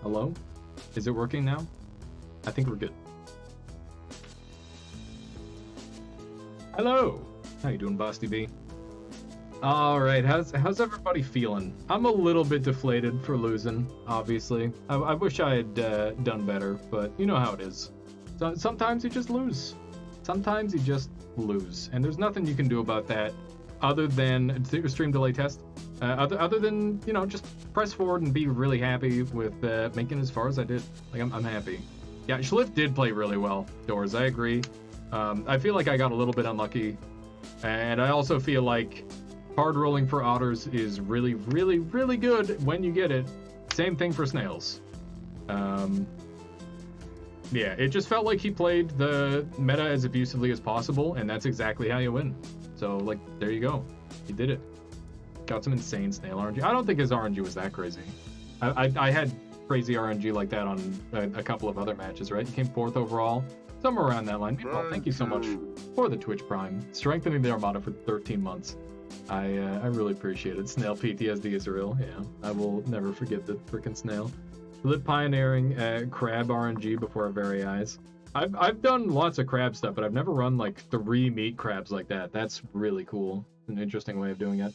Hello? Is it working now? I think we're good. Hello! How you doing, Bosty B? Alright, how's everybody feeling? I'm a little bit deflated for losing, obviously. I wish I had done better, but you know how it is. So, sometimes you just lose. Sometimes you just lose. And there's nothing you can do about that other than stream delay test. Other than, you know, just press forward and be really happy with making as far as I did. Like, I'm happy. Yeah, Schliff did play really well, Doors, I agree. I feel like I got a little bit unlucky. And I also feel like hard rolling for otters is really, really, really good when you get it. Same thing for snails. Yeah, it just felt like he played the meta as abusively as possible, and that's exactly how you win. So, like, there you go. He did it. Got some insane snail RNG. I don't think his RNG was that crazy. I had crazy RNG like that on a couple of other matches, right? He came 4th overall, somewhere around that line. Well, thank you so much for the Twitch Prime. Strengthening the Armada for 13 months. I really appreciate it. Snail PTSD is real, yeah. I will never forget the freaking snail. Lip pioneering crab RNG before our very eyes. I've done lots of crab stuff, but I've never run like 3 meat crabs like that. That's really cool. An interesting way of doing it.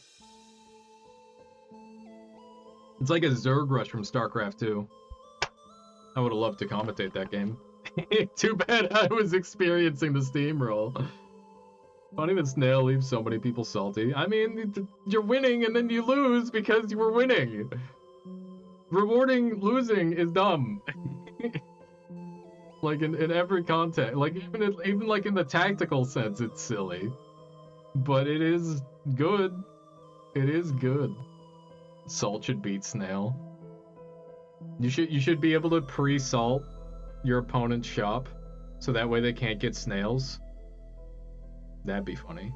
It's like a Zerg rush from StarCraft 2. I would have loved to commentate that game. Too bad I was experiencing the steamroll. Funny that Snail leaves so many people salty. I mean, you're winning and then you lose because you were winning. Rewarding losing is dumb. Like in every context, like even like in the tactical sense, it's silly. But it is good. It is good. Salt should beat snail. You should be able to pre-salt your opponent's shop, so that way they can't get snails. That'd be funny.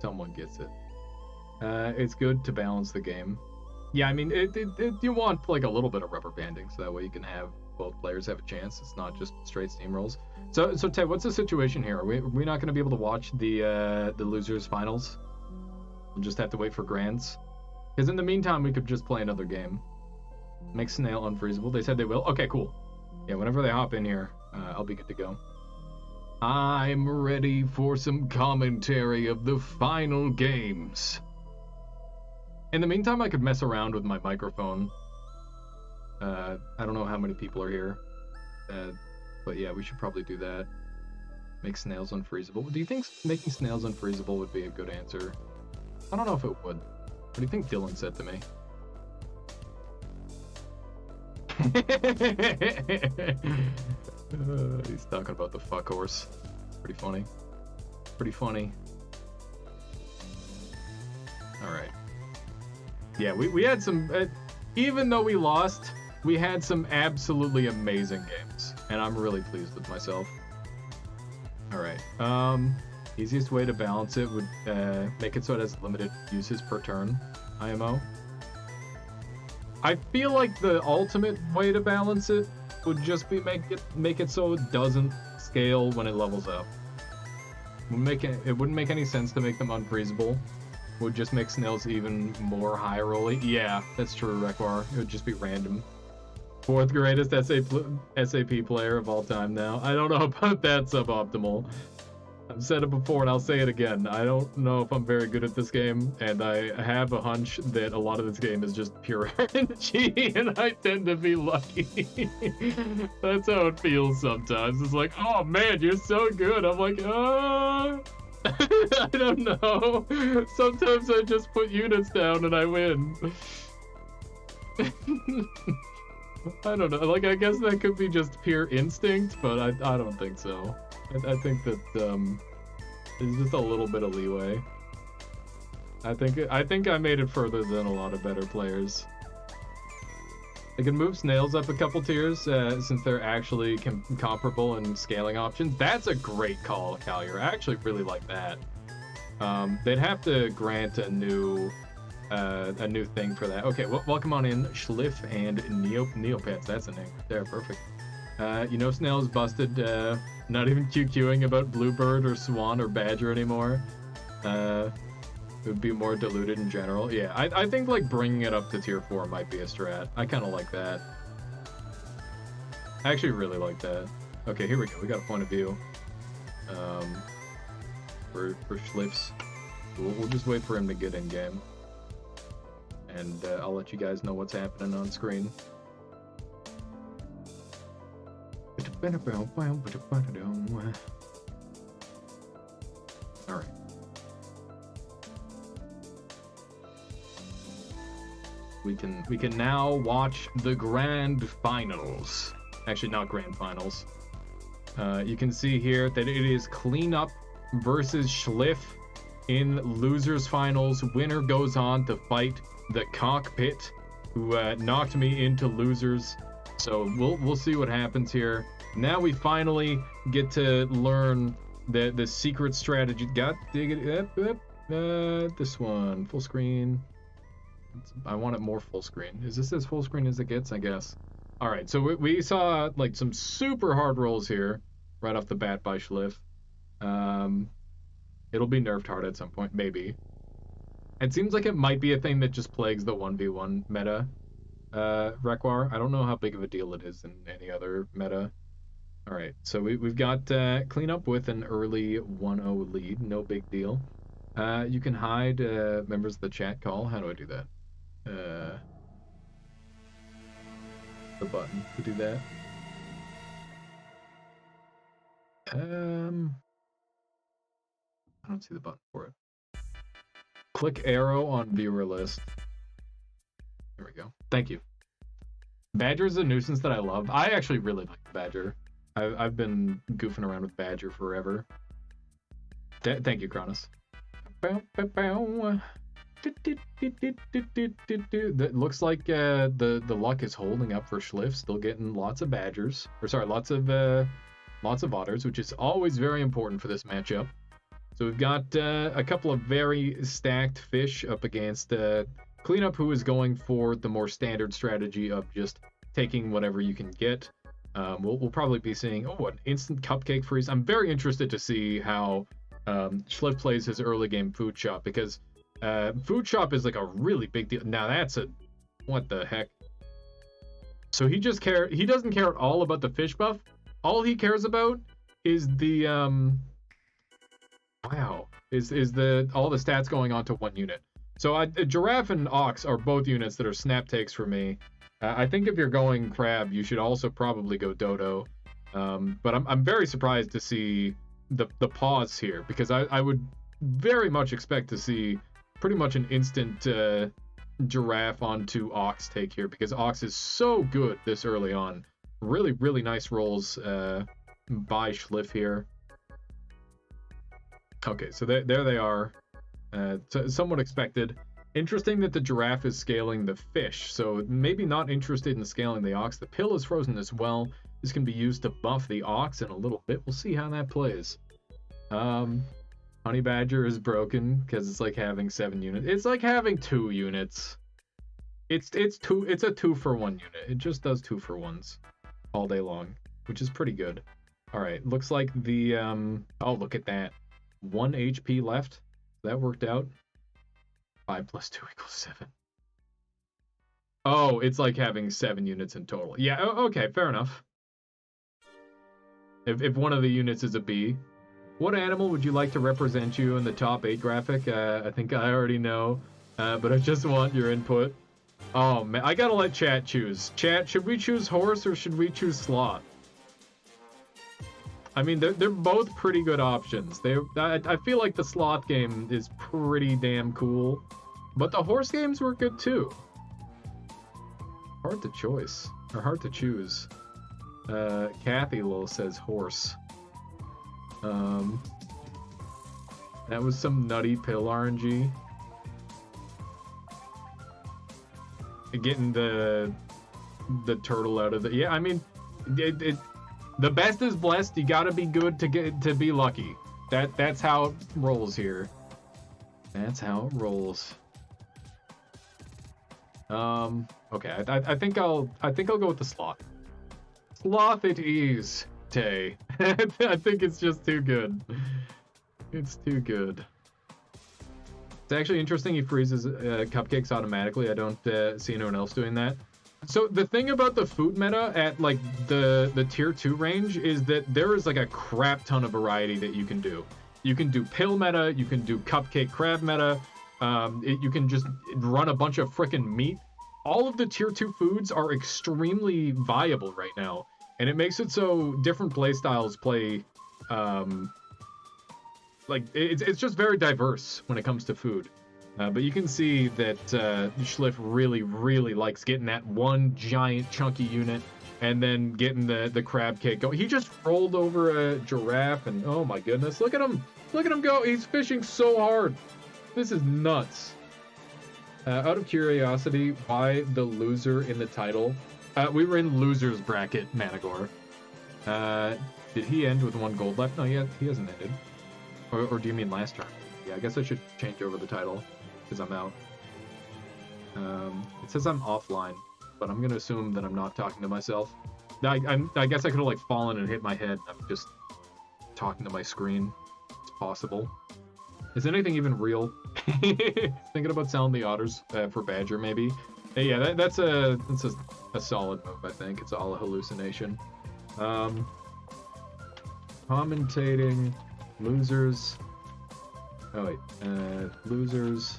Someone gets it. It's good to balance the game. Yeah, I mean, you want like a little bit of rubber banding, so that way you can have both players have a chance. It's not just straight steamrolls. So Ted, what's the situation here? Are we not going to be able to watch the losers finals? We'll just have to wait for grands. Because in the meantime, we could just play another game. Make Snail unfreezable. They said they will. Okay, cool. Yeah, whenever they hop in here, I'll be good to go. I'm ready for some commentary of the final games. In the meantime, I could mess around with my microphone. I don't know how many people are here. But yeah, we should probably do that. Make snails unfreezable. Do you think making snails unfreezable would be a good answer? I don't know if it would. What do you think Dylan said to me? He's talking about the fuck horse. Pretty funny. Pretty funny. Alright. Yeah, we had some... even though we lost, we had some absolutely amazing games. And I'm really pleased with myself. Alright. Easiest way to balance it would make it so it has limited uses per turn, IMO. I feel like the ultimate way to balance it would just be make it so it doesn't scale when it levels up. It wouldn't make any sense to make them unfreezable. It would just make snails even more high rolly. Yeah, that's true, Rekwar. It would just be random. 4th greatest SAP player of all time now. I don't know about that suboptimal. I've said it before and I'll say it again. I don't know if I'm very good at this game, and I have a hunch that a lot of this game is just pure RNG, and I tend to be lucky. That's how it feels sometimes. It's like, oh man, you're so good. I'm like, I don't know. Sometimes I just put units down and I win. I don't know. Like, I guess that could be just pure instinct, but I don't think so. I think that there's just a little bit of leeway. I think I made it further than a lot of better players. I can move snails up a couple tiers since they're actually comparable in scaling options. That's a great call, Collier. I actually really like that. They'd have to grant a new thing for that. Okay, well, welcome on in, Schliff and Neopets. That's a name right there. Perfect. You know, Snail's busted. Not even QQing about Bluebird or Swan or Badger anymore. It would be more diluted in general. Yeah, I think like bringing it up to tier 4 might be a strat. I kind of like that. I actually really like that. Okay, here we go. We got a point of view. For Schliffs. We'll just wait for him to get in game. And I'll let you guys know what's happening on screen. Alright. We can now watch the grand finals. Actually, not grand finals. You can see here that it is Cleanup versus Schliff in losers finals. Winner goes on to fight the Cockpit, who knocked me into losers. So we'll see what happens here. Now we finally get to learn the secret strategy. This one full screen. I want it more full screen. Is this as full screen as it gets? I guess. All right, so we saw like some super hard rolls here right off the bat by Schliff. It'll be nerfed hard at some point, maybe. It seems like it might be a thing that just plagues the 1v1 meta, Requar. I don't know how big of a deal it is in any other meta. All right, so we've got Cleanup with an early 1-0 lead, no big deal. You can hide members of the chat call. How do I do that? The button to do that. I don't see the button for it. Click arrow on viewer list. There we go. Thank you. Badger is a nuisance that I love. I actually really like Badger. I've been goofing around with Badger forever. Thank you, Cronus. That looks like the luck is holding up for Schliff. Still getting lots of badgers, or sorry, lots of otters, which is always very important for this matchup. So we've got a couple of very stacked fish up against Cleanup, who is going for the more standard strategy of just taking whatever you can get. We'll probably be seeing an instant cupcake freeze. I'm very interested to see how Schliff plays his early game food shop, because food shop is like a really big deal. Now that's what the heck? So he doesn't care at all about the fish buff. All he cares about is the all the stats going on to one unit. So Giraffe and Ox are both units that are snap takes for me. I think if you're going Crab, you should also probably go Dodo. But I'm very surprised to see the pause here, because I would very much expect to see pretty much an instant Giraffe onto Ox take here, because Ox is so good this early on. Really, really nice rolls by Schliff here. Okay, so there they are. Somewhat expected. Interesting that the Giraffe is scaling the fish, so maybe not interested in scaling the Ox. The pill is frozen as well. This can be used to buff the Ox in a little bit. We'll see how that plays. Honey Badger is broken because it's like having 7 units. It's like having 2 units. It's a 2-for-1 unit. It just does 2-for-1s all day long, which is pretty good. All right, looks like the oh, look at that. 1 HP left. That worked out. 5 + 2 = 7. Oh, it's like having 7 units in total. Yeah, okay, fair enough. If one of the units is a bee. What animal would you like to represent you in the top 8 graphic? I think I already know, but I just want your input. Oh man, I gotta let chat choose. Chat, should we choose horse or should we choose sloth? I mean, they're both pretty good options. I feel like the sloth game is pretty damn cool, but the horse games were good too. Hard to choose. Kathy Lil says horse. That was some nutty pill RNG. Getting the turtle out of the... Yeah, I mean, the best is blessed. You gotta be good to be lucky. That's how it rolls here. That's how it rolls. Okay, I think I'll go with the sloth. Sloth it is, Tay. I think it's just too good. It's too good. It's actually interesting he freezes cupcakes automatically. I don't see anyone else doing that. So the thing about the food meta at like the tier 2 range is that there is like a crap ton of variety that you can do. You can do pill meta, you can do cupcake crab meta, you can just run a bunch of frickin' meat. All of the tier 2 foods are extremely viable right now, and it makes it so different playstyles play, like it's just very diverse when it comes to food. But you can see that Schliff really, really likes getting that one giant chunky unit and then getting the crab cake going. He just rolled over a giraffe, and oh my goodness, look at him! Look at him go! He's fishing so hard! This is nuts. Out of curiosity, why the loser in the title? We were in loser's bracket, Managor. Did he end with 1 gold left? No, he hasn't ended. Or do you mean last turn? Yeah, I guess I should change over the title, because I'm out. It says I'm offline, but I'm going to assume that I'm not talking to myself. I guess I could have like fallen and hit my head. I'm just talking to my screen. It's possible. Is anything even real? Thinking about selling the otters for Badger, maybe. Hey, yeah, that's a solid move. I think it's all a hallucination. Commentating losers. Oh wait, losers,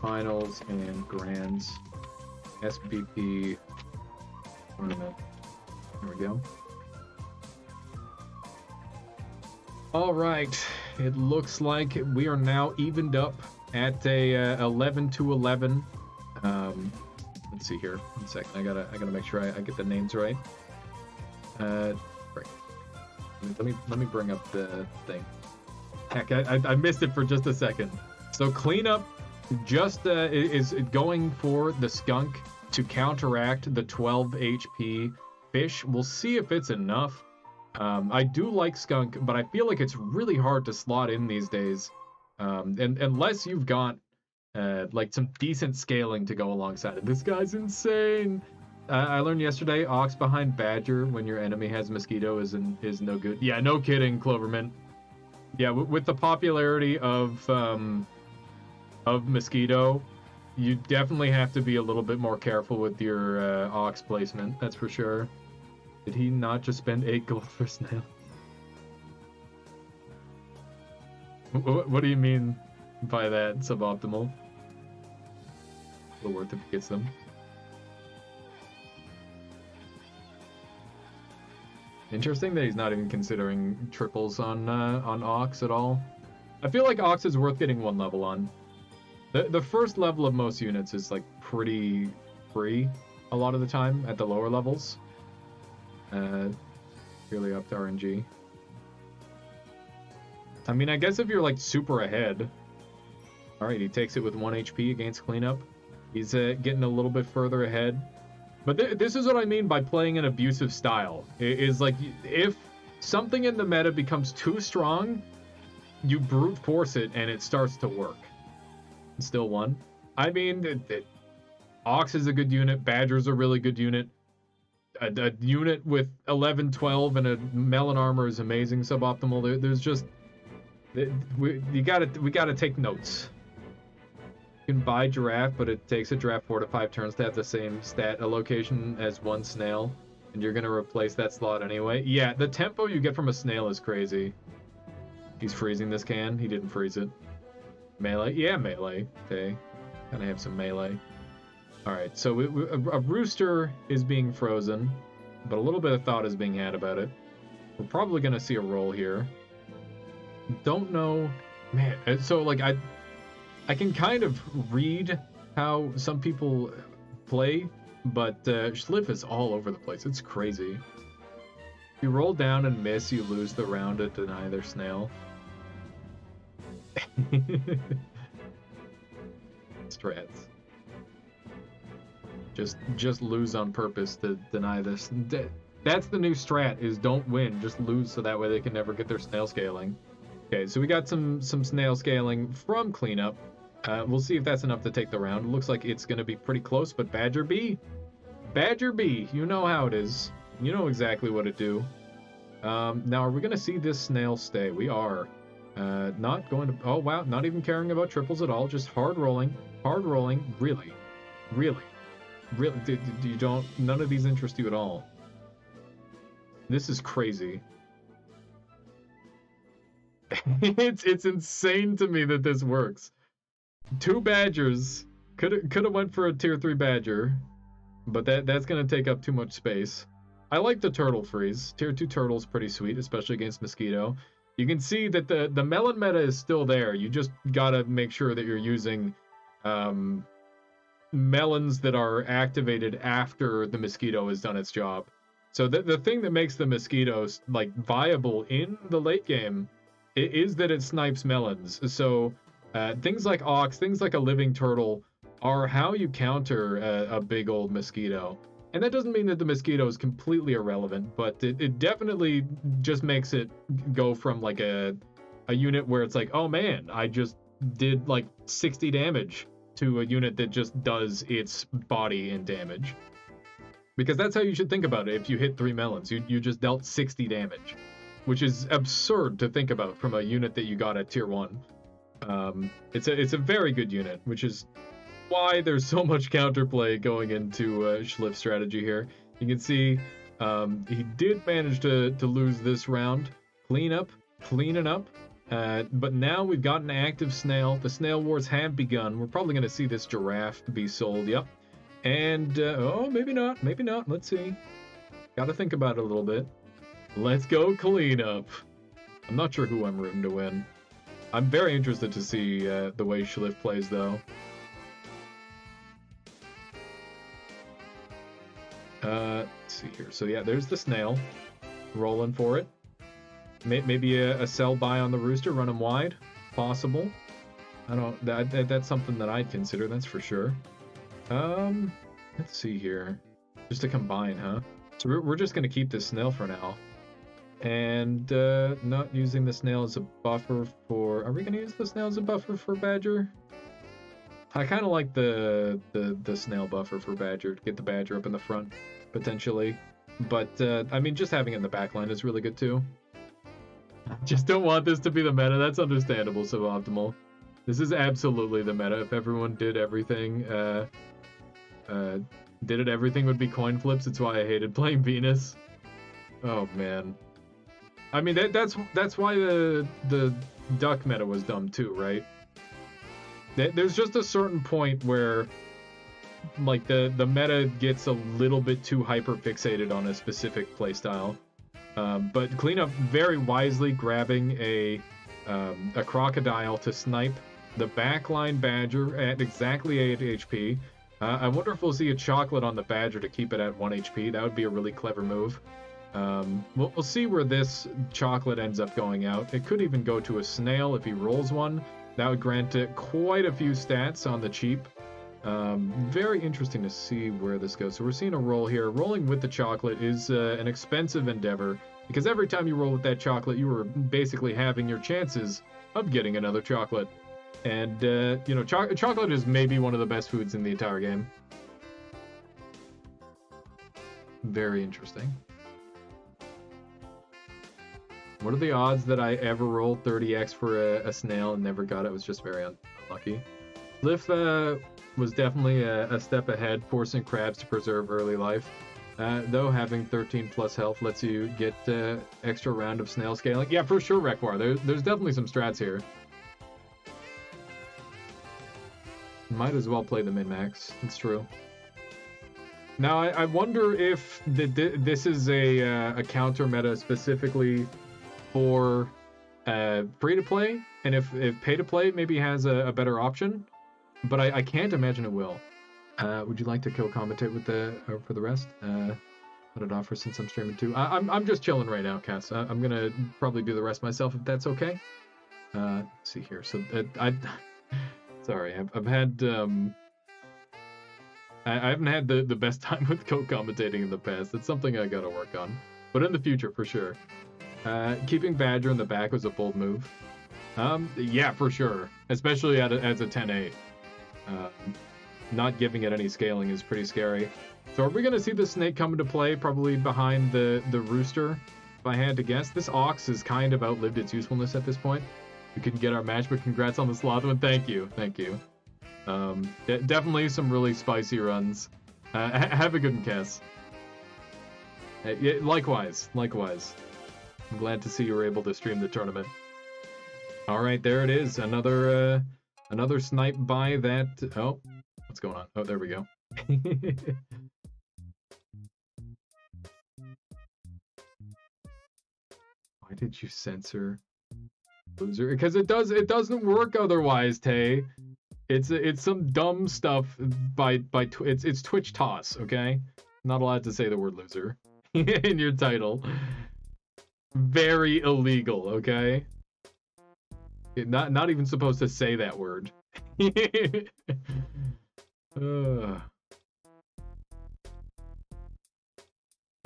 finals and grands, SBP tournament. There we go. All right, it looks like we are now evened up at a 11 to 11. Let's see here. 1 second. I gotta make sure I get the names right. Right. Let me bring up the thing. Heck, I missed it for just a second. So cleanup just is going for the skunk to counteract the 12 HP fish. We'll see if it's enough. I do like skunk, but I feel like it's really hard to slot in these days. And unless you've got like some decent scaling to go alongside it. This guy's insane. I learned yesterday, Ox behind Badger when your enemy has Mosquito is no good. Yeah, no kidding, Cloverman. Yeah, with the popularity of Mosquito, you definitely have to be a little bit more careful with your Ox placement. That's for sure. Did he not just spend 8 gold for Snail? What do you mean by that, suboptimal? Well, worth if he gets them. Interesting that he's not even considering triples on Ox at all. I feel like Ox is worth getting 1 level on. The first level of most units is like pretty free a lot of the time at the lower levels. Really up to RNG. I mean, I guess if you're like super ahead. Alright, he takes it with 1 HP against cleanup. He's getting a little bit further ahead. But this is what I mean by playing an abusive style. It is like, if something in the meta becomes too strong, you brute force it and it starts to work. Still won. I mean, Ox is a good unit. Badger's a really good unit. A unit with 11, 12, and a melon armor is amazing. Suboptimal. There's just... we gotta take notes. You can buy Giraffe, but it takes a Giraffe 4 to 5 turns to have the same stat allocation as 1 Snail, and you're gonna replace that slot anyway. Yeah, the tempo you get from a Snail is crazy. He's freezing this can. He didn't freeze it. Melee? Yeah, melee. Okay. Gotta have some melee. Alright, so a rooster is being frozen, but a little bit of thought is being had about it. We're probably gonna see a roll here. Don't know... Man, so like I can kind of read how some people play, but Schliff is all over the place. It's crazy. If you roll down and miss, you lose the round to deny their snail. Strats. Just lose on purpose to deny this. That's the new strat, is don't win, just lose so that way they can never get their snail scaling. Okay, so we got some snail scaling from cleanup. We'll see if that's enough to take the round. It looks like it's going to be pretty close, but Badger B, you know how it is. You know exactly what it do. Now, are we going to see this snail stay? We are. Not going to... Oh, wow, not even caring about triples at all. Just hard rolling, really. Really? Really? You don't... None of these interest you at all? This is crazy. It's insane to me that this works. 2 badgers. Could have went for a tier 3 badger, but that's gonna take up too much space. I like the turtle freeze. Tier 2 turtle's pretty sweet, especially against mosquito. You can see that the melon meta is still there. You just gotta make sure that you're using melons that are activated after the mosquito has done its job. So the thing that makes the mosquitoes like viable in the late game is that it snipes melons. So things like ox, things like a living turtle are how you counter a big old mosquito. And that doesn't mean that the mosquito is completely irrelevant, but it definitely just makes it go from like a unit where it's like, oh man, I just did like 60 damage to a unit that just does its body in damage. Because that's how you should think about it. If you hit 3 melons, you just dealt 60 damage, which is absurd to think about from a unit that you got at tier 1. It's a very good unit, which is why there's so much counterplay going into Schliff's strategy here. You can see he did manage to lose this round. Cleaning up. But now we've got an active snail. The snail wars have begun. We're probably going to see this giraffe be sold. Yep. And, oh, maybe not. Let's see. Gotta think about it a little bit. Let's go cleanup. I'm not sure who I'm rooting to win. I'm very interested to see the way Schliff plays, though. Let's see here. So, yeah, there's the snail. Rolling for it. Maybe a sell buy on the rooster, run him wide. Possible. I don't... That's something that I'd consider, that's for sure. Let's see here. Just to combine, huh? So we're just gonna keep this snail for now. And, not using the snail as a buffer for... Are we gonna use the snail as a buffer for badger? I kind of like the snail buffer for badger, to get the badger up in the front, potentially. But, I mean, just having it in the back line is really good, too. Just don't want this to be the meta. That's understandable, suboptimal. This is absolutely the meta. If everyone did everything, everything would be coin flips. It's why I hated playing Venus. Oh man. I mean that's why the duck meta was dumb too, right? There's just a certain point where like the meta gets a little bit too hyper fixated on a specific playstyle. But Cleanup very wisely grabbing a crocodile to snipe the backline badger at exactly 8 HP. I wonder if we'll see a chocolate on the badger to keep it at 1 HP. That would be a really clever move. We'll see where this chocolate ends up going out. It could even go to a snail if he rolls one. That would grant it quite a few stats on the cheap. Very interesting to see where this goes. So we're seeing a roll here. Rolling with the chocolate is an expensive endeavor, because every time you roll with that chocolate, you are basically having your chances of getting another chocolate. And, you know, chocolate is maybe one of the best foods in the entire game. Very interesting. What are the odds that I ever rolled 30x for a snail and never got it? It was just very unlucky. Liff was definitely a step ahead, forcing crabs to preserve early life. Though having 13 plus health lets you get extra round of snail scaling. Yeah, for sure, Rekwar. There's definitely some strats here. Might as well play the min-max. It's true. Now, I wonder if this is a counter meta specifically for free-to-play, and if pay-to-play maybe has a better option, but I can't imagine it will. Would you like to co-commentate with for the rest? What it offers since I'm streaming too. I'm just chilling right now, Cass. I'm gonna probably do the rest myself if that's okay. Let's see here. So sorry, I've had I haven't had the best time with co-commentating in the past. It's something I gotta work on, but in the future for sure. Keeping Badger in the back was a bold move. Yeah, for sure, especially as a 10-8. Not giving it any scaling is pretty scary. So are we going to see the snake come into play probably behind the rooster? If I had to guess, this ox has kind of outlived its usefulness at this point. We couldn't get our match, but congrats on the Slothwin. Thank you. Thank you. Definitely some really spicy runs. Have a good one, Cass. Yeah, likewise. I'm glad to see you were able to stream the tournament. All right, there it is. Another snipe by that. Oh, what's going on? Oh, there we go. Why did you censor loser? Because it doesn't work otherwise, Tay. It's some dumb stuff it's Twitch toss, okay? Not allowed to say the word loser in your title. Very illegal, okay? Not even supposed to say that word.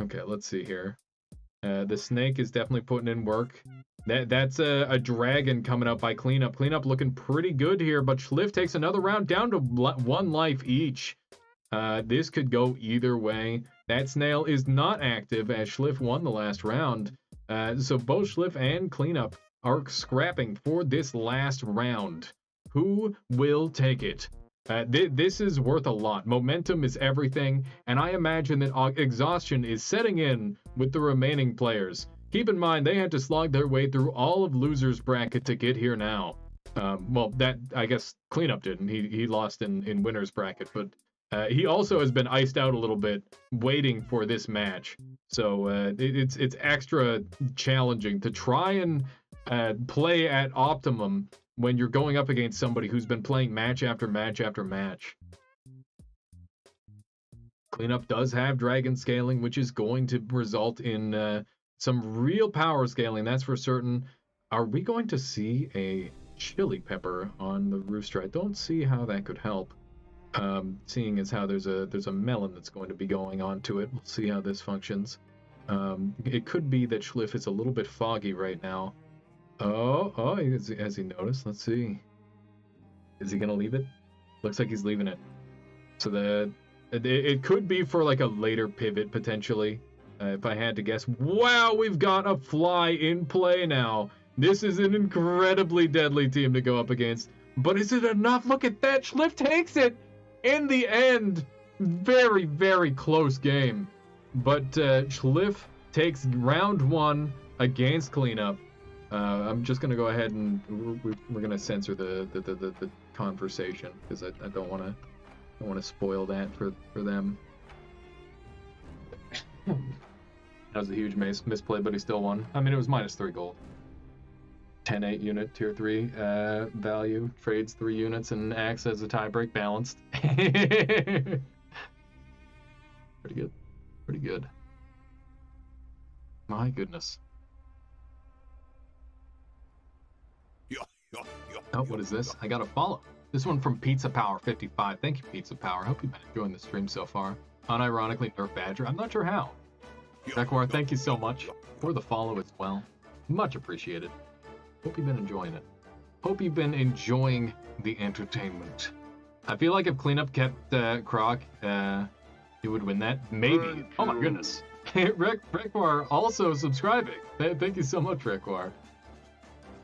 Okay, let's see here. The snake is definitely putting in work. That's a dragon coming up by Cleanup. Cleanup looking pretty good here, but Schliff takes another round down to 1 life each. This could go either way. That snail is not active as Schliff won the last round. So both Schliff and Cleanup are scrapping for this last round. Who will take it? This is worth a lot. Momentum is everything, and I imagine that exhaustion is setting in with the remaining players. Keep in mind, they had to slog their way through all of loser's bracket to get here now. Well, that, I guess, Cleanup didn't. He lost in winner's bracket, but he also has been iced out a little bit, waiting for this match. So it's extra challenging to try and play at optimum when you're going up against somebody who's been playing match after match after match. Cleanup does have dragon scaling, which is going to result in some real power scaling, that's for certain. Are we going to see a chili pepper on the rooster? I don't see how that could help. Seeing as how there's a melon that's going to be going onto it. We'll see how this functions. It could be that Schliff is a little bit foggy right now. Oh, has he noticed? Let's see. Is he gonna leave it? Looks like he's leaving it. So it could be for like a later pivot potentially, if I had to guess. Wow, we've got a fly in play now. This is an incredibly deadly team to go up against. But is it enough? Look at that. Schliff takes it in the end. Very, very close game. But Schliff takes round 1 against Cleanup. I'm just gonna go ahead and we're gonna censor the conversation because I don't want to spoil that for them. That was a huge misplay, but he still won. I mean, it was -3 gold. 10-8 unit tier 3 value, trades 3 units and acts as a tiebreak, balanced. Pretty good. My goodness. Oh, what is this? I got a follow. This one from Pizza Power 55. Thank you, Pizza Power. Hope you've been enjoying the stream so far. Unironically, Nerf Badger. I'm not sure how. Rekwar, thank you so much for the follow as well. Much appreciated. Hope you've been enjoying it. Hope you've been enjoying the entertainment. I feel like if Cleanup kept Croc, he would win that. Maybe. Oh my goodness. Rekwar also subscribing. Thank you so much, Rekwar.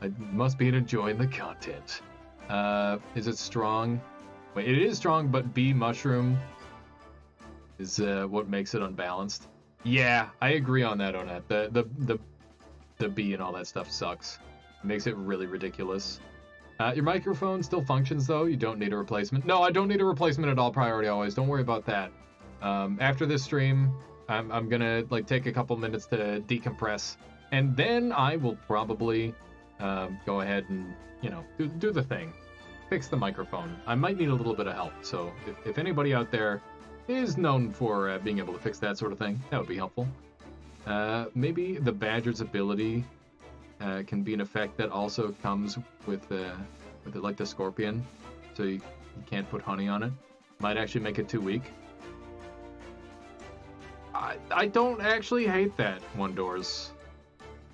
I must be enjoying the content. Is it strong? Wait, it is strong, but B mushroom is what makes it unbalanced. Yeah, I agree on that, Onet. The B and all that stuff sucks. It makes it really ridiculous. Your microphone still functions though. You don't need a replacement. No, I don't need a replacement at all. Priority always. Don't worry about that. After this stream, I'm gonna like take a couple minutes to decompress, and then I will probably go ahead and, you know, do the thing. Fix the microphone. I might need a little bit of help, so if anybody out there is known for being able to fix that sort of thing, that would be helpful. Maybe the Badger's ability can be an effect that also comes with it, like the Scorpion, so you can't put honey on it. Might actually make it too weak. I don't actually hate that, One Doors.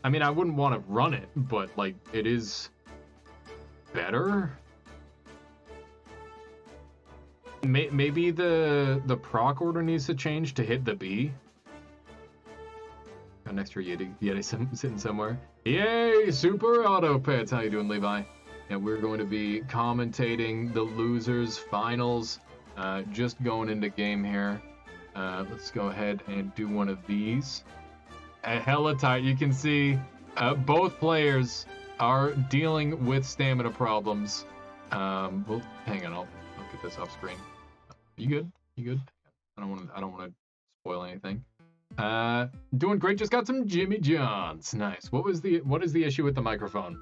I mean, I wouldn't want to run it, but, like, it is better? Maybe the proc order needs to change to hit the B? Got an extra Yeti sitting somewhere. Yay! Super Auto Pets! How you doing, Levi? and we're going to be commentating the losers finals. Just going into game here. Let's go ahead and do one of these. Hella tight. You can see both players are dealing with stamina problems. Well, hang on. I'll get this off screen. You good? You good? I don't want to spoil anything. Doing great. Just got some Jimmy Johns. Nice. What is the issue with the microphone?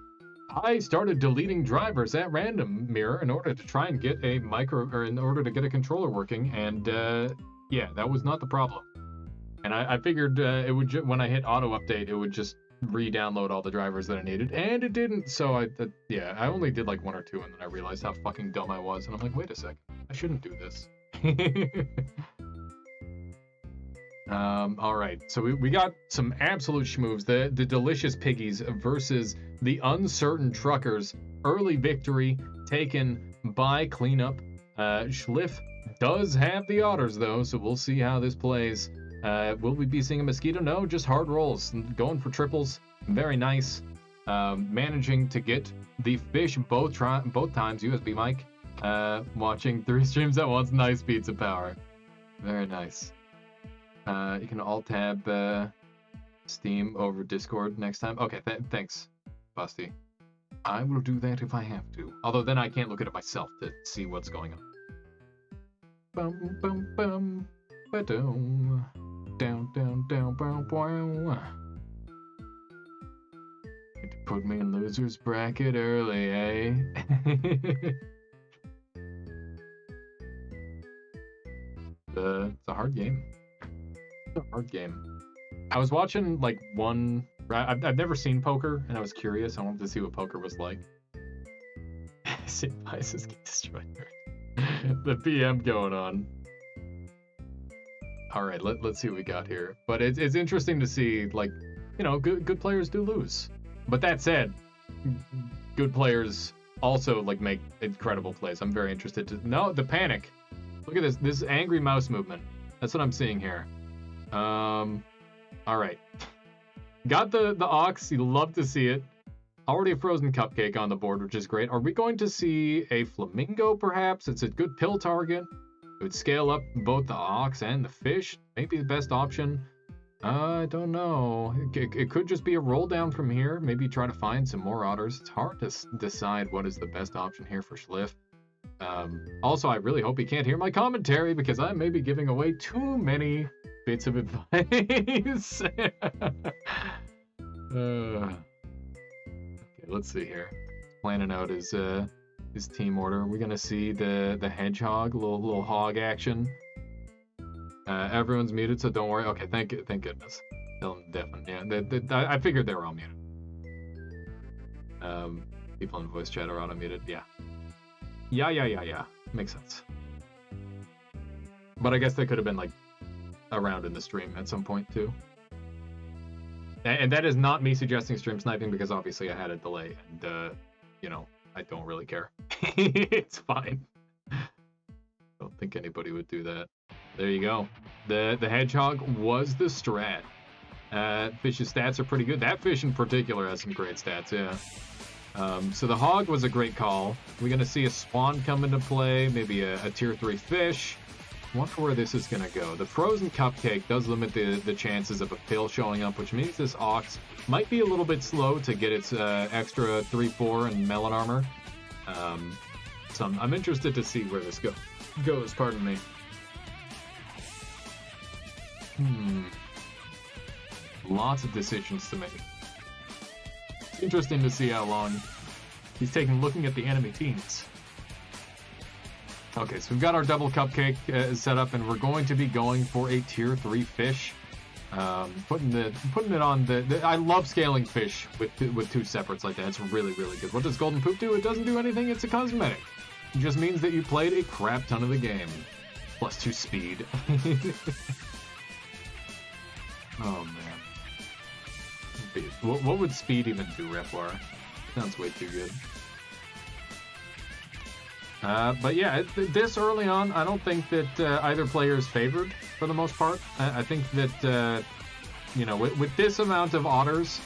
I started deleting drivers at random, Mirror, in order to try and get a in order to get a controller working, and yeah, that was not the problem. And I figured it would when I hit auto update, it would just re-download all the drivers that I needed, and it didn't. So I only did like 1 or 2, and then I realized how fucking dumb I was, and I'm like, wait a second, I shouldn't do this. All right, so we got some absolute schmoves. The Delicious Piggies versus the Uncertain Truckers. Early victory taken by Cleanup. Schliff does have the otters, though, so we'll see how this plays. Will we be seeing a mosquito? No, just hard rolls. Going for triples. Very nice. Managing to get the fish both times. USB mic. Watching 3 streams at once. Nice pizza power. Very nice. You can alt-tab Steam over Discord next time. Okay, thanks, Busty. I will do that if I have to. Although then I can't look at it myself to see what's going on. Bum bum bum, ba-dum. Down, down, down, bow, bow. Need to put me in loser's bracket early, eh? It's a hard game. It's a hard game. I was watching like one. I've never seen poker, and I was curious. I wanted to see what poker was like. Sid Vices get destroyed. The PM going on. All right, let's see what we got here. But it's interesting to see, like, you know, good players do lose. But that said, good players also like make incredible plays. I'm very interested to know the panic. Look at this angry mouse movement. That's what I'm seeing here. All right, got the ox. You love to see it. Already a frozen cupcake on the board, which is great. Are we going to see a flamingo? Perhaps it's a good pill target. It would scale up both the ox and the fish. Maybe the best option. I don't know. It could just be a roll down from here. Maybe try to find some more otters. It's hard to decide what is the best option here for Schliff. Also, I really hope he can't hear my commentary because I may be giving away too many bits of advice. Okay, let's see here. Planning out his team order. We're gonna see the hedgehog, little hog action. Everyone's muted, so don't worry. Okay, thank goodness. Definitely, yeah. I figured they were all muted. People in voice chat are auto muted. Yeah. Yeah. Makes sense. But I guess they could have been like around in the stream at some point too. And that is not me suggesting stream sniping because obviously I had a delay and you know, I don't really care. It's fine. Don't think anybody would do that. There you go. The hedgehog was the strat. Fish's stats are pretty good. That fish in particular has some great stats, yeah. So the hog was a great call. We're gonna see a swan come into play, maybe a tier 3 fish. Wonder where this is gonna go. The frozen cupcake does limit the chances of a pill showing up, which means this ox might be a little bit slow to get its extra 3-4 and melon armor. So I'm interested to see where this goes. Pardon me. Lots of decisions to make. Interesting to see how long he's taking looking at the enemy teams. Okay, so we've got our double cupcake set up, and we're going to be going for a tier 3 fish. Putting it on the I love scaling fish with 2 separates like that. It's really, really good. What does Golden Poop do? It doesn't do anything. It's a cosmetic. It just means that you played a crap ton of the game. Plus 2 speed. Oh man. What would speed even do, Refwar? Sounds way too good. But yeah, this early on, I don't think that either player is favored for the most part. I think that, you know, with this amount of otters,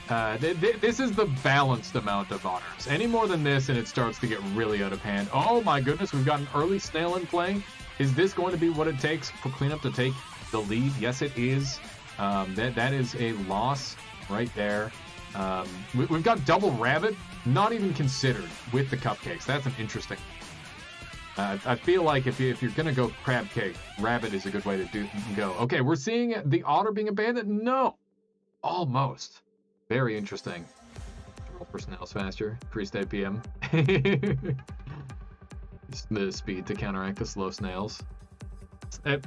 This is the balanced amount of honors. Any more than this, and it starts to get really out of hand. Oh my goodness, we've got an early snail in play. Is this going to be what it takes for cleanup to take the lead? Yes, it is. That is a loss right there. We've got double rabbit, not even considered with the cupcakes. That's an interesting. I feel like if you're gonna go crab cake, rabbit is a good way to go. Okay, we're seeing the otter being abandoned. No, almost. Very interesting. Roll for snails faster. Increased APM. The speed to counteract the slow snails.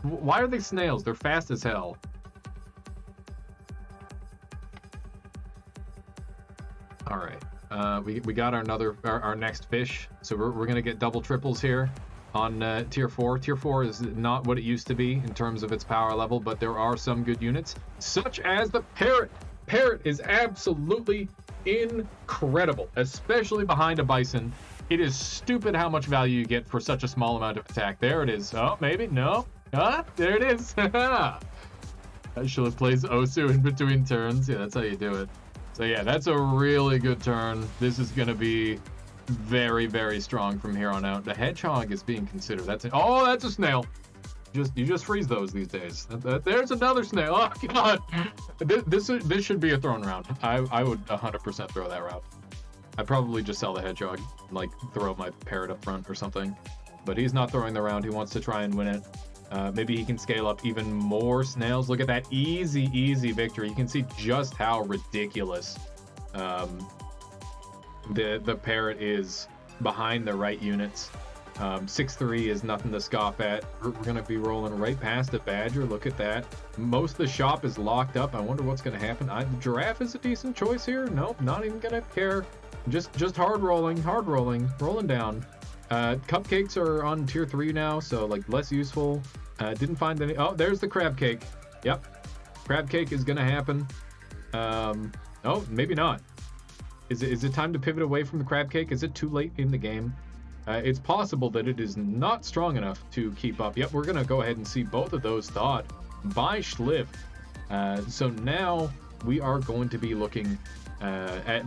Why are they snails? They're fast as hell. All right. We got our next fish. So we're gonna get double triples here on tier 4. Tier 4 is not what it used to be in terms of its power level, but there are some good units, such as the parrot. Parrot is absolutely incredible, especially behind a bison. It is stupid how much value you get for such a small amount of attack. There it is. Oh, maybe. No. Ah, there it is. I should have placed Osu in between turns. Yeah, that's how you do it. So yeah, that's a really good turn. This is going to be very, very strong from here on out. The hedgehog is being considered. Oh, that's a snail. You just freeze those these days. There's another snail. Oh god, this should be a thrown round. I would 100% throw that round. I'd probably just sell the hedgehog, like throw my parrot up front or something. But he's not throwing the round. He wants to try and win it. Maybe he can scale up even more snails. Look at that easy victory. You can see just how ridiculous the parrot is behind the right units. 6-3 is nothing to scoff at. We're going to be rolling right past the badger. Look at that. Most of the shop is locked up. I wonder what's going to happen. The giraffe is a decent choice here. Nope, not even going to care. Just hard rolling down. Cupcakes are on tier 3 now, so like less useful. Didn't find any. Oh, there's the crab cake. Yep, crab cake is going to happen. Oh, maybe not. Is it time to pivot away from the crab cake? Is it too late in the game? It's possible that it is not strong enough to keep up. Yep, we're going to go ahead and see both of those thawed by Schliff. So now we are going to be looking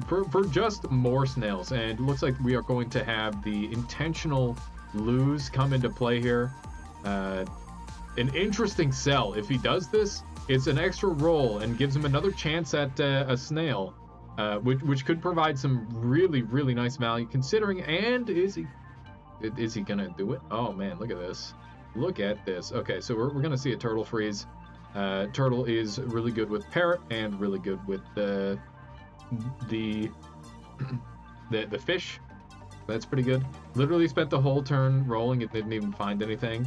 for just more snails. And it looks like we are going to have the intentional lose come into play here. An interesting sell. If he does this, it's an extra roll and gives him another chance at a snail. Which could provide some really nice value considering. And is he gonna do it? Oh man, look at this. Okay, so we're gonna see a turtle freeze. Turtle is really good with parrot and really good with the fish. That's pretty good. Literally spent the whole turn rolling. It didn't even find anything.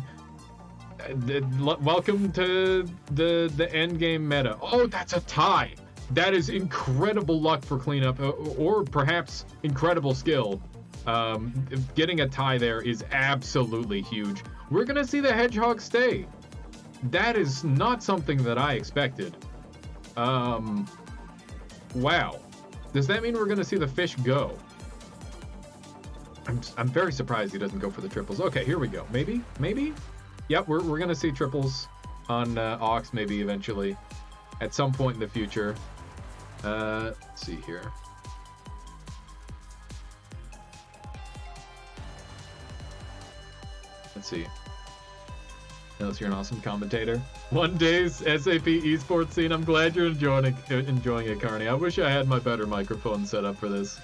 Welcome to the end game meta. Oh, that's a tie. That is incredible luck for cleanup, or perhaps incredible skill. Getting a tie there is absolutely huge. We're going to see the hedgehog stay. That is not something that I expected. Wow. Does that mean we're going to see the fish go? I'm very surprised he doesn't go for the triples. Okay, here we go. Maybe? Yep, we're going to see triples on Ox maybe eventually at some point in the future. Let's see here. Let's see. Unless you're an awesome commentator. One day's SAP esports scene. I'm glad you're enjoying it, Carney. I wish I had my better microphone set up for this.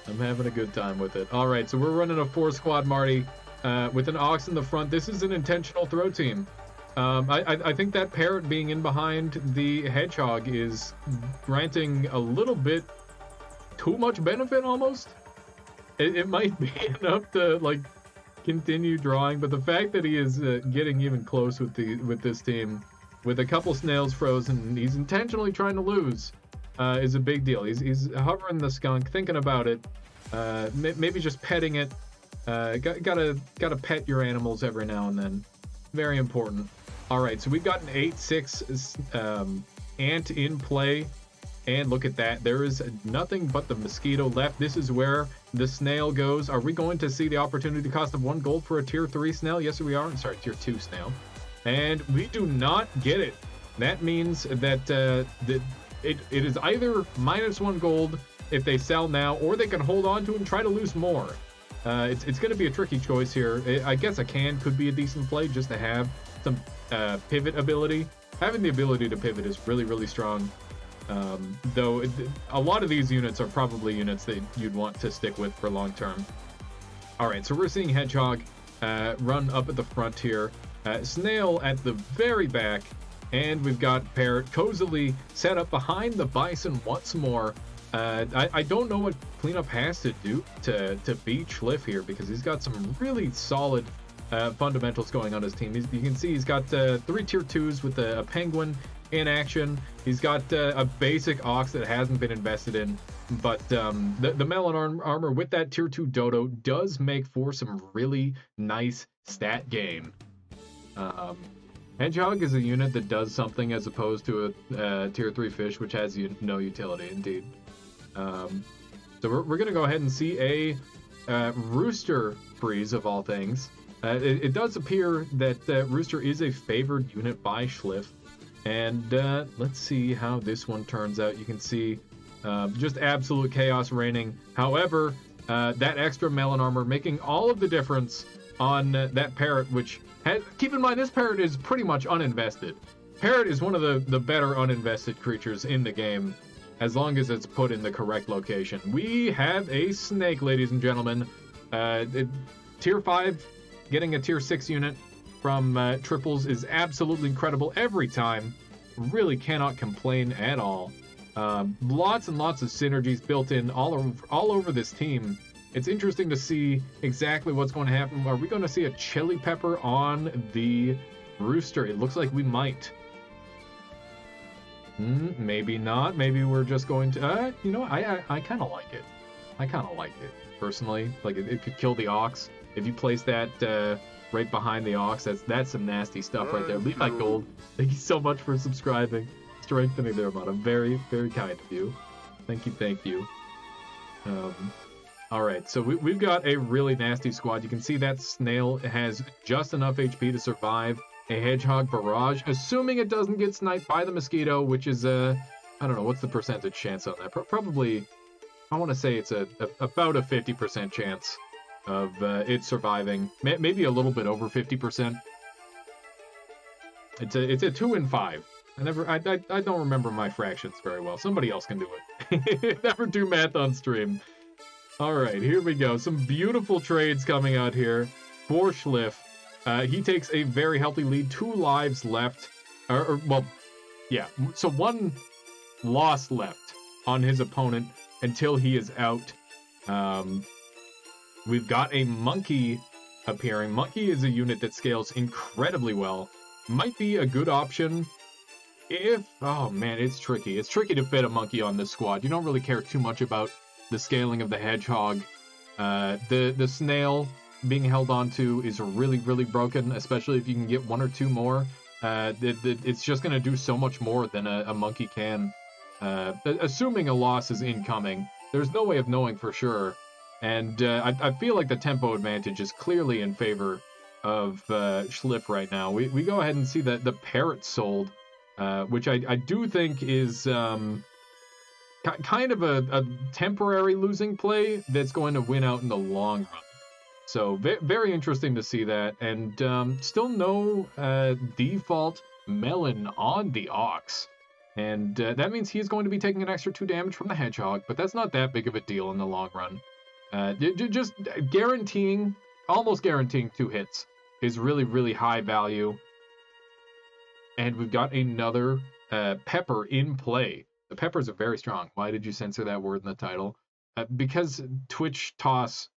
I'm having a good time with it. All right, so we're running a 4-squad Marty with an Ox in the front. This is an intentional throw team. I think that parrot being in behind the hedgehog is granting a little bit too much benefit almost. It might be enough to like continue drawing, but the fact that he is getting even close with this team, with a couple snails frozen, and he's intentionally trying to lose, is a big deal. He's hovering the skunk, thinking about it, maybe just petting it. Gotta pet your animals every now and then. Very important. All right, so we've got an 8-6 ant in play, and look at that. There is nothing but the mosquito left. This is where the snail goes. Are we going to see the opportunity cost of 1 gold for a tier 3 snail? Yes, we are. Sorry, tier 2 snail. And we do not get it. That means that it is either -1 gold if they sell now, or they can hold on to and try to lose more. It's going to be a tricky choice here. I guess a can could be a decent play just to have some pivot ability. Having the ability to pivot is really, really strong. Though a lot of these units are probably units that you'd want to stick with for long term. All right, so we're seeing Hedgehog run up at the front here. Snail at the very back. And we've got Parrot cozily set up behind the Bison once more. I don't know what Cleanup has to do to beat Schliff here, because he's got some really solid fundamentals going on his team. You can see he's got 3 tier 2s with a Penguin in action. He's got a basic Ox that hasn't been invested in, but the Melon armor with that tier 2 Dodo does make for some really nice stat gain. Hedgehog is a unit that does something as opposed to a tier 3 fish, which has no utility indeed. So we're going to go ahead and see a Rooster freeze of all things. It does appear that Rooster is a favored unit by Schliff. And let's see how this one turns out. You can see just absolute chaos reigning. However, that extra Melon armor making all of the difference on that Parrot, which keep in mind, this Parrot is pretty much uninvested. Parrot is one of the better uninvested creatures in the game, as long as it's put in the correct location. We have a Snake, ladies and gentlemen. Tier 5, getting a tier 6 unit from triples is absolutely incredible every time. Really cannot complain at all. Lots and lots of synergies built in all over this team. It's interesting to see exactly what's going to happen. Are we going to see a Chili Pepper on the Rooster? It looks like we might. Maybe not. Maybe we're just going to... you know, I kind of like it. I kind of like it, personally. Like, it could kill the Ox. If you place that right behind the Ox, that's some nasty stuff right there. Levi Gold, thank you so much for subscribing. Strengthening their bottom. Very, very kind of you. Thank you, thank you. Alright, so we've got a really nasty squad. You can see that Snail has just enough HP to survive a Hedgehog barrage, assuming it doesn't get sniped by the Mosquito, which is I don't know, what's the percentage chance on that? Probably, I want to say it's about a 50% chance of it surviving. Maybe a little bit over 50%. It's a 2 in 5. I don't remember my fractions very well. Somebody else can do it. Never do math on stream. Alright, here we go. Some beautiful trades coming out here for Schliff. He takes a very healthy lead. 2 lives left. Well, yeah. So 1 loss left on his opponent until he is out. We've got a Monkey appearing. Monkey is a unit that scales incredibly well. Might be a good option if... Oh, man, it's tricky. It's tricky to fit a Monkey on this squad. You don't really care too much about the scaling of the Hedgehog. The Snail being held onto is really, really broken, especially if you can get 1 or 2 more. It's just going to do so much more than a Monkey can. Assuming a loss is incoming, there's no way of knowing for sure. And I feel like the tempo advantage is clearly in favor of Schliff right now. We go ahead and see that the Parrot sold, which I do think is... kind of a temporary losing play that's going to win out in the long run. So very interesting to see that. And still no default Melon on the Ox. And that means he's going to be taking an extra 2 damage from the Hedgehog, but that's not that big of a deal in the long run. Just guaranteeing, almost guaranteeing 2 hits is really, really high value. And we've got another Pepper in play. The peppers are very strong. Why did you censor that word in the title? Because Twitch Toss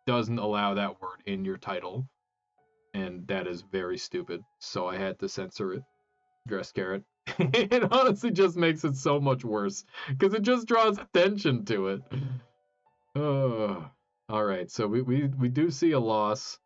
doesn't allow that word in your title. And that is very stupid. So I had to censor it. Dress Carrot. It honestly just makes it so much worse. Because it just draws attention to it. Oh. Alright, so we do see a loss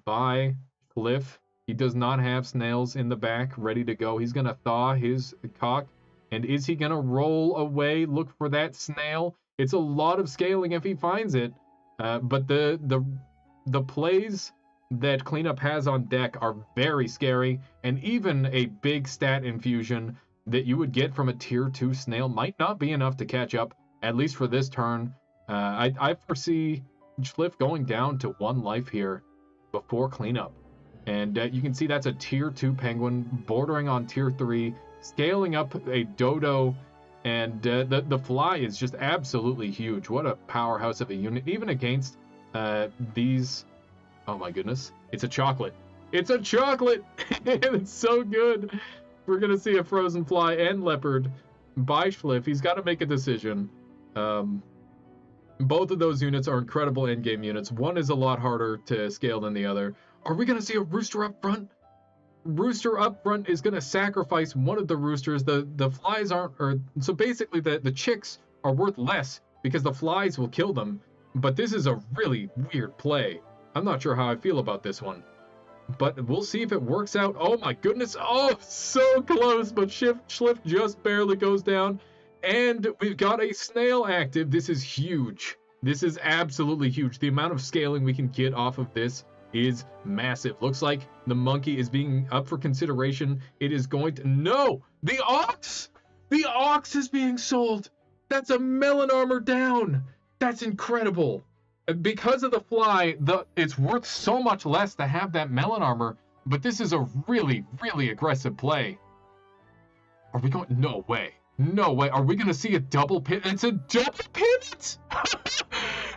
by Cliff. He does not have Snails in the back ready to go. He's going to thaw his cock. And is he going to roll away, look for that Snail? It's a lot of scaling if he finds it. But the plays that Cleanup has on deck are very scary. And even a big stat infusion that you would get from a tier 2 snail might not be enough to catch up, at least for this turn. I foresee Schliff going down to 1 life here before cleanup. And you can see that's a tier 2 penguin bordering on tier 3, scaling up a dodo, and the fly is just absolutely huge. What a powerhouse of a unit, even against these. Oh my goodness, it's a chocolate. It's a chocolate! It's so good. We're going to see a frozen fly and leopard by Schliff. He's got to make a decision. Both of those units are incredible endgame units. One is a lot harder to scale than the other. Are we going to see a rooster up front? Rooster up front is going to sacrifice one of the roosters. The flies aren't, so basically the chicks are worth less because the flies will kill them. But this is a really weird play. I'm not sure how I feel about this one. But we'll see if it works out. Oh my goodness. Oh, so close. But Schliff just barely goes down. And we've got a snail active. This is huge. This is absolutely huge. The amount of scaling we can get off of this is massive. Looks like the monkey is being up for consideration. It is going to... No! The ox! The ox is being sold! That's a melon armor down! That's incredible. Because of the fly, it's worth so much less to have that melon armor, but this is a really, really aggressive play. Are we going... No way. No way. Are we going to see a double pivot? It's a double pivot!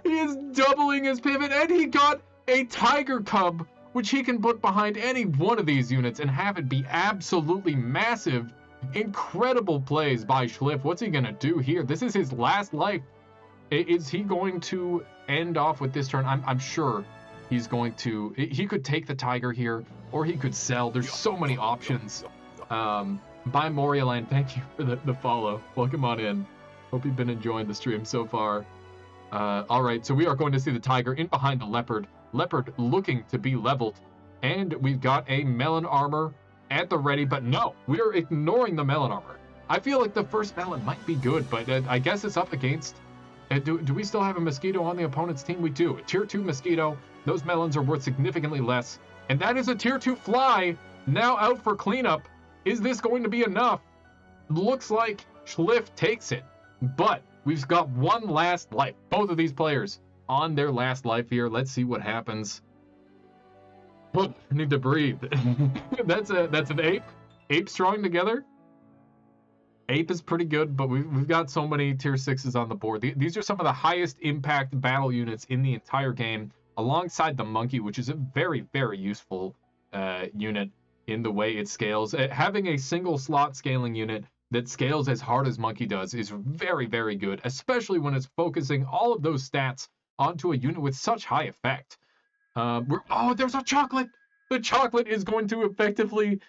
He is doubling his pivot, and he got a tiger cub, which he can put behind any one of these units and have it be absolutely massive. Incredible plays by Schliff. What's he going to do here? This is his last life. Is he going to end off with this turn? I'm sure he's going to. He could take the tiger here, or he could sell. There's so many options. By Morialand, thank you for the follow. Welcome on in. Hope you've been enjoying the stream so far. All right, so we are going to see the tiger in behind the leopard. Leopard looking to be leveled. And we've got a melon armor at the ready, but no, we're ignoring the melon armor. I feel like the first melon might be good, but I guess it's up against... Do we still have a mosquito on the opponent's team? We do. A tier 2 mosquito. Those melons are worth significantly less. And that is a tier 2 fly, now out for cleanup. Is this going to be enough? Looks like Schliff takes it. But we've got one last life. Both of these players on their last life here. Let's see what happens. I need to breathe. That's an ape. Ape strong together. Ape is pretty good, but we've got so many tier 6s on the board. These are some of the highest impact battle units in the entire game, alongside the monkey, which is a very, very useful unit in the way it scales. Having a single slot scaling unit that scales as hard as monkey does is very, very good, especially when it's focusing all of those stats onto a unit with such high effect. Oh, there's a chocolate! The chocolate is going to effectively...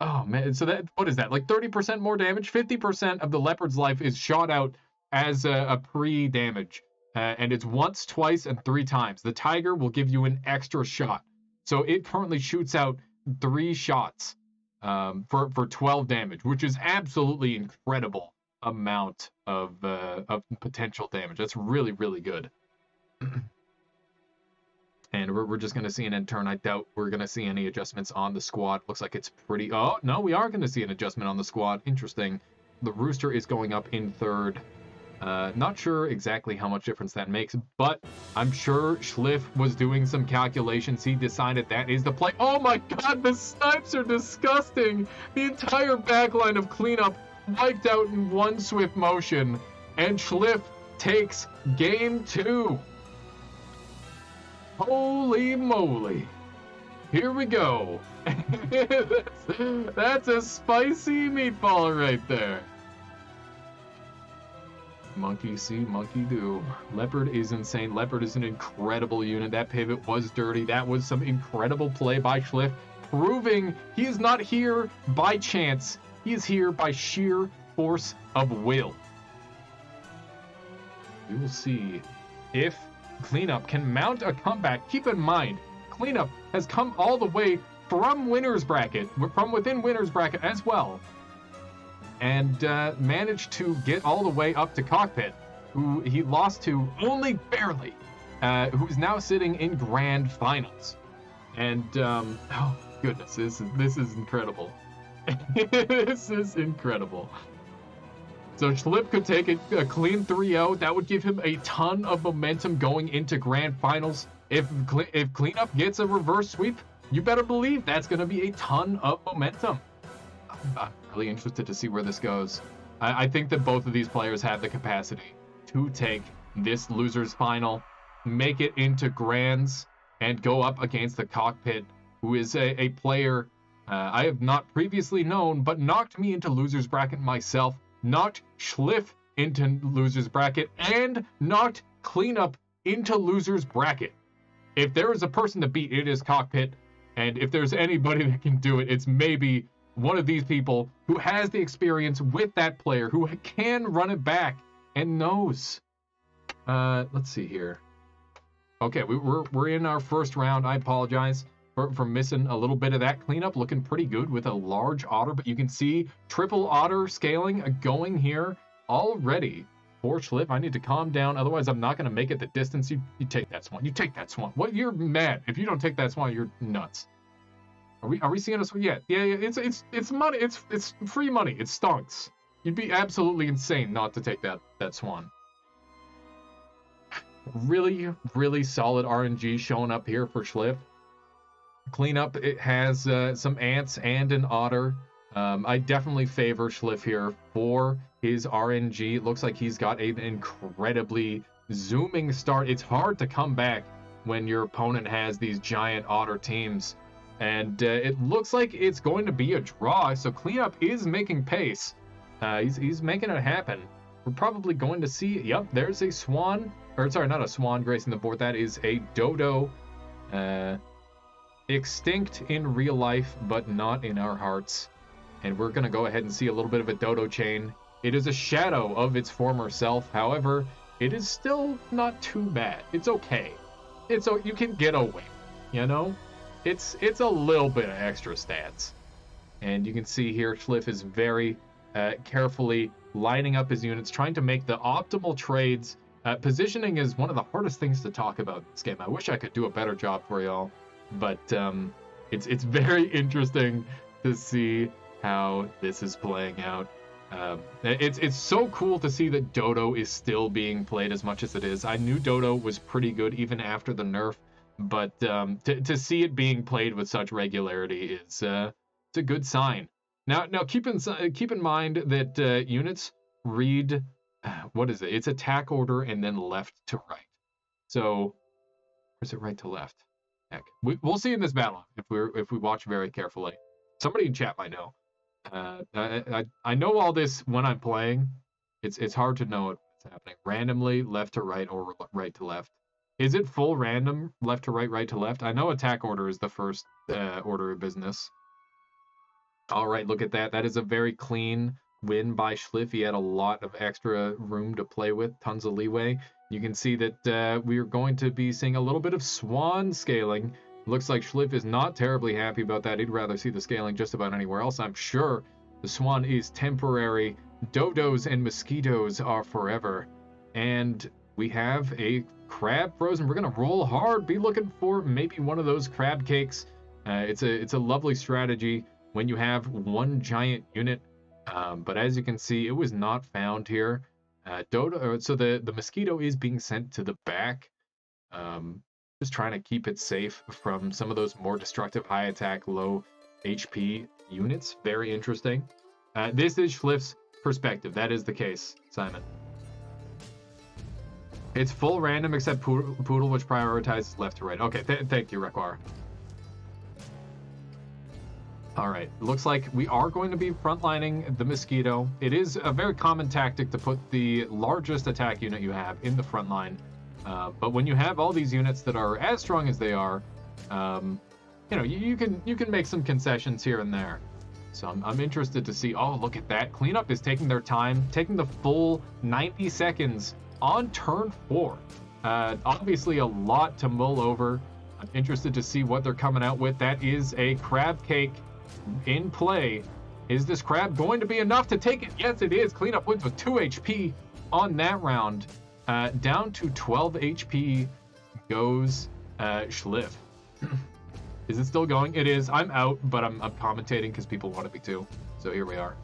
Oh, man. So what is that? Like 30% more damage? 50% of the leopard's life is shot out as a pre-damage. And it's once, twice, and 3 times. The tiger will give you an extra shot. So it currently shoots out 3 shots for 12 damage, which is absolutely incredible amount of potential damage. That's really, really good. And we're just going to see an end turn. I doubt we're going to see any adjustments on the squad. Looks like it's pretty... Oh, no, we are going to see an adjustment on the squad. Interesting. The rooster is going up in 3rd. Not sure exactly how much difference that makes, but I'm sure Schliff was doing some calculations. He decided that is the play. Oh my god, the snipes are disgusting! The entire backline of cleanup wiped out in one swift motion, and Schliff takes game 2. Holy moly. Here we go. That's a spicy meatball right there. Monkey see, monkey do. Leopard is insane. Leopard is an incredible unit. That pivot was dirty. That was some incredible play by Schliff, proving he is not here by chance. He is here by sheer force of will. We will see if Cleanup can mount a comeback. Keep in mind, Cleanup has come all the way from winner's bracket, from within winner's bracket as well, and managed to get all the way up to Cockpit, who he lost to only barely, who's now sitting in grand finals. And oh goodness, this is incredible. This is incredible. So Schlipp could take a clean 3-0. That would give him a ton of momentum going into grand finals. If Cleanup gets a reverse sweep, you better believe that's going to be a ton of momentum. I'm really interested to see where this goes. I think that both of these players have the capacity to take this losers final, make it into grands, and go up against the Cockpit, who is a player I have not previously known, but knocked me into losers bracket myself, knocked Schliff into losers bracket, and knocked Cleanup into losers bracket. If there is a person to beat, it is Cockpit, and if there's anybody that can do it, it's maybe one of these people who has the experience with that player, who can run it back and knows. Let's see here. Okay, we're in our first round. I apologize for missing a little bit of that cleanup. Looking pretty good with a large otter, but you can see triple otter scaling going here already. For Schliff, I need to calm down, otherwise I'm not going to make it the distance. You take that swan. You take that swan. What? You're mad. If you don't take that swan, you're nuts. Are we seeing us yet? Yeah, it's money. It's free money. It stonks. You'd be absolutely insane not to take that swan. Really, really solid RNG showing up here for Schliff. Cleanup, it has some ants and an otter. I definitely favor Schliff here for his RNG. It looks like he's got an incredibly zooming start. It's hard to come back when your opponent has these giant otter teams. And it looks like it's going to be a draw. So Cleanup is making pace. He's making it happen. We're probably going to see, yep, there's a swan. Or sorry, not a swan gracing the board. That is a dodo. Extinct in real life, but not in our hearts. And we're going to go ahead and see a little bit of a dodo chain. It is a shadow of its former self. However, it is still not too bad. It's okay. You can get away, you know? It's a little bit of extra stats. And you can see here, Schliff is very carefully lining up his units, trying to make the optimal trades. Positioning is one of the hardest things to talk about in this game. I wish I could do a better job for y'all. But it's very interesting to see how this is playing out. It's so cool to see that Dodo is still being played as much as it is. I knew Dodo was pretty good even after the nerf, but to see it being played with such regularity is it's a good sign. Now keep in mind that units read what is it? It's attack order and then left to right. So, or is it right to left? Heck, we'll see in this battle if we watch very carefully. Somebody in chat might know. I know all this when I'm playing. It's hard to know what's happening. Randomly left to right or right to left. Is it full random left to right, right to left? I know attack order is the first order of business. All right, look at that. That is a very clean win by Schliff. He had a lot of extra room to play with, tons of leeway. You can see that we are going to be seeing a little bit of swan scaling. Looks like Schliff is not terribly happy about that. He'd rather see the scaling just about anywhere else. I'm sure the swan is temporary. Dodos and mosquitoes are forever. And we have a crab frozen. We're going to roll hard, be looking for maybe one of those crab cakes. It's a lovely strategy when you have one giant unit. But as you can see, it was not found here. So the mosquito is being sent to the back. Just trying to keep it safe from some of those more destructive high attack, low HP units. Very interesting. This is Schliff's perspective. That is the case, Simon. It's full random except Poodle, which prioritizes left to right. Okay, thank you, Requar. All right, looks like we are going to be frontlining the mosquito. It is a very common tactic to put the largest attack unit you have in the front line. But when you have all these units that are as strong as they are, you know, you can make some concessions here and there. So I'm interested to see. Oh, look at that! Cleanup is taking their time, taking the full 90 seconds on turn 4. Obviously, a lot to mull over. I'm interested to see what they're coming out with. That is a crab cake in play. Is this crab going to be enough to take it? Yes, it is. Cleanup wins with 2 HP on that round. Down to 12 HP goes Schliff. Is it still going? It is. I'm out, but I'm commentating because people wanted me to. So here we are.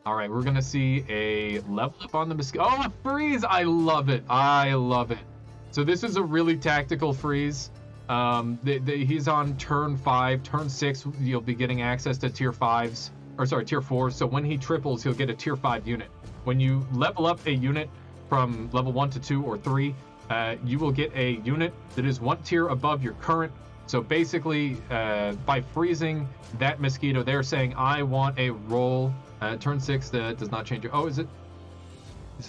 All right, we're gonna see a level up on the mosquito. Oh, a freeze! I love it. I love it. So this is a really tactical freeze. He's on turn 5. Turn 6, you'll be getting access to tier 5s, or sorry, tier 4s. So when he triples, he'll get a tier 5 unit. When you level up a unit from level 1 to 2 or 3, you will get a unit that is 1 tier above your current. So basically, by freezing that mosquito, they're saying, I want a roll. Turn 6 does not change your... Oh, is it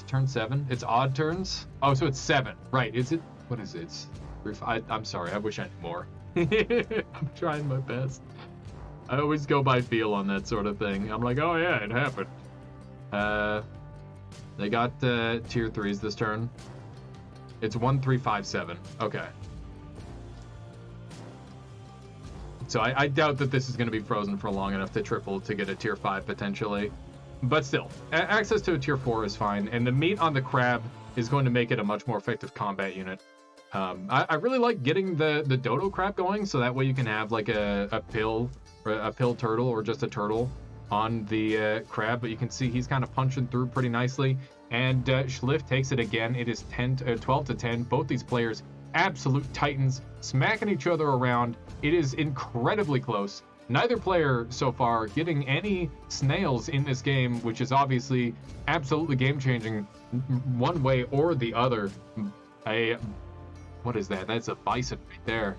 turn 7? It's odd turns? Oh, so it's 7. Right, is it? What is it? I'm sorry, I wish I knew more. I'm trying my best. I always go by feel on that sort of thing. I'm like, oh yeah, it happened. They got tier 3s this turn. It's 1, 3, 5, 7. Okay. So I doubt that this is going to be frozen for long enough to triple to get a tier 5 potentially. But still, access to a tier 4 is fine. And the meat on the crab is going to make it a much more effective combat unit. I really like getting the dodo crab going, so that way you can have like a pill turtle or just a turtle on the crab. But you can see he's kind of punching through pretty nicely. And Schliff takes it again. It is 12 to 10. Both these players, absolute titans, smacking each other around. It is incredibly close. Neither player so far getting any snails in this game, which is obviously absolutely game-changing one way or the other. What is that? That's a bison right there.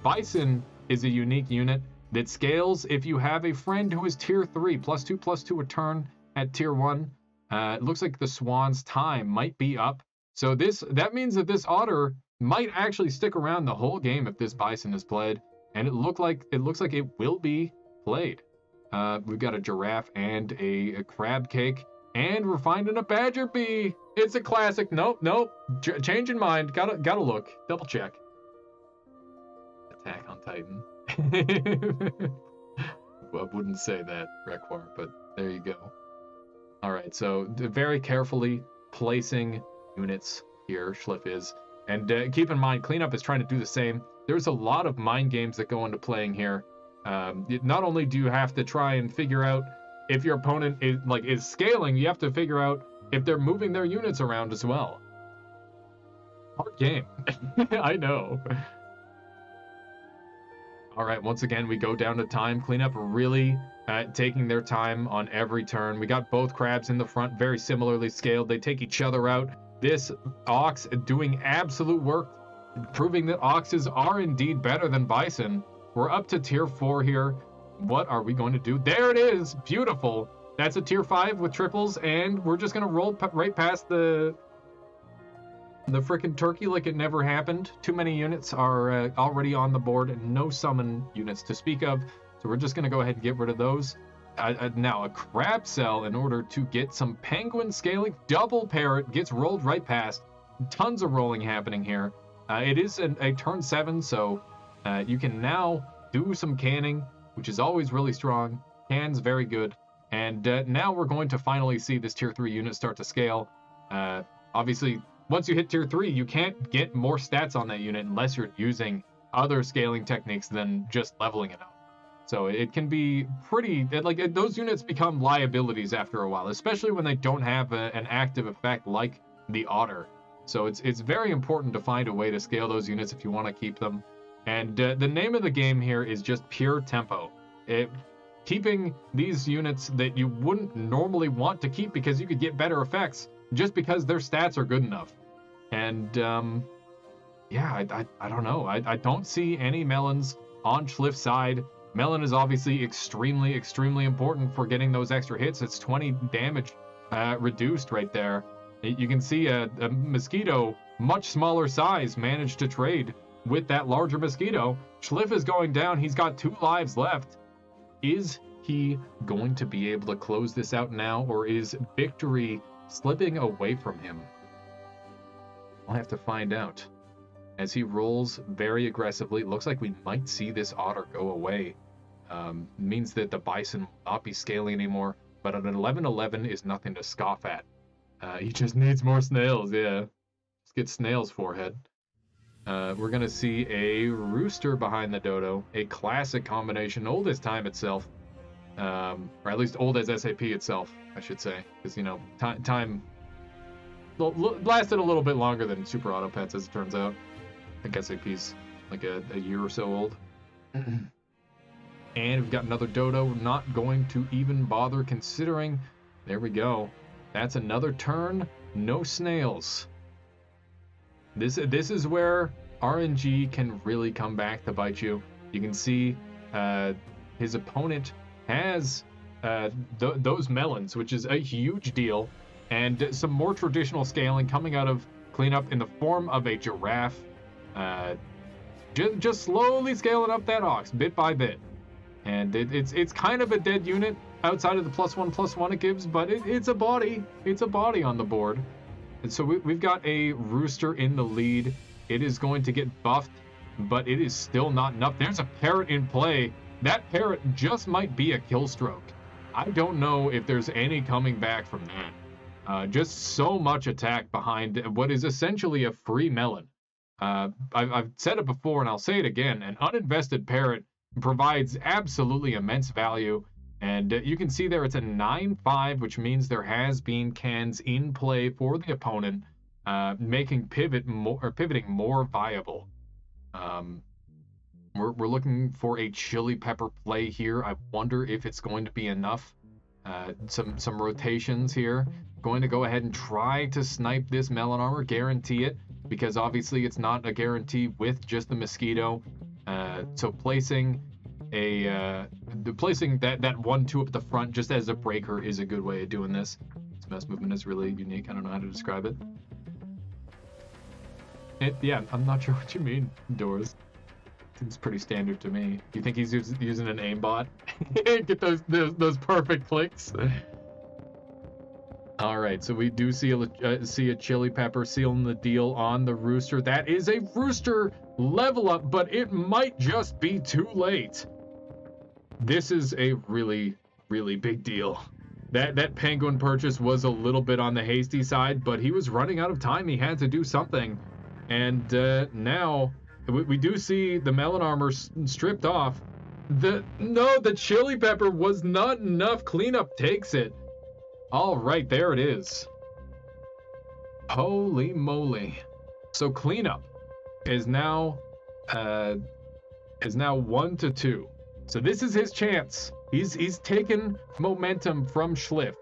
Bison is a unique unit that scales if you have a friend who is tier 3, +2/+2 a turn at tier 1. It looks like the swan's time might be up. So that means that this otter might actually stick around the whole game if this bison is played. And it looks like it will be played. We've got a giraffe and a crab cake, and we're finding a badger bee. It's a classic. Nope. Changing mind. Gotta look. Double check. Attack on Titan. Well, I wouldn't say that, Requar, but there you go. All right, so very carefully placing units here, Schliff is. And keep in mind, Cleanup is trying to do the same. There's a lot of mind games that go into playing here. Not only do you have to try and figure out if your opponent is scaling, you have to figure out if they're moving their units around as well. Hard game. I know. All right, once again, we go down to time. Cleanup really taking their time on every turn. We got both crabs in the front, very similarly scaled. They take each other out. This ox doing absolute work, proving that oxes are indeed better than bison. We're up to tier 4 here. What are we going to do? There it is. Beautiful. That's a tier 5 with triples, and we're just going to roll right past the frickin' turkey like it never happened. Too many units are already on the board and no summon units to speak of. So we're just going to go ahead and get rid of those. Now, a crab cell in order to get some penguin scaling. Double parrot gets rolled right past. Tons of rolling happening here. It is a turn 7, so you can now do some canning, which is always really strong. Can's very good. And now we're going to finally see this tier 3 unit start to scale. Obviously, once you hit tier 3, you can't get more stats on that unit unless you're using other scaling techniques than just leveling it up. So it can be pretty, those units become liabilities after a while, especially when they don't have an active effect like the otter. So it's very important to find a way to scale those units if you want to keep them. And the name of the game here is just pure tempo. Keeping these units that you wouldn't normally want to keep because you could get better effects just because their stats are good enough. And yeah, I don't know. I don't see any melons on Schliff's side. Melon is obviously extremely, extremely important for getting those extra hits. It's 20 damage reduced right there. You can see a mosquito, much smaller size, managed to trade with that larger mosquito. Schliff is going down. He's got 2 lives left. Is he going to be able to close this out now, or is victory slipping away from him? We'll have to find out. As he rolls very aggressively, it looks like we might see this otter go away. Means that the bison will not be scaling anymore, but an 11/11 is nothing to scoff at. He just needs more snails, yeah. Let's get snails, forehead. We're going to see a rooster behind the dodo, a classic combination, old as time itself, or at least old as SAP itself, I should say, because, you know, time lasted a little bit longer than Super Auto Pets, as it turns out. I think SAP's like a year or so old. And we've got another dodo, not going to even bother considering. There we go. That's another turn, no snails. This is where RNG can really come back to bite you. You can see his opponent has those melons, which is a huge deal, and some more traditional scaling coming out of cleanup in the form of a giraffe. Just slowly scaling up that ox bit by bit. And it's kind of a dead unit outside of the +1/+1 it gives, but it's a body. It's a body on the board. And so we've got a rooster in the lead. It is going to get buffed, but it is still not enough. There's a parrot in play. That parrot just might be a kill stroke. I don't know if there's any coming back from that. Just so much attack behind what is essentially a free melon. I've said it before and I'll say it again. An uninvested parrot provides absolutely immense value, and you can see there it's a 9-5, which means there has been cans in play for the opponent, making pivoting more viable. We're looking for a chili pepper play here. I wonder if it's going to be enough. Some rotations here. Going to go ahead and try to snipe this melon armor, guarantee it, because obviously it's not a guarantee with just the mosquito. So placing that 1/2 up at the front just as a breaker is a good way of doing this. This mouse movement is really unique. I don't know how to describe it. Yeah, I'm not sure what you mean, Doors. Seems pretty standard to me. Do you think he's using an aimbot? Get those perfect clicks. All right, so we do see a chili pepper sealing the deal on the rooster. That is a rooster level up, but it might just be too late. This is a really, really big deal. That penguin purchase was a little bit on the hasty side, but he was running out of time. He had to do something, and now we do see the melon armor stripped off. The chili pepper was not enough. Cleanup takes it. All right, there it is. Holy moly. So cleanup is now 1-2. So this is his chance. He's taken momentum from Schliff.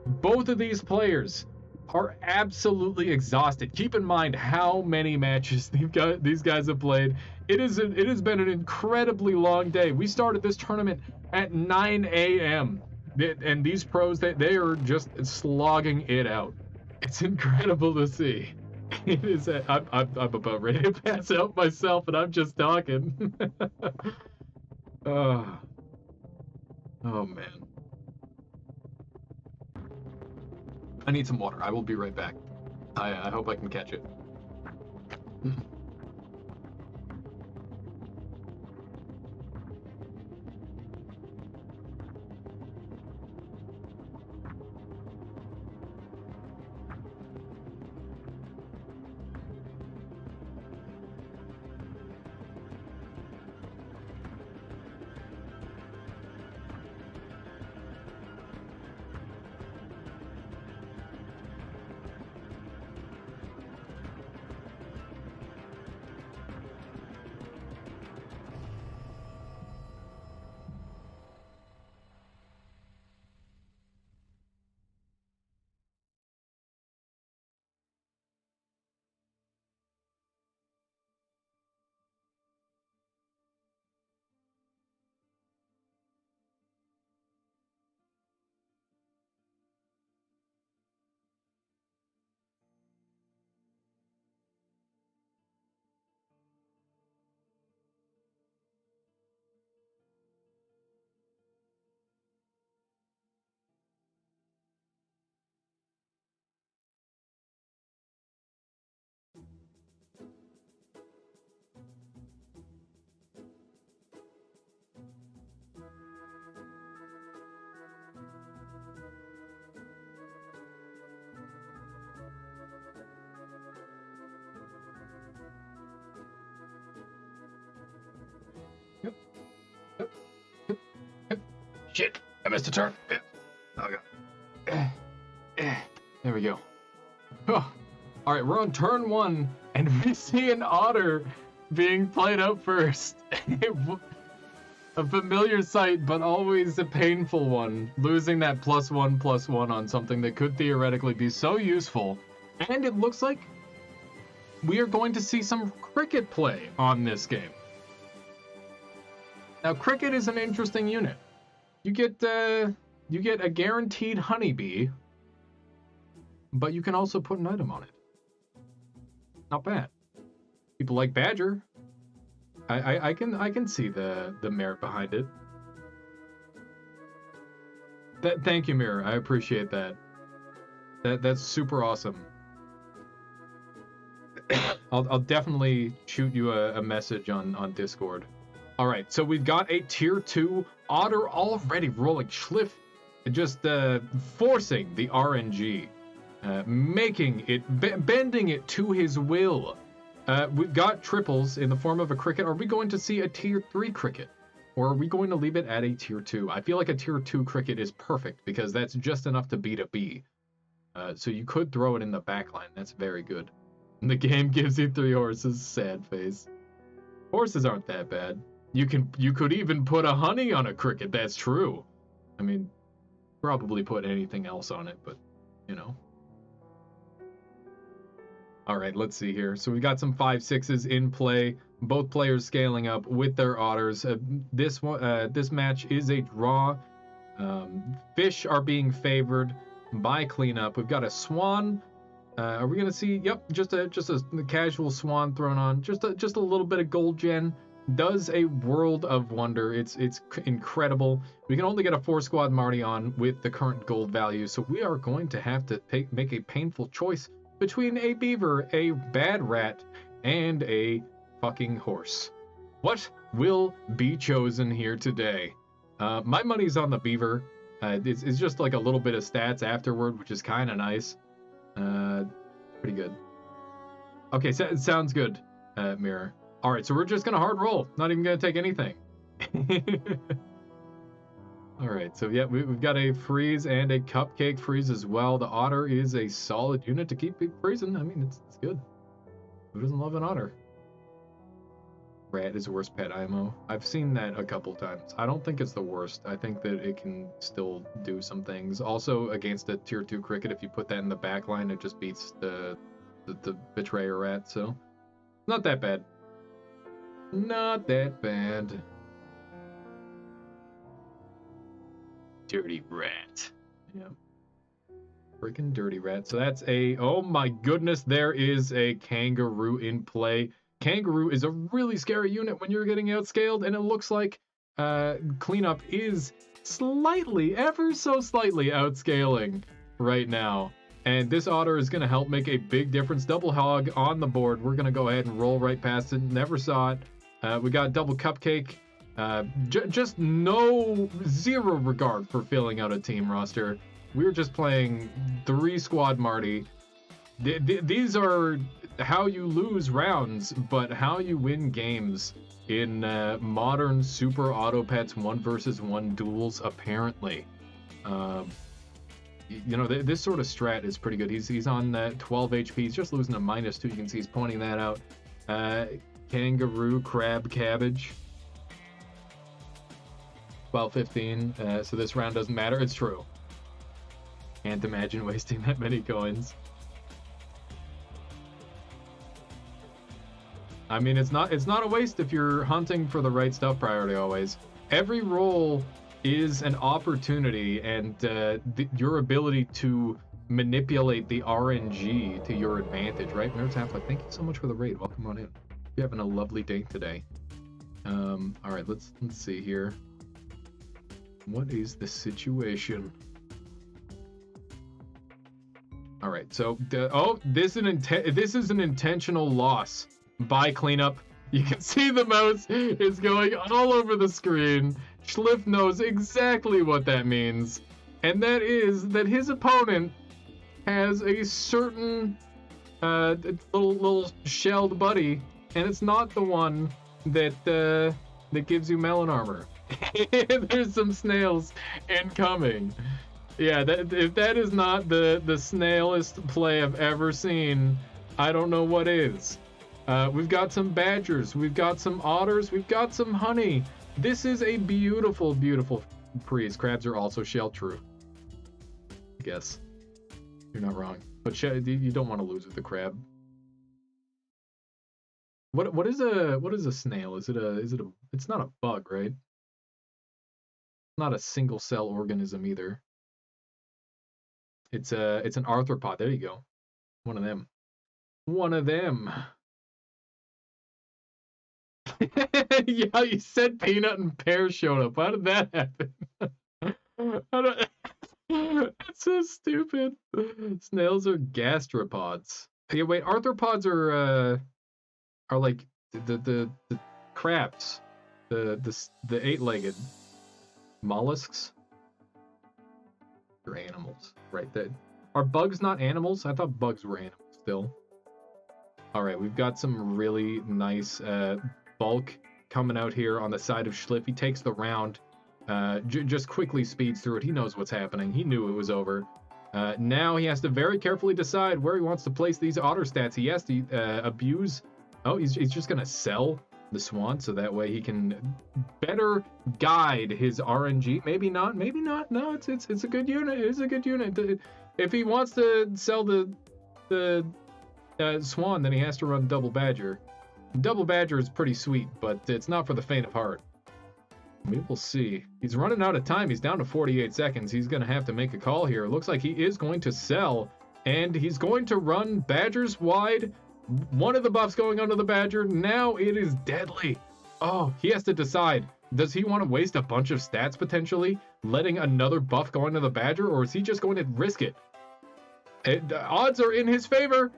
Both of these players are absolutely exhausted. Keep in mind how many matches these guys have played. It has been an incredibly long day. We started this tournament at 9 a.m. and these pros, they are just slogging it out. It's incredible to see. It is. I'm about ready to pass out myself, and I'm just talking. Oh man. I need some water. I will be right back. I hope I can catch it. Shit, I missed a turn. Okay. There we go. Oh. All right, we're on turn 1, and we see an otter being played out first. A familiar sight, but always a painful one. Losing that +1/+1 on something that could theoretically be so useful. And it looks like we are going to see some cricket play on this game. Now, cricket is an interesting unit. You get a guaranteed honeybee, but you can also put an item on it. Not bad. People like badger. I can see the merit behind it. Thank you, Mirror. I appreciate that. That's super awesome. I'll definitely shoot you a message on Discord. All right, so we've got a tier 2 otter already rolling. Schliff just forcing the RNG, making it, bending it to his will. We've got triples in the form of a cricket. Are we going to see a tier 3 cricket? Or are we going to leave it at a tier 2? I feel like a tier 2 cricket is perfect because that's just enough to beat a bee. So you could throw it in the back line. That's very good. And the game gives you 3 horses. Sad face. Horses aren't that bad. You could even put a honey on a cricket. That's true. I mean, probably put anything else on it, but, you know. All right, let's see here. So we got some 5/6s in play. Both players scaling up with their otters. This match is a draw. Fish are being favored by cleanup. We've got a swan. Are we gonna see? Yep, just a casual swan thrown on. Just a little bit of gold gen. Does a world of wonder. It's incredible. We can only get a 4-squad Marty on with the current gold value, so we are going to have to make a painful choice between a beaver, a bad rat, and a fucking horse. What will be chosen here today? My money's on the beaver. It's just like a little bit of stats afterward, which is kind of nice. Pretty good. Okay, so it sounds good, Mirror. All right, so we're just gonna hard roll. Not even gonna take anything. All right, so yeah, we've got a freeze and a cupcake freeze as well. The otter is a solid unit to keep freezing. I mean, it's good. Who doesn't love an otter? Rat is worst pet IMO. I've seen that a couple times. I don't think it's the worst. I think that it can still do some things. Also, against a tier 2 cricket, if you put that in the back line, it just beats the betrayer rat. So, not that bad. Not that bad. Dirty rat. Yeah. Freaking dirty rat. So that's a... Oh my goodness, there is a kangaroo in play. Kangaroo is a really scary unit when you're getting outscaled, and it looks like cleanup is slightly, ever so slightly outscaling right now. And this otter is going to help make a big difference. Double hog on the board. We're going to go ahead and roll right past it. Never saw it. We got double cupcake. Just zero regard for filling out a team roster. We're just playing 3-squad Marty. These are how you lose rounds, but how you win games in modern super auto pets 1 versus 1 duels, apparently. You know, this sort of strat is pretty good. He's on 12 HP. He's just losing a -2. You can see he's pointing that out. Kangaroo, crab, cabbage. 12-15. So this round doesn't matter. It's true. Can't imagine wasting that many coins. I mean, it's not a waste if you're hunting for the right stuff priority always. Every roll is an opportunity, and your ability to manipulate the RNG to your advantage, right? Mirror Tafflick, thank you so much for the raid. Welcome on in. You're having a lovely day today. All right, let's see here. What is the situation? All right, so this is an intentional loss by cleanup. You can see the mouse is going all over the screen. Schliff knows exactly what that means, and that is that his opponent has a certain little shelled buddy, and it's not the one that gives you melon armor. There's some snails incoming. Yeah, if that is not the snailest play I've ever seen, I don't know what is. We've got some badgers, we've got some otters, we've got some honey. This is a beautiful, beautiful freeze. Crabs are also shell true. I guess. You're not wrong. But you don't want to lose with the crab. What is a snail? It's not a bug, right? Not a single cell organism either. It's an arthropod. There you go. One of them. One of them. Yeah, you said peanut and pear showed up. How did that happen? That's so stupid. Snails are gastropods. Yeah, wait, arthropods are like the crabs, the eight-legged mollusks. They're animals, right? Are bugs not animals? I thought bugs were animals still. All right, we've got some really nice bulk coming out here on the side of Schliff. He takes the round, just quickly speeds through it. He knows what's happening. He knew it was over. Now he has to very carefully decide where he wants to place these otter stats. He has to abuse. Oh, he's just gonna sell the swan so that way he can better guide his RNG. Maybe not. Maybe not. No, it's a good unit. It's a good unit. If he wants to sell the swan, then he has to run double badger. Double badger is pretty sweet, but it's not for the faint of heart. Maybe we'll see. He's running out of time. He's down to 48 seconds. He's going to have to make a call here. It looks like he is going to sell, and he's going to run badgers wide. One of the buffs going onto the badger. Now it is deadly. Oh, he has to decide. Does he want to waste a bunch of stats potentially, letting another buff go into the badger, or is he just going to risk it? Odds are in his favor,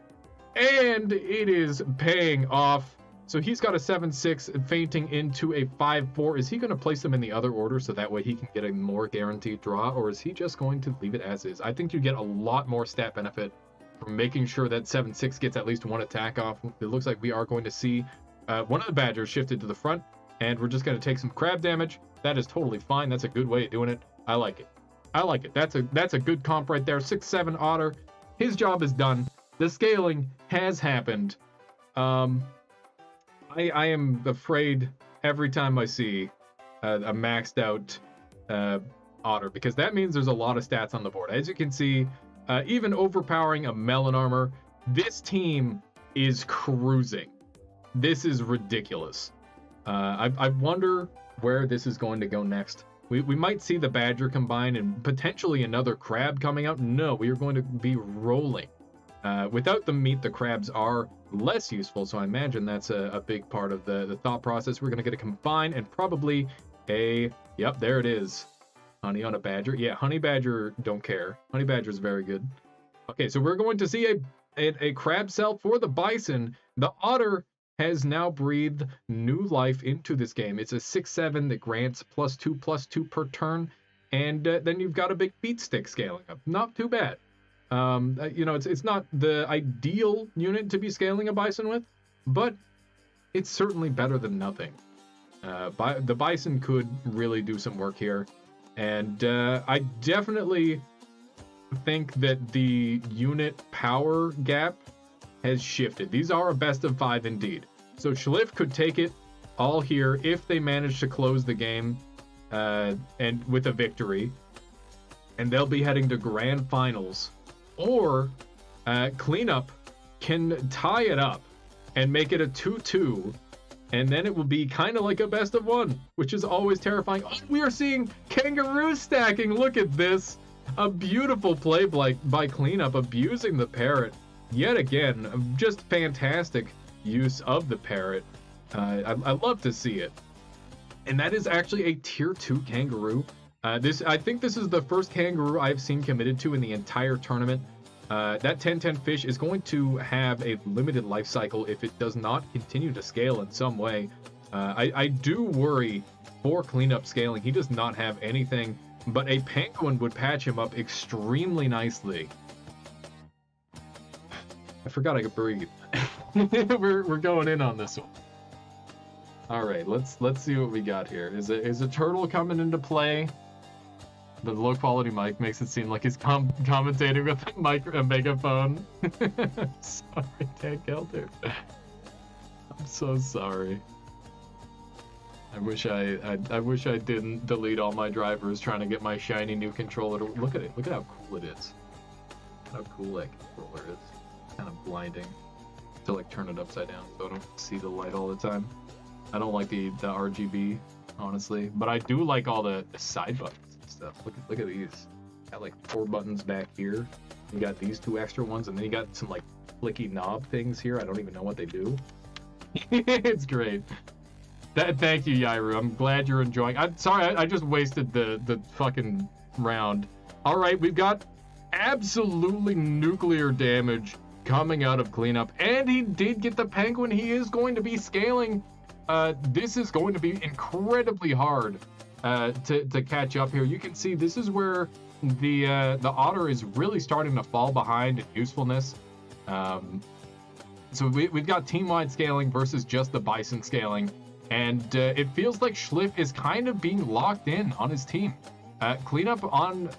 and it is paying off. So he's got a 7-6 fainting into a 5-4. Is he going to place them in the other order so that way he can get a more guaranteed draw, or is he just going to leave it as is? I think you get a lot more stat benefit from making sure that 7-6 gets at least one attack off. It looks like we are going to see one of the badgers shifted to the front, and we're just going to take some crab damage. That is totally fine. That's a good way of doing it. I like it. I like it. That's a good comp right there. 6-7 otter. His job is done. The scaling has happened. I am afraid every time I see a maxed out otter, because that means there's a lot of stats on the board. As you can see, even overpowering a melon armor, this team is cruising. This is ridiculous. I wonder where this is going to go next. We might see the badger combine and potentially another crab coming out. No, we are going to be rolling. Without the meat, the crabs are less useful, so I imagine that's a big part of the thought process. We're going to get a combine and probably yep, there it is. Honey on a badger. Yeah, honey badger don't care. Honey badger is very good. Okay, so we're going to see a crab cell for the bison. The otter has now breathed new life into this game. It's a 6-7 that grants +2/+2 per turn, and then you've got a big feat stick scaling up. Not too bad. It's not the ideal unit to be scaling a bison with, but it's certainly better than nothing. The bison could really do some work here, and I definitely think that the unit power gap has shifted. These are a best of 5 indeed. So Schliff could take it all here if they manage to close the game and with a victory, and they'll be heading to grand finals. Or Cleanup can tie it up and make it a 2-2, and then it will be kind of like a best of 1, which is always terrifying. Oh, we are seeing kangaroo stacking. Look at this. A beautiful play by Cleanup, abusing the parrot. Yet again, just fantastic use of the parrot. I love to see it. And that is actually a tier 2 kangaroo. I think this is the first kangaroo I've seen committed to in the entire tournament. That 10-10 fish is going to have a limited life cycle if it does not continue to scale in some way. I do worry for Cleanup scaling. He does not have anything, but a penguin would patch him up extremely nicely. I forgot I could breathe. We're going in on this one. All right, let's see what we got here. Is a turtle coming into play? The low quality mic makes it seem like he's commentating with a megaphone. Sorry, Dan Gelder. I'm so sorry. I wish I didn't delete all my drivers trying to get my shiny new controller. Look at it. Look at how cool it is. How cool that controller is. It's kind of blinding. To like turn it upside down so I don't see the light all the time. I don't like the RGB, honestly, but I do like all the side buttons and stuff. Look at these. Got like 4 buttons back here. You got these 2 extra ones, and then you got some like flicky knob things here. I don't even know what they do. It's great. Thank you, Yairu. I'm glad you're enjoying. I'm sorry, I just wasted the fucking round. All right, we've got absolutely nuclear damage coming out of cleanup, and he did get the penguin. He is going to be scaling. This is going to be incredibly hard to catch up here. You can see this is where the otter is really starting to fall behind in usefulness. So we've got team-wide scaling versus just the bison scaling, and it feels like Schliff is kind of being locked in on his team. Cleanup on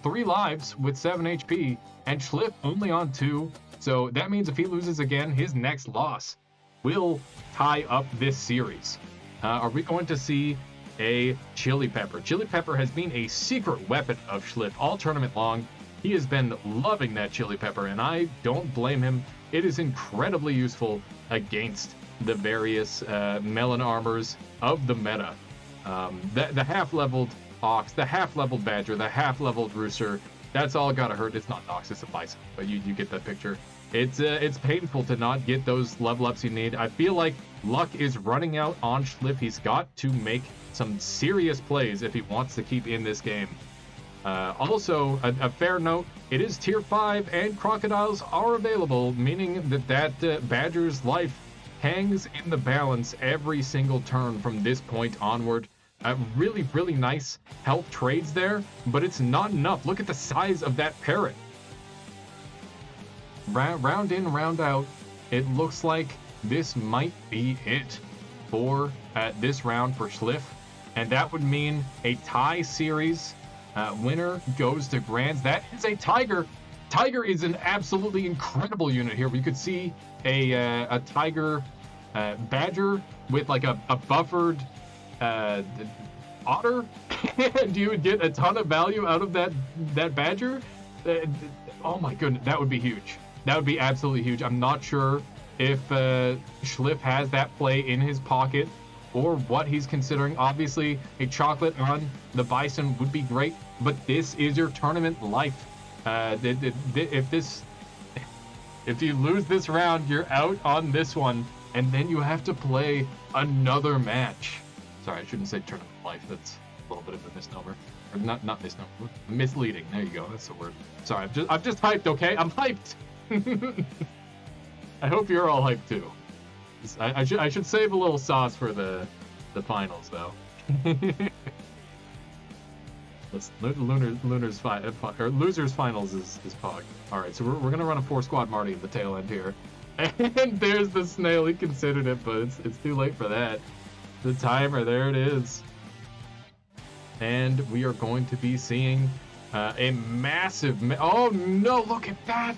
3 lives with 7 HP, and Schliff only on 2. So that means if he loses again, his next loss will tie up this series. Are we going to see a Chili Pepper? Chili Pepper has been a secret weapon of Schliff all tournament long. He has been loving that Chili Pepper, and I don't blame him. It is incredibly useful against the various melon armors of the meta. The half-leveled Ox, the half-leveled Badger, the half-leveled Rooster, that's all gotta hurt. It's not Ox, it's a Bison, but you get that picture. It's painful to not get those level ups you need. I feel like luck is running out on Schliff. He's got to make some serious plays if he wants to keep in this game. Also, a fair note, it is tier 5 and crocodiles are available, meaning that Badger's life hangs in the balance every single turn from this point onward. Really, really nice health trades there, but it's not enough. Look at the size of that parrot. Round in, round out, it looks like this might be it for this round for Schliff, and that would mean a tie series. Winner goes to Grands. That is a Tiger. Tiger is an absolutely incredible unit here. We could see a Tiger Badger with like a buffered otter, and you would get a ton of value out of that Badger. Oh my goodness, that would be huge. That would be absolutely huge. I'm not sure if Schliff has that play in his pocket or what he's considering. Obviously, a chocolate on the Bison would be great, but this is your tournament life. If you lose this round, you're out on this one, and then you have to play another match. Sorry, I shouldn't say tournament life. That's a little bit of a misnomer. Or not misnomer. Misleading. There you go. That's the word. Sorry, I'm just hyped, okay? I'm hyped. I hope you're all hyped too. I should save a little sauce for the finals though. Losers finals is Pog. All right, so we're gonna run a 4-squad Marty at the tail end here, and there's the snail. He considered it, but it's too late for that. The timer, there it is, and we are going to be seeing a massive. Oh no! Look at that!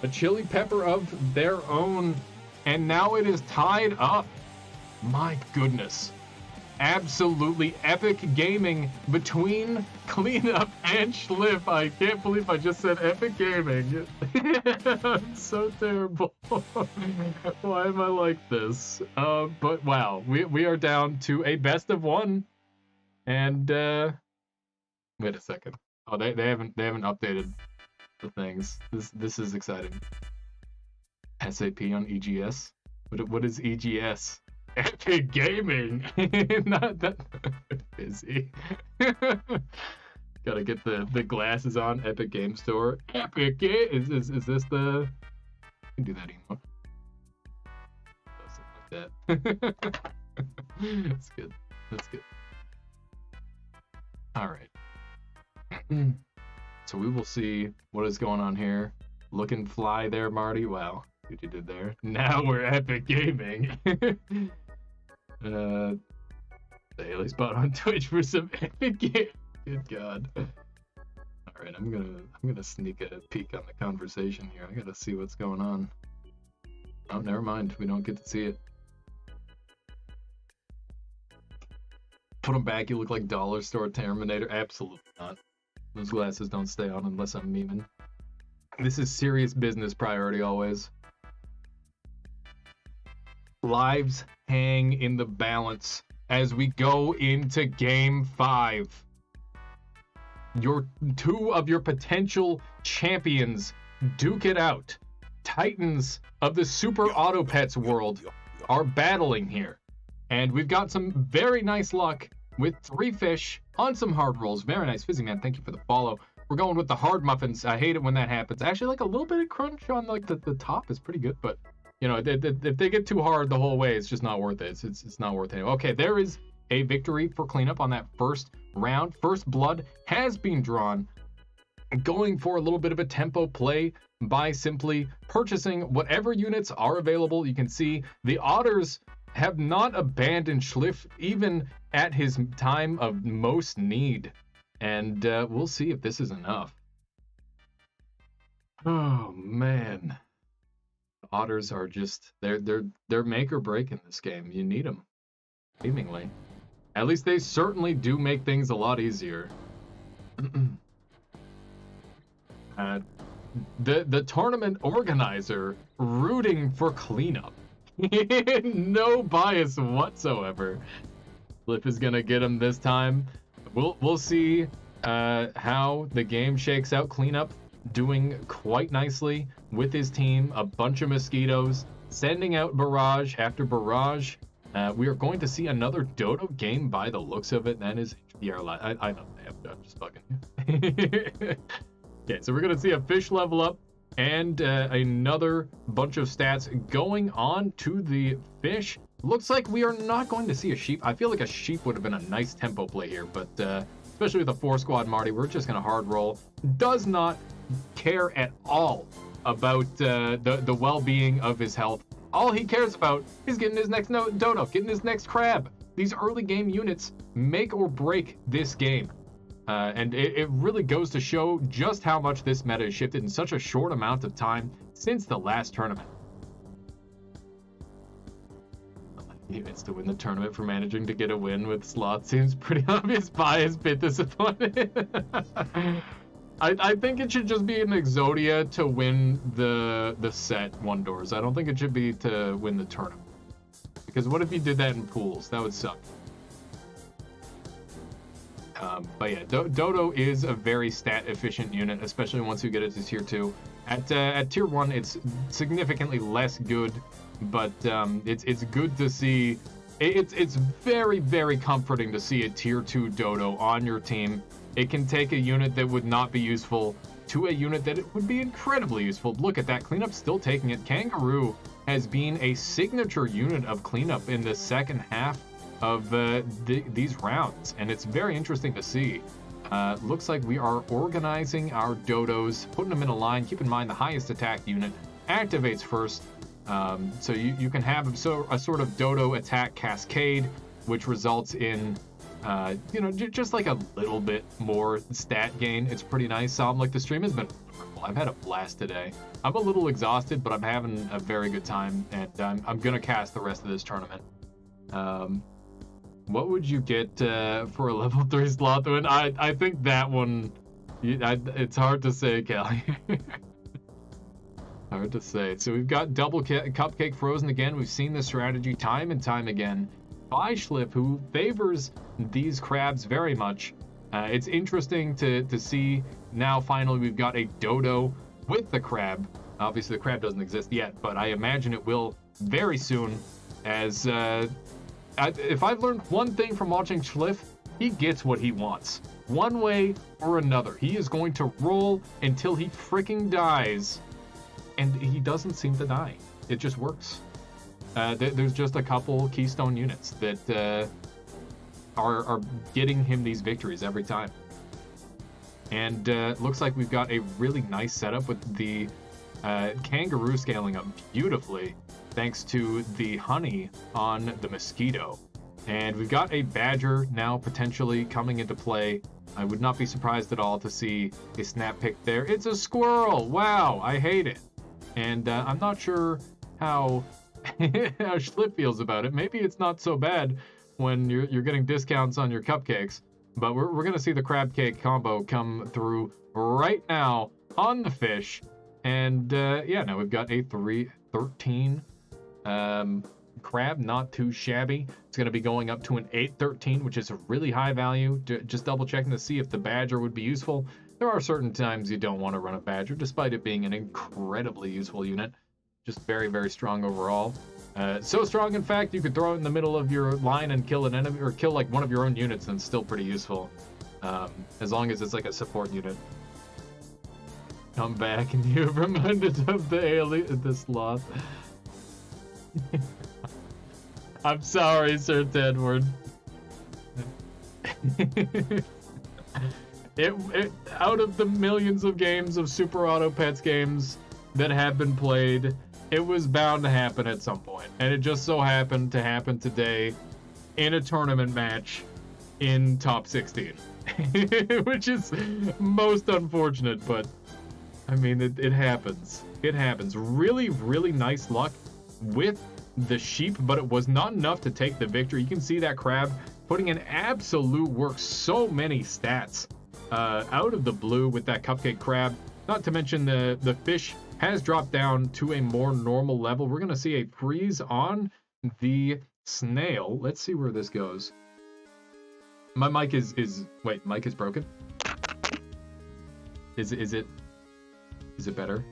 A Chili Pepper of their own, and now it is tied up. My goodness. Absolutely epic gaming between Cleanup and Schliff. I can't believe I just said epic gaming. I'm so terrible. Why am I like this? But wow, we are down to a best of 1. And wait a second. Oh, they haven't updated the things. This is exciting. SAP on EGS? What is EGS? Epic Gaming! Not that busy. Gotta get the glasses on. Epic Game Store. Epic Game! Is this the... I can do that anymore. Something like that. That's good. That's good. Alright. So we will see what is going on here. Looking fly there, Marty. Wow. what you did there. Now we're epic gaming. Daily spot on Twitch for some epic game. Good God. All right, I'm gonna sneak a peek on the conversation here. I gotta see what's going on. Oh, never mind. We don't get to see it. Put them back. You look like Dollar Store Terminator. Absolutely not. Those glasses don't stay on unless I'm memeing. This is serious business priority always. Lives hang in the balance as we go into Game 5. Two of your potential champions duke it out. Titans of the Super Auto Pets world are battling here. And we've got some very nice luck with 3 fish on some hard rolls. Very nice. Fizzy Man, thank you for the follow. We're going with the hard muffins. I hate it when that happens. Actually, like a little bit of crunch on like the top is pretty good, but you know, if they get too hard the whole way, it's just not worth it. It's not worth it. Okay, there is a victory for cleanup on that first round. First blood has been drawn. Going for a little bit of a tempo play by simply purchasing whatever units are available. You can see the Otters have not abandoned Schliff even at his time of most need. And we'll see if this is enough. Oh, man. The Otters are just, they're make or break in this game. You need them, seemingly. At least they certainly do make things a lot easier. The tournament organizer rooting for cleanup. No bias whatsoever. Flip is gonna get him this time. We'll see how the game shakes out. Cleanup doing quite nicely with his team. A bunch of mosquitoes sending out barrage after barrage. We are going to see another Dodo game by the looks of it. That is HDR. I know. I'm just bugging you. Okay, so we're going to see a fish level up and another bunch of stats going on to the fish. Looks like we are not going to see a sheep. I feel like a sheep would have been a nice tempo play here, but especially with a 4-squad Marty, we're just going to hard roll. Does not care at all about the well-being of his health. All he cares about is getting his next dodo, getting his next crab. These early game units make or break this game. And it really goes to show just how much this meta has shifted in such a short amount of time since the last tournament. Units to win the tournament for managing to get a win with Sloth seems pretty obvious bias, bit disappointed. I think it should just be an Exodia to win the set one doors. I don't think it should be to win the tournament. Because what if you did that in pools? That would suck. But yeah, Dodo is a very stat-efficient unit, especially once you get it to Tier 2. At Tier 1, it's significantly less good, but it's good to see. It's very, very comforting to see a Tier 2 Dodo on your team. It can take a unit that would not be useful to a unit that it would be incredibly useful. Look at that, Cleanup's still taking it. Kangaroo has been a signature unit of Cleanup in the second half of these rounds, and it's very interesting to see. Looks like we are organizing our Dodos, putting them in a line. Keep in mind the highest attack unit activates first, so you can have a sort of Dodo attack cascade, which results in just like a little bit more stat gain. It's pretty nice. Like the stream has been wonderful. I've had a blast today. I'm a little exhausted, but I'm having a very good time, and I'm gonna cast the rest of this tournament. What would you get for a level 3 Sloth win? I think that one, it's hard to say, Callie. Hard to say. So we've got double Cupcake Frozen again. We've seen this strategy time and time again by Schliff, who favors these crabs very much. It's interesting to see now finally we've got a Dodo with the crab. Obviously the crab doesn't exist yet, but I imagine it will very soon, as if I've learned one thing from watching Schliff, he gets what he wants. One way or another. He is going to roll until he freaking dies. And he doesn't seem to die. It just works. There's just a couple keystone units that are getting him these victories every time. And looks like we've got a really nice setup with the Kangaroo scaling up beautifully thanks to the honey on the mosquito. And we've got a badger now potentially coming into play. I would not be surprised at all to see a snap pick there. It's a squirrel! Wow, I hate it. And I'm not sure how Schlip feels about it. Maybe it's not so bad when you're getting discounts on your cupcakes. But we're going to see the crab cake combo come through right now on the fish. And yeah, now we've got a 313 crab, not too shabby. It's going to be going up to an 813, which is a really high value. Just double checking to see if the badger would be useful. There are certain times you don't want to run a badger, despite it being an incredibly useful unit. Just very, very strong overall. So strong, in fact, you could throw it in the middle of your line and kill an enemy, or kill like one of your own units, and it's still pretty useful. As long as it's like a support unit. Come back and you're reminded of the sloth. I'm sorry, Sir Tedward. It out of the millions of games of Super Auto Pets games that have been played, it was bound to happen at some point. And it just so happened to happen today in a tournament match in top 16. Which is most unfortunate, but I mean, it happens. It happens. Really, really nice luck with the sheep, but it was not enough to take the victory. You can see that crab putting in absolute work. So many stats out of the blue with that cupcake crab. Not to mention the fish has dropped down to a more normal level. We're going to see a freeze on the snail. Let's see where this goes. My mic is wait, mic is broken? Is it better?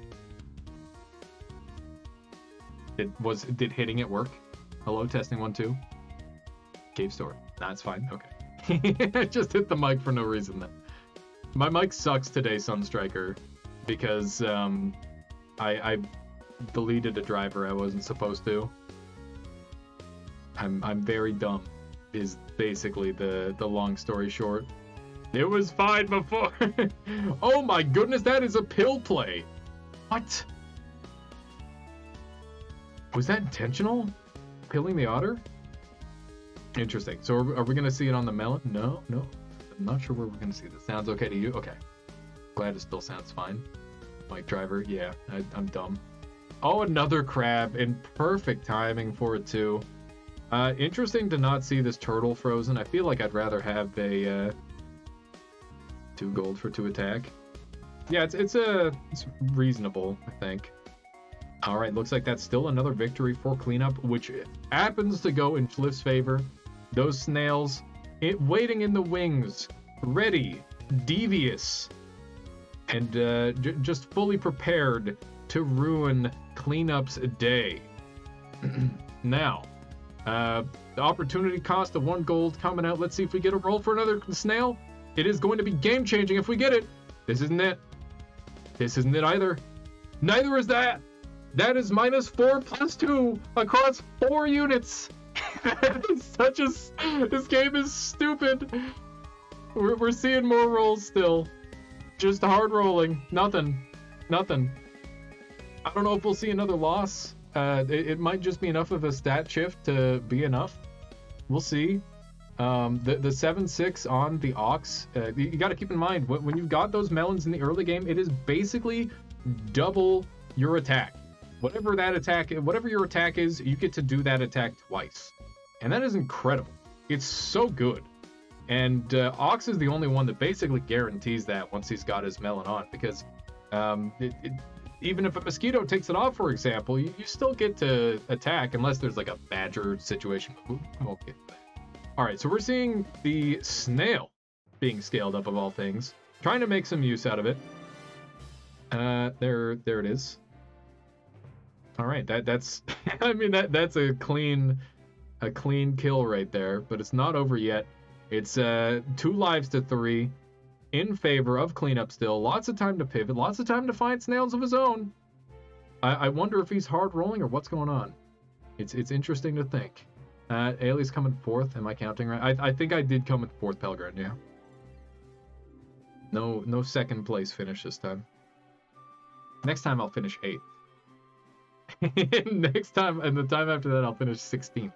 Did hitting it work? Hello, testing 1 2. Cave store. That's fine. Okay. I just hit the mic for no reason then. My mic sucks today, Sunstriker, because I deleted a driver I wasn't supposed to. I'm very dumb, is basically the long story short. It was fine before. Oh my goodness, that is a pill play. What? Was that intentional? Pilling the otter? Interesting. So are we going to see it on the melon? No. I'm not sure where we're going to see this. Sounds okay to you? Okay. Glad it still sounds fine. Mike driver, yeah, I'm dumb. Oh, another crab in perfect timing for it too. Interesting to not see this turtle frozen. I feel like I'd rather have a 2 gold for 2 attack. Yeah, it's reasonable, I think. All right, looks like that's still another victory for cleanup, which happens to go in Schliff's favor. Those snails, waiting in the wings, ready, devious, and just fully prepared to ruin cleanup's day. Now, the opportunity cost of 1 gold coming out. Let's see if we get a roll for another snail. It is going to be game-changing if we get it. This isn't it. This isn't it either. Neither is that. That is -4 + 2 across 4 units. This game is stupid. We're seeing more rolls still. Just hard rolling. Nothing. I don't know if we'll see another loss. It might just be enough of a stat shift to be enough. We'll see. The 7-6 on the Ox, you got to keep in mind, when you've got those melons in the early game, it is basically double your attack. Whatever your attack is, you get to do that attack twice. And that is incredible. It's so good. And Ox is the only one that basically guarantees that once he's got his melon on, because even if a mosquito takes it off, for example, you still get to attack unless there's like a badger situation. Okay. All right, so we're seeing the snail being scaled up of all things, trying to make some use out of it. There it is. All right, that's I mean that's a clean kill right there, but it's not over yet. It's 2 lives to 3 in favor of cleanup still. Lots of time to pivot, lots of time to find snails of his own. I wonder if he's hard rolling or what's going on. It's interesting to think. Ailey's coming 4th. Am I counting right? I think I did come in 4th, Pelgrin, yeah. No 2nd place finish this time. Next time I'll finish 8th. Next time, and the time after that, I'll finish 16th.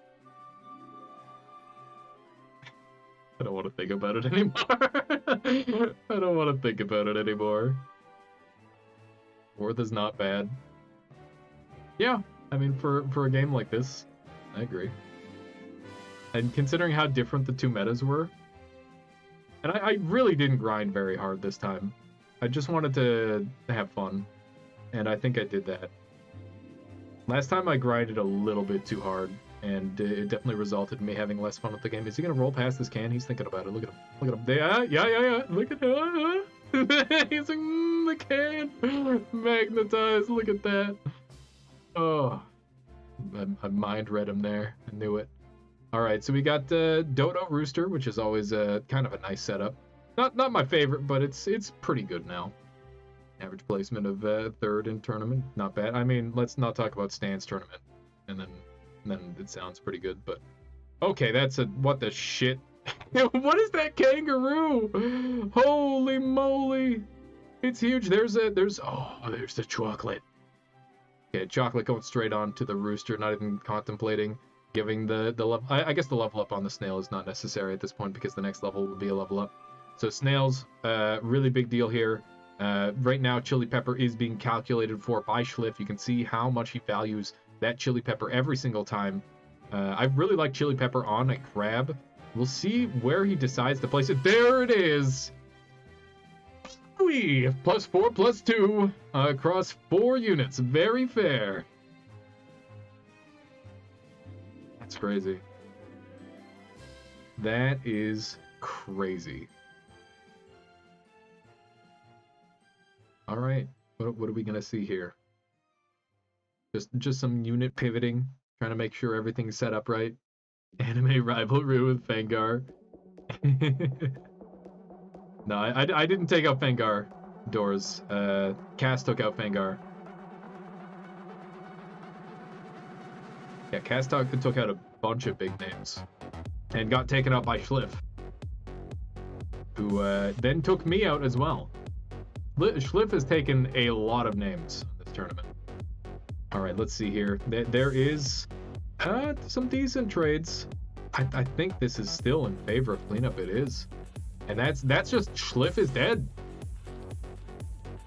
I don't want to think about it anymore. I don't want to think about it anymore. 4th is not bad. Yeah, I mean, for a game like this, I agree. And considering how different the two metas were, and I really didn't grind very hard this time. I just wanted to have fun, and I think I did that. Last time I grinded a little bit too hard, and it definitely resulted in me having less fun with the game. Is he gonna roll past this can? He's thinking about it. Look at him. Look at him. Yeah. Look at him. He's in the can. Magnetized. Look at that. Oh, I mind read him there. I knew it. All right, so we got Dodo Rooster, which is always kind of a nice setup. Not my favorite, but it's pretty good now. Average placement of 3rd in tournament, not bad. I mean, let's not talk about Stan's tournament, and then it sounds pretty good. But okay, that's a what the shit. What is that kangaroo? Holy moly, it's huge. There's the chocolate. Okay, chocolate going straight on to the rooster, not even contemplating giving the level. I guess the level up on the snail is not necessary at this point because the next level will be a level up. So snails, really big deal here. Right now, chili pepper is being calculated for by Schliff. You can see how much he values that chili pepper every single time. I really like chili pepper on a crab. We'll see where he decides to place it. There it is! Whee! +4, +2 across 4 units. Very fair. That's crazy. That is crazy. All right, what are we gonna see here? Just some unit pivoting, trying to make sure everything's set up right. Anime rivalry with Fengar. No, I didn't take out Fengar doors. Cass took out Fengar. Yeah, Cass took out a bunch of big names and got taken out by Schliff, who then took me out as well. Schliff has taken a lot of names in this tournament. All right, let's see here. There is some decent trades. I think this is still in favor of cleanup. It is, and that's just Schliff is dead.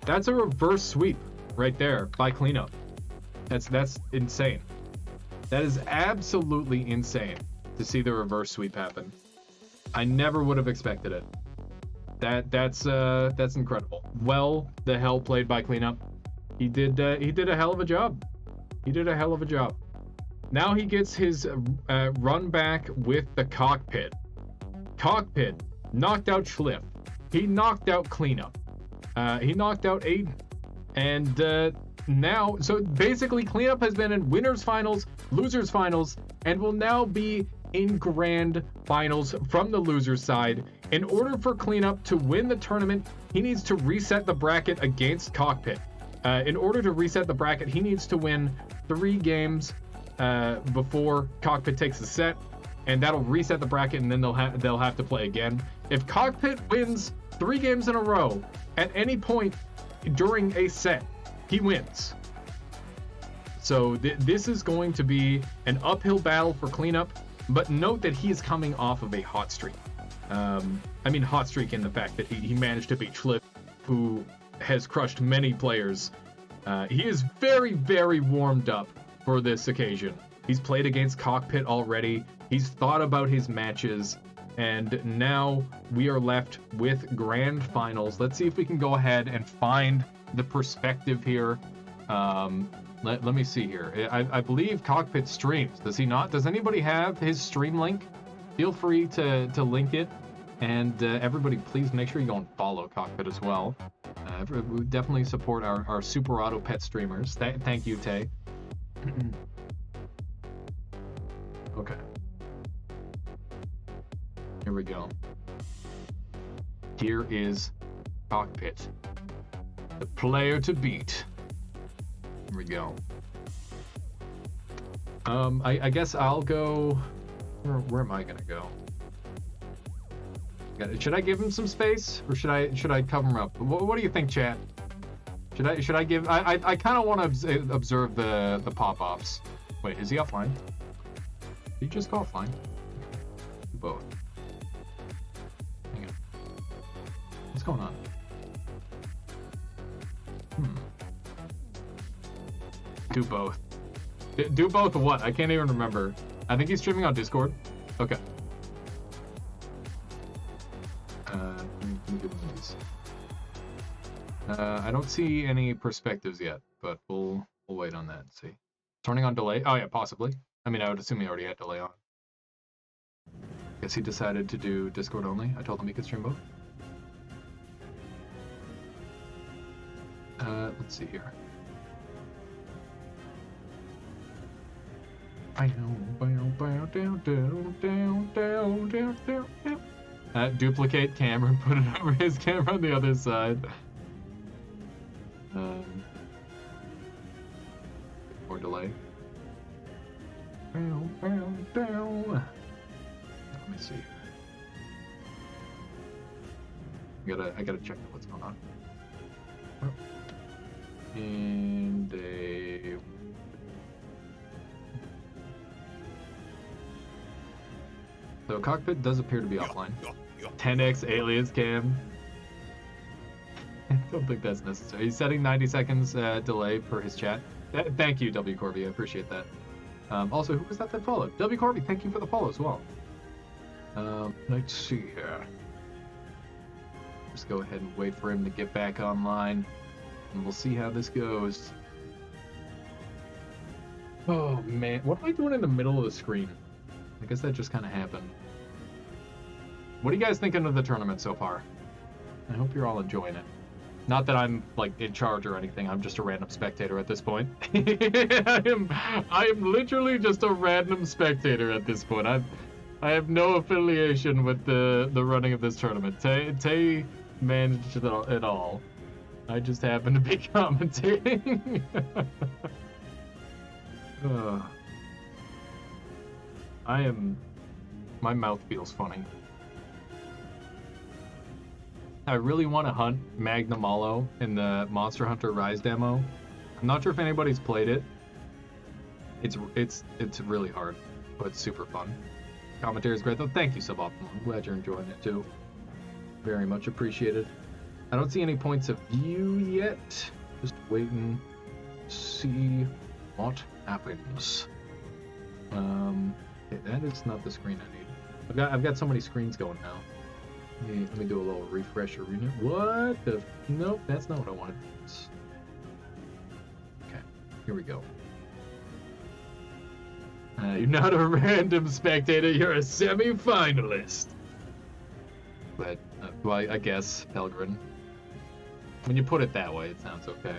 That's a reverse sweep right there by cleanup. That's insane. That is absolutely insane to see the reverse sweep happen. I never would have expected it. That's incredible. Well, the hell played by cleanup. He did a hell of a job. He did a hell of a job. Now he gets his run back with the cockpit. Cockpit knocked out Schliff. He knocked out cleanup. He knocked out Aiden. And now, so basically cleanup has been in winners finals, losers finals, and will now be in grand finals from the loser's side. In order for cleanup to win the tournament, he needs to reset the bracket against cockpit. In order to reset the bracket, he needs to win 3 games before cockpit takes the set, and that'll reset the bracket, and then they'll have to play again. If cockpit wins 3 games in a row at any point during a set, he wins. So this is going to be an uphill battle for cleanup, but note that he is coming off of a hot streak. I mean hot streak in the fact that he managed to beat Schliff, who has crushed many players. He is very, very warmed up for this occasion. He's played against cockpit already. He's thought about his matches, and now we are left with grand finals. Let's see if we can go ahead and find the perspective here. Let me see here. I believe cockpit streams. Does he not? Does anybody have his stream link? Feel free to link it. And everybody, please make sure you go and follow cockpit as well. We definitely support our Super Auto Pet streamers. Thank you, Tay. Okay. Here we go. Here is cockpit. The player to beat. Here we go. I guess I'll go. Where am I gonna go? Should I give him some space, or should I cover him up? What do you think, chat? Should I give? I kind of want to observe the pop-offs. Wait, is he offline? Did he just go offline? Both. Hang on. What's going on? Do both. Do both what? I can't even remember. I think he's streaming on Discord. Okay. I don't see any perspectives yet, but we'll wait on that and see. Turning on delay? Oh yeah, possibly. I mean, I would assume he already had delay on. Guess he decided to do Discord only. I told him he could stream both. Let's see here. Duplicate camera and put it over his camera on the other side. More delay. Let me see. I gotta check what's going on. And so cockpit does appear to be offline. 10x alias cam. I don't think that's necessary. He's setting 90 seconds delay for his chat. Thank you, W. Corby. I appreciate that. Also, who was that followed? W. Corby, thank you for the follow as well. Let's see here. Just go ahead and wait for him to get back online, and we'll see how this goes. Oh, man. What am I doing in the middle of the screen? I guess that just kind of happened. What are you guys thinking of the tournament so far? I hope you're all enjoying it. Not that I'm like in charge or anything. I'm just a random spectator at this point. I am literally just a random spectator at this point. I have no affiliation with the running of this tournament. Tay managed it all. I just happen to be commentating. My mouth feels funny. I really want to hunt Magnum Hollow in the Monster Hunter Rise demo. I'm not sure if anybody's played it. It's really hard, but it's super fun. Commentary is great though. Thank you, Suboptimal. I'm glad you're enjoying it too. Very much appreciated. I don't see any points of view yet. Just waiting to see what happens. That is not the screen I need. I've got so many screens going now. Let me do a little refresh arena. What the? Nope, that's not what I wanted. Okay, here we go. You're not a random spectator. You're a semi-finalist. But well, I guess Pelgrin. When you put it that way, it sounds okay.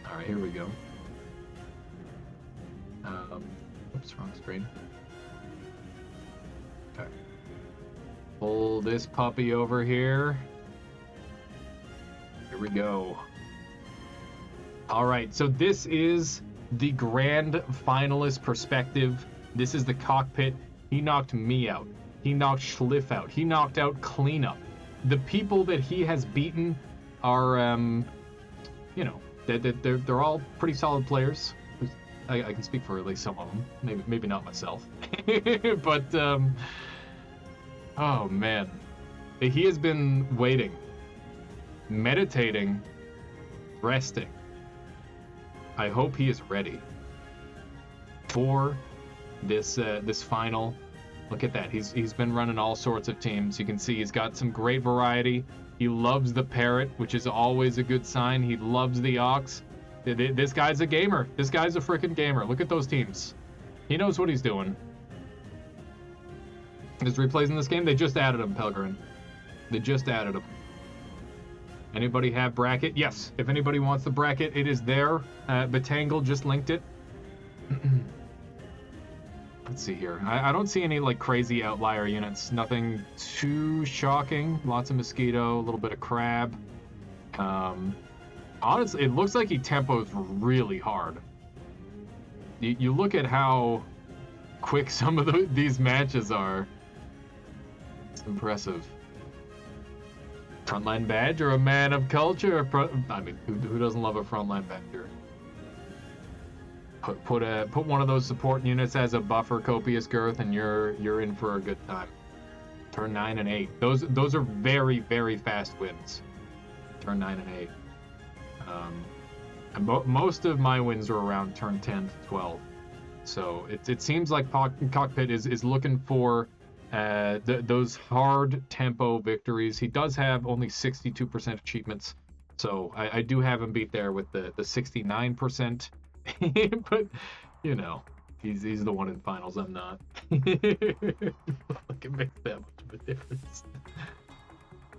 All right, here we go. Oops, wrong screen. Okay. Pull this puppy over here. Here we go. All right, so this is the grand finalist perspective. This is the cockpit. He knocked me out. He knocked Schliff out. He knocked out Cleanup. The people that he has beaten are, you know, they're all pretty solid players. I can speak for at least some of them. Maybe not myself, but oh man, he has been waiting, meditating, resting. I hope he is ready for this final. Look at that. He's been running all sorts of teams. You can see he's got some great variety. He loves the parrot, which is always a good sign. He loves the ox. This guy's a gamer. This guy's a freaking gamer. Look at those teams. He knows what he's doing. There's replays in this game. They just added him, Pelgrin. They just added him. Anybody have bracket? Yes. If anybody wants the bracket, it is there. Batangle just linked it. Let's see here. I don't see any like crazy outlier units. Nothing too shocking. Lots of mosquito, a little bit of crab. Honestly, it looks like he tempos really hard. You look at how quick some of these matches are. It's impressive. Frontline badger, a man of culture. I mean, who doesn't love a frontline badger? Put one of those support units as a buffer, copious girth, and you're in for a good time. Turn 9 and 8. Those are very, very fast wins. Turn 9 and 8. And most of my wins are around turn 10 to 12. So it seems like Cockpit is looking for those hard tempo victories. He does have only 62% achievements, so I do have him beat there with the 69%. But you know, he's the one in finals. I'm not. Like it makes that much of a difference.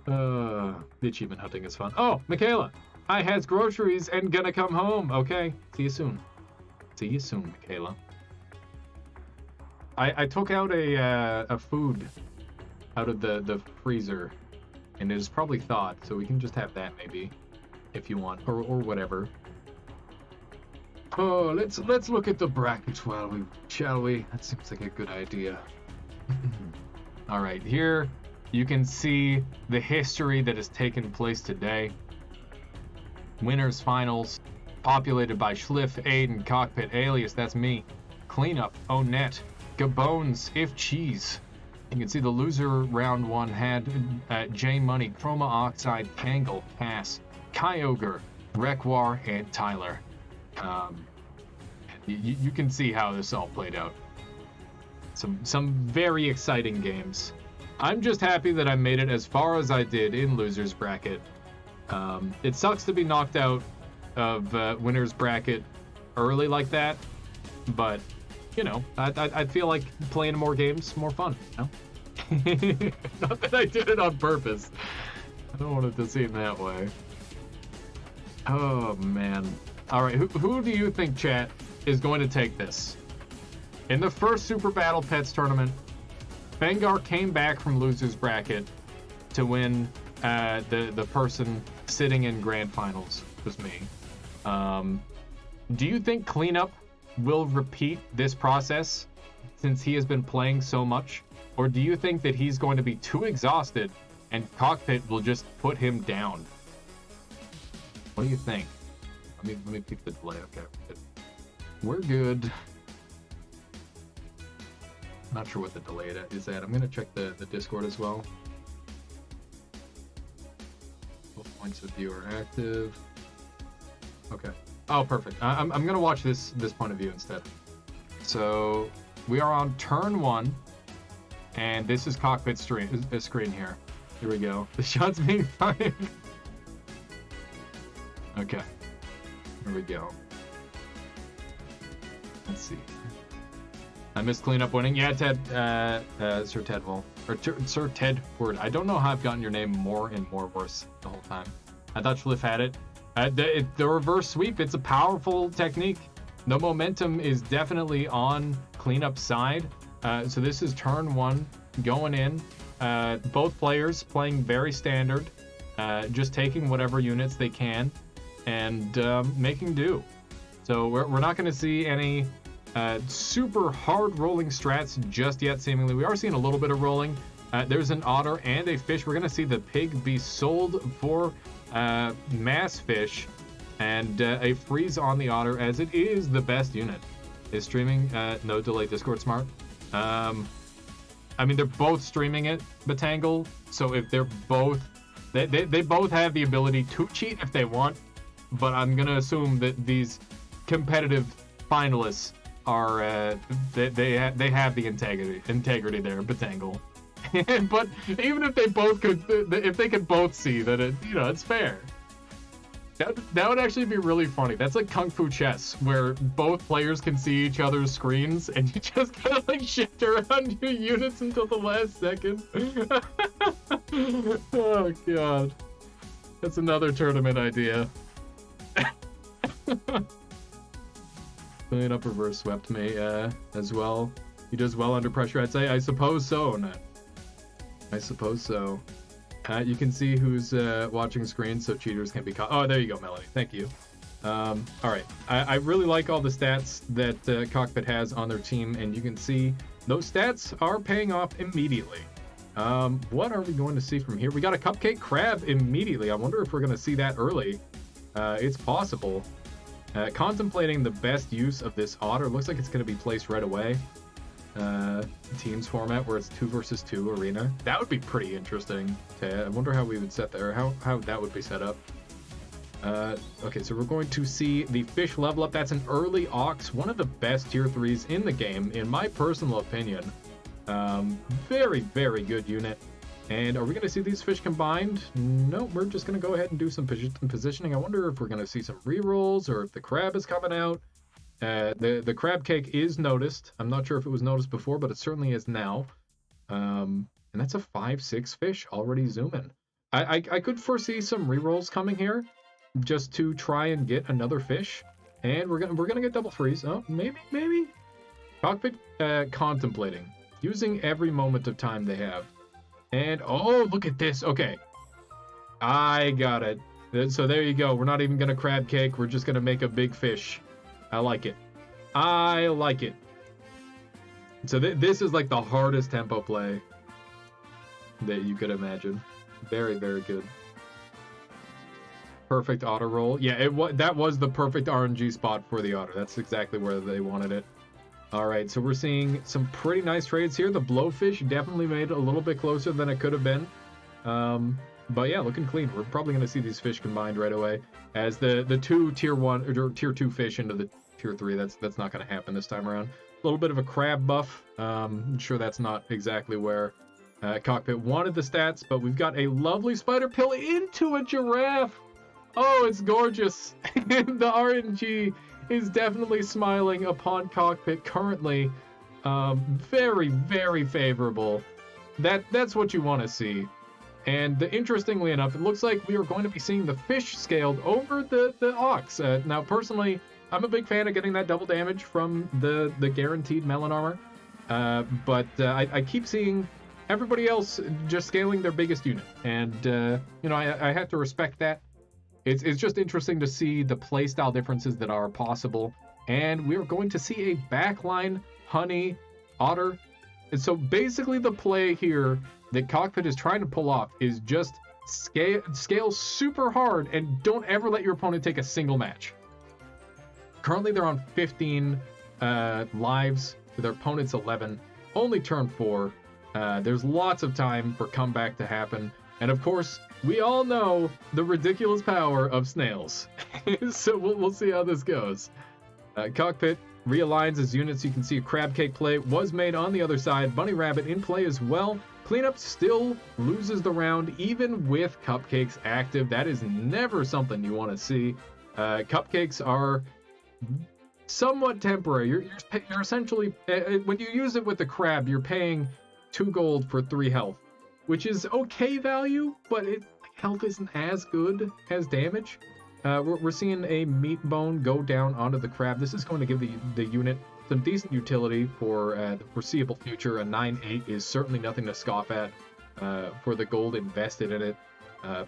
The achievement hunting is fun. Oh, Michaela, I has groceries and gonna come home. Okay, see you soon. See you soon, Michaela. I took out a food out of the freezer, and it is probably thawed, so we can just have that maybe, if you want, or whatever. Oh, let's look at the bracket, shall we? That seems like a good idea. All right, here you can see the history that has taken place today. Winners finals, populated by Schliff, Aiden, Cockpit, Alias, that's me, Cleanup, Onet, Gabones, If Cheese. You can see the loser round 1 had J Money, Chroma Oxide, Tangle, Cass, Kyogre, Rekwar, and Tyler. You can see how this all played out. Some very exciting games. I'm just happy that I made it as far as I did in losers bracket. It sucks to be knocked out of winners bracket early like that, but you know, I feel like playing more games more fun. You know? Not that I did it on purpose. I don't want it to seem that way. Oh man. All right, who do you think, chat, is going to take this? In the first Super Battle Pets tournament, Fengar came back from losers bracket to win the person sitting in grand finals. Was me. Do you think Cleanup will repeat this process since he has been playing so much? Or do you think that he's going to be too exhausted and Cockpit will just put him down? What do you think? Let me pick the delay. Okay, we're good. Not sure what the delay is at. I'm gonna check the Discord as well. Both points of view are active. Okay. Oh, perfect. I'm gonna watch this point of view instead. So we are on turn 1, and this is Cockpit screen here. Here we go. The shot's being fired. Okay. Here we go. Let's see. I missed Cleanup winning. Yeah, Ted, Sir Tedwell. Or Sir Tedward. I don't know how I've gotten your name more and more worse the whole time. I thought Schliff had it. The reverse sweep, it's a powerful technique. The momentum is definitely on Cleanup's side. So this is turn 1 going in. Both players playing very standard. Just taking whatever units they can and making do. So we're not going to see any super hard rolling strats just yet, seemingly. We are seeing a little bit of rolling. There's an otter and a fish. We're going to see the pig be sold for mass fish and a freeze on the otter, as it is the best unit. Is streaming no delay Discord smart? I mean, they're both streaming it, Batangle, so if they're both they both have the ability to cheat if they want, but I'm gonna assume that these competitive finalists are they have the integrity there, Batangle. But even if they both could, if they could both see that it's fair, that would actually be really funny. That's like Kung Fu chess, where both players can see each other's screens, and you just kind of like shift around your units until the last second. Oh god, that's another tournament idea. Clean up reverse swept me as well. He does well under pressure, I'd say. I suppose so, Nat. I suppose so. You can see who's watching screen, so cheaters can be caught. Oh, there you go, Melanie. Thank you. All right. I really like all the stats that Cockpit has on their team, and you can see those stats are paying off immediately. What are we going to see from here? We got a cupcake crab immediately. I wonder if we're going to see that early. It's possible. Contemplating the best use of this otter. Looks like it's going to be placed right away. Teams format where it's 2 versus 2 arena. That would be pretty interesting. I wonder how we would set there, how that would be set up. Okay, so we're going to see the fish level up. That's an early ox, one of the best tier 3s in the game, in my personal opinion. Very, very good unit. And are we going to see these fish combined? No, we're just going to go ahead and do some positioning. I wonder if we're going to see some rerolls or if the crab is coming out. The crab cake is noticed. I'm not sure if it was noticed before, but it certainly is now. And that's a 5-6 fish already zooming. I could foresee some rerolls coming here just to try and get another fish. And we're gonna get double freeze. Oh, maybe. Cockpit contemplating. Using every moment of time they have. And, oh, look at this. Okay. I got it. So there you go. We're not even going to crab cake. We're just going to make a big fish. I like it. I like it. So this is like the hardest tempo play that you could imagine. Very, very good. Perfect auto roll. Yeah, that was the perfect RNG spot for the otter. That's exactly where they wanted it. All right, so we're seeing some pretty nice trades here. The blowfish definitely made it a little bit closer than it could have been. But yeah, looking clean. We're probably going to see these fish combined right away. As the two tier 1 or tier 2 fish into the tier 3, that's not going to happen this time around. A little bit of a crab buff. I'm sure that's not exactly where Cockpit wanted the stats, but we've got a lovely spider pill into a giraffe. Oh, it's gorgeous. The RNG is definitely smiling upon Cockpit currently. Very, very favorable. That's what you want to see. And interestingly enough, it looks like we are going to be seeing the fish scaled over the ox. Now, personally, I'm a big fan of getting that double damage from the guaranteed melon armor. But I keep seeing everybody else just scaling their biggest unit. And, I have to respect that. It's just interesting to see the playstyle differences that are possible. And we're going to see a backline honey otter. And so basically the play here that Cockpit is trying to pull off is just scale super hard and don't ever let your opponent take a single match. Currently they're on 15 lives, their opponent's 11, only turn 4. There's lots of time for comeback to happen. And of course, we all know the ridiculous power of snails. So we'll see how this goes. Cockpit realigns his units. You can see a crab cake play was made on the other side. Bunny rabbit in play as well. Cleanup still loses the round even with cupcakes active. That is never something you want to see. Cupcakes are somewhat temporary. You're essentially, when you use it with the crab, you're paying 2 gold for 3 health, which is okay value, but health isn't as good as damage. We're seeing a meat bone go down onto the crab. This is going to give the unit some decent utility for the foreseeable future. A 9-8 is certainly nothing to scoff at for the gold invested in it,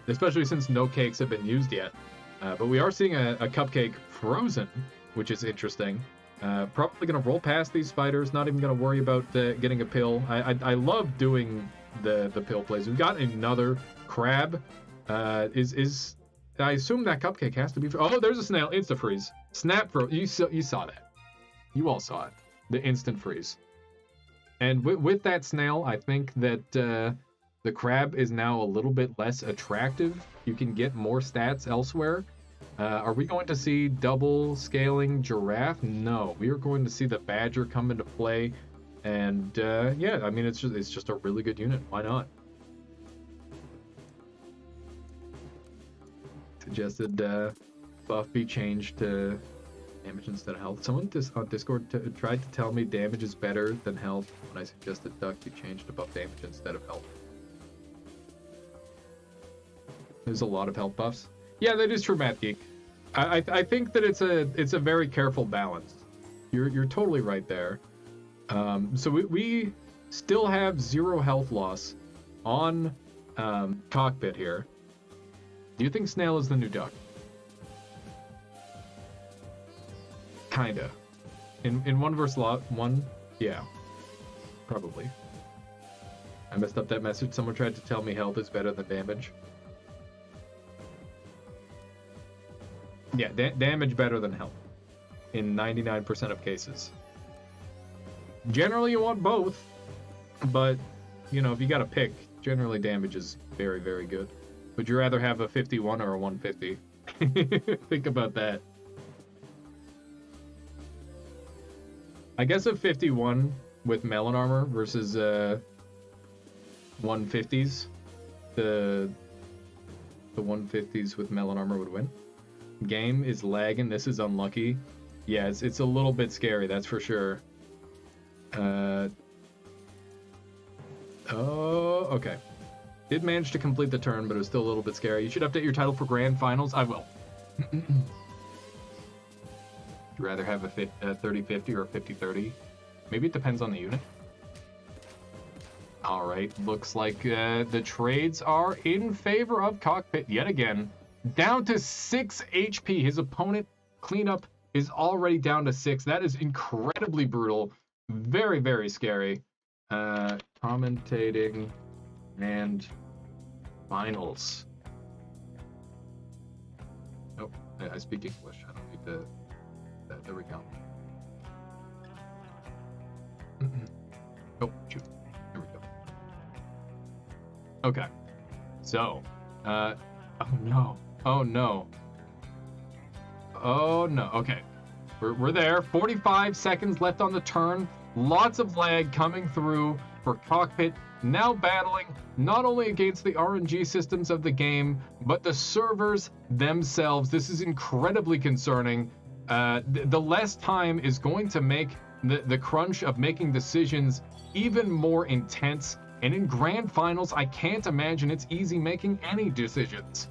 especially since no cakes have been used yet. But we are seeing a cupcake frozen, which is interesting. Probably going to roll past these spiders, not even going to worry about getting a pill. I love doing the pill plays. We've got another crab. I assume that cupcake has to be... Oh, there's a snail. Insta-freeze. Snap for... You saw that. You all saw it. The instant freeze. And with that snail, I think that the crab is now a little bit less attractive. You can get more stats elsewhere. Are we going to see double scaling giraffe? No. We are going to see the badger come into play. And yeah, I mean, it's just a really good unit. Why not? Suggested buff be changed to damage instead of health. Someone on Discord tried to tell me damage is better than health when I suggested duck be changed to buff damage instead of health. There's a lot of health buffs. Yeah, that is true, Matt Geek. I think that it's a very careful balance. You're totally right there. So we still have 0 health loss on Cockpit here. Do you think snail is the new duck? Kinda. In 1 versus 1, yeah, probably. I messed up that message. Someone tried to tell me health is better than damage. Yeah, damage better than health in 99% of cases. Generally, you want both, but, you know, if you gotta pick, generally damage is very, very good. Would you rather have a 51 or a 150? Think about that. I guess a 51 with melon armor versus 150s. The 150s with melon armor would win. Game is lagging. This is unlucky. Yeah, it's a little bit scary, that's for sure. Oh, okay. Did manage to complete the turn, but it was still a little bit scary. You should update your title for Grand Finals. I will. Would you rather have a 30-50 or a 50-30? Maybe it depends on the unit. All right, looks like the trades are in favor of Cockpit yet again. Down to 6 HP. His opponent, Cleanup, is already down to 6. That is incredibly brutal. Very, very scary. Commentating and finals. Oh, I speak English. I don't need to... There we go. Oh, shoot. There we go. Okay. So, oh no. Oh no. Oh no. Okay. We're there. 45 seconds left on the turn. Lots of lag coming through for Cockpit. Now battling not only against the RNG systems of the game, but the servers themselves. This is incredibly concerning. The less time is going to make the crunch of making decisions even more intense. And in grand finals, I can't imagine it's easy making any decisions.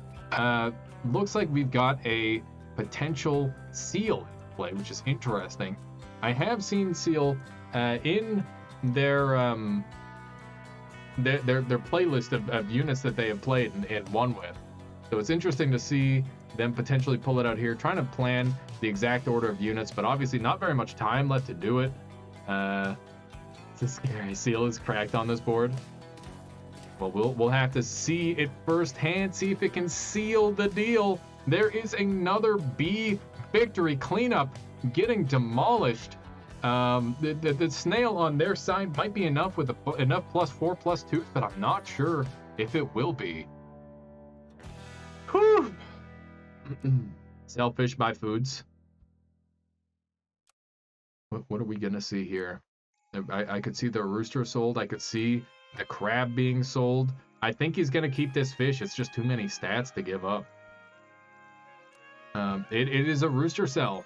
Looks like we've got a potential Seal in play, which is interesting. I have seen Seal in their playlist of units that they have played and won with. So it's interesting to see them potentially pull it out here, trying to plan the exact order of units, but obviously not very much time left to do it. It's a scary. Seal is cracked on this board. Well, we'll have to see it firsthand, see if it can seal the deal. There is another B victory. Cleanup getting demolished. The snail on their side might be enough with enough +4/+2s, but I'm not sure if it will be. Whew. Selfish by foods. What are we gonna see here? I could see the rooster sold. I could see the crab being sold. I think he's gonna keep this fish. It's just too many stats to give up. It is a rooster sell,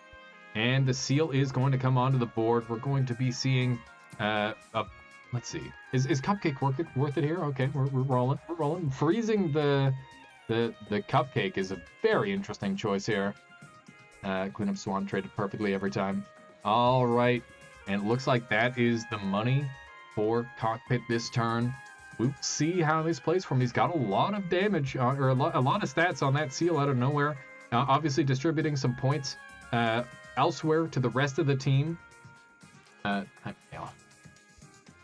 and the seal is going to come onto the board. We're going to be seeing let's see. Is Cupcake worth it here? Okay, we're rolling. We're rolling. Freezing the Cupcake is a very interesting choice here. Cleanup Swan traded perfectly every time. All right, and it looks like that is the money for Cockpit this turn. We'll see how this plays for him. He's got a lot of damage, or a lot of stats on that seal out of nowhere. Obviously distributing some points elsewhere to the rest of the team. Sorry,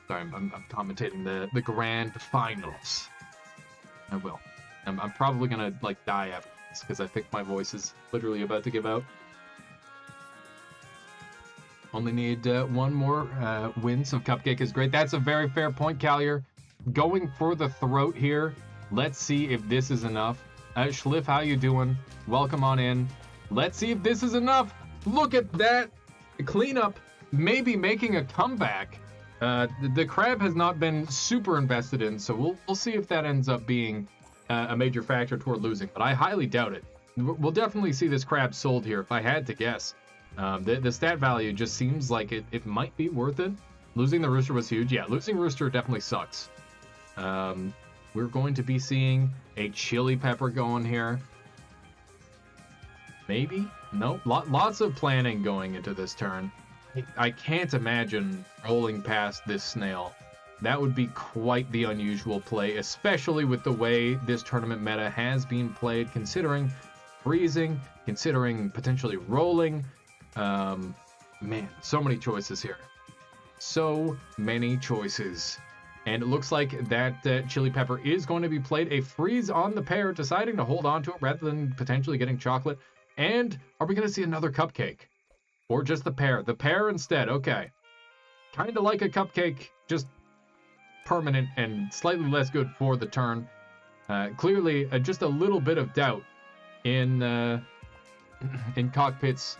I'm commentating the grand finals. I will. I'm probably gonna like die after this because I think my voice is literally about to give out. Only need one more win, so Cupcake is great. That's a very fair point, Callier. Going for the throat here. Let's see if this is enough. Schliff, how you doing? Welcome on in. Let's see if this is enough. Look at that. Cleanup maybe making a comeback. The crab has not been super invested in, so we'll see if that ends up being a major factor toward losing, but I highly doubt it. We'll definitely see this crab sold here, if I had to guess. The stat value just seems like it might be worth it. Losing the rooster was huge. Yeah, losing rooster definitely sucks. We're going to be seeing a chili pepper going here. Maybe? Nope. Lots of planning going into this turn. I can't imagine rolling past this snail. That would be quite the unusual play, especially with the way this tournament meta has been played, considering freezing, considering potentially rolling. Man, so many choices here. So many choices. And it looks like that Chili Pepper is going to be played. A freeze on the pear, deciding to hold on to it rather than potentially getting chocolate. And are we going to see another cupcake? Or just the pear? The pear instead, okay. Kind of like a cupcake, just permanent and slightly less good for the turn. Clearly, just a little bit of doubt in Cockpit's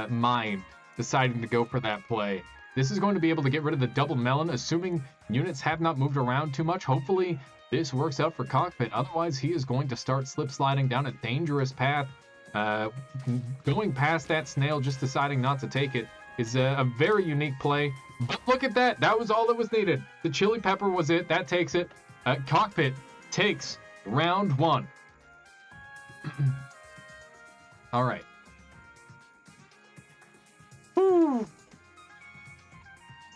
mind, deciding to go for that play. This is going to be able to get rid of the double melon, assuming units have not moved around too much. Hopefully, this works out for Cockpit. Otherwise, he is going to start slip sliding down a dangerous path. Going past that snail, just deciding not to take it, is a very unique play. But look at that. That was all that was needed. The Chili Pepper was it. That takes it. Cockpit takes round 1. All right. Woo.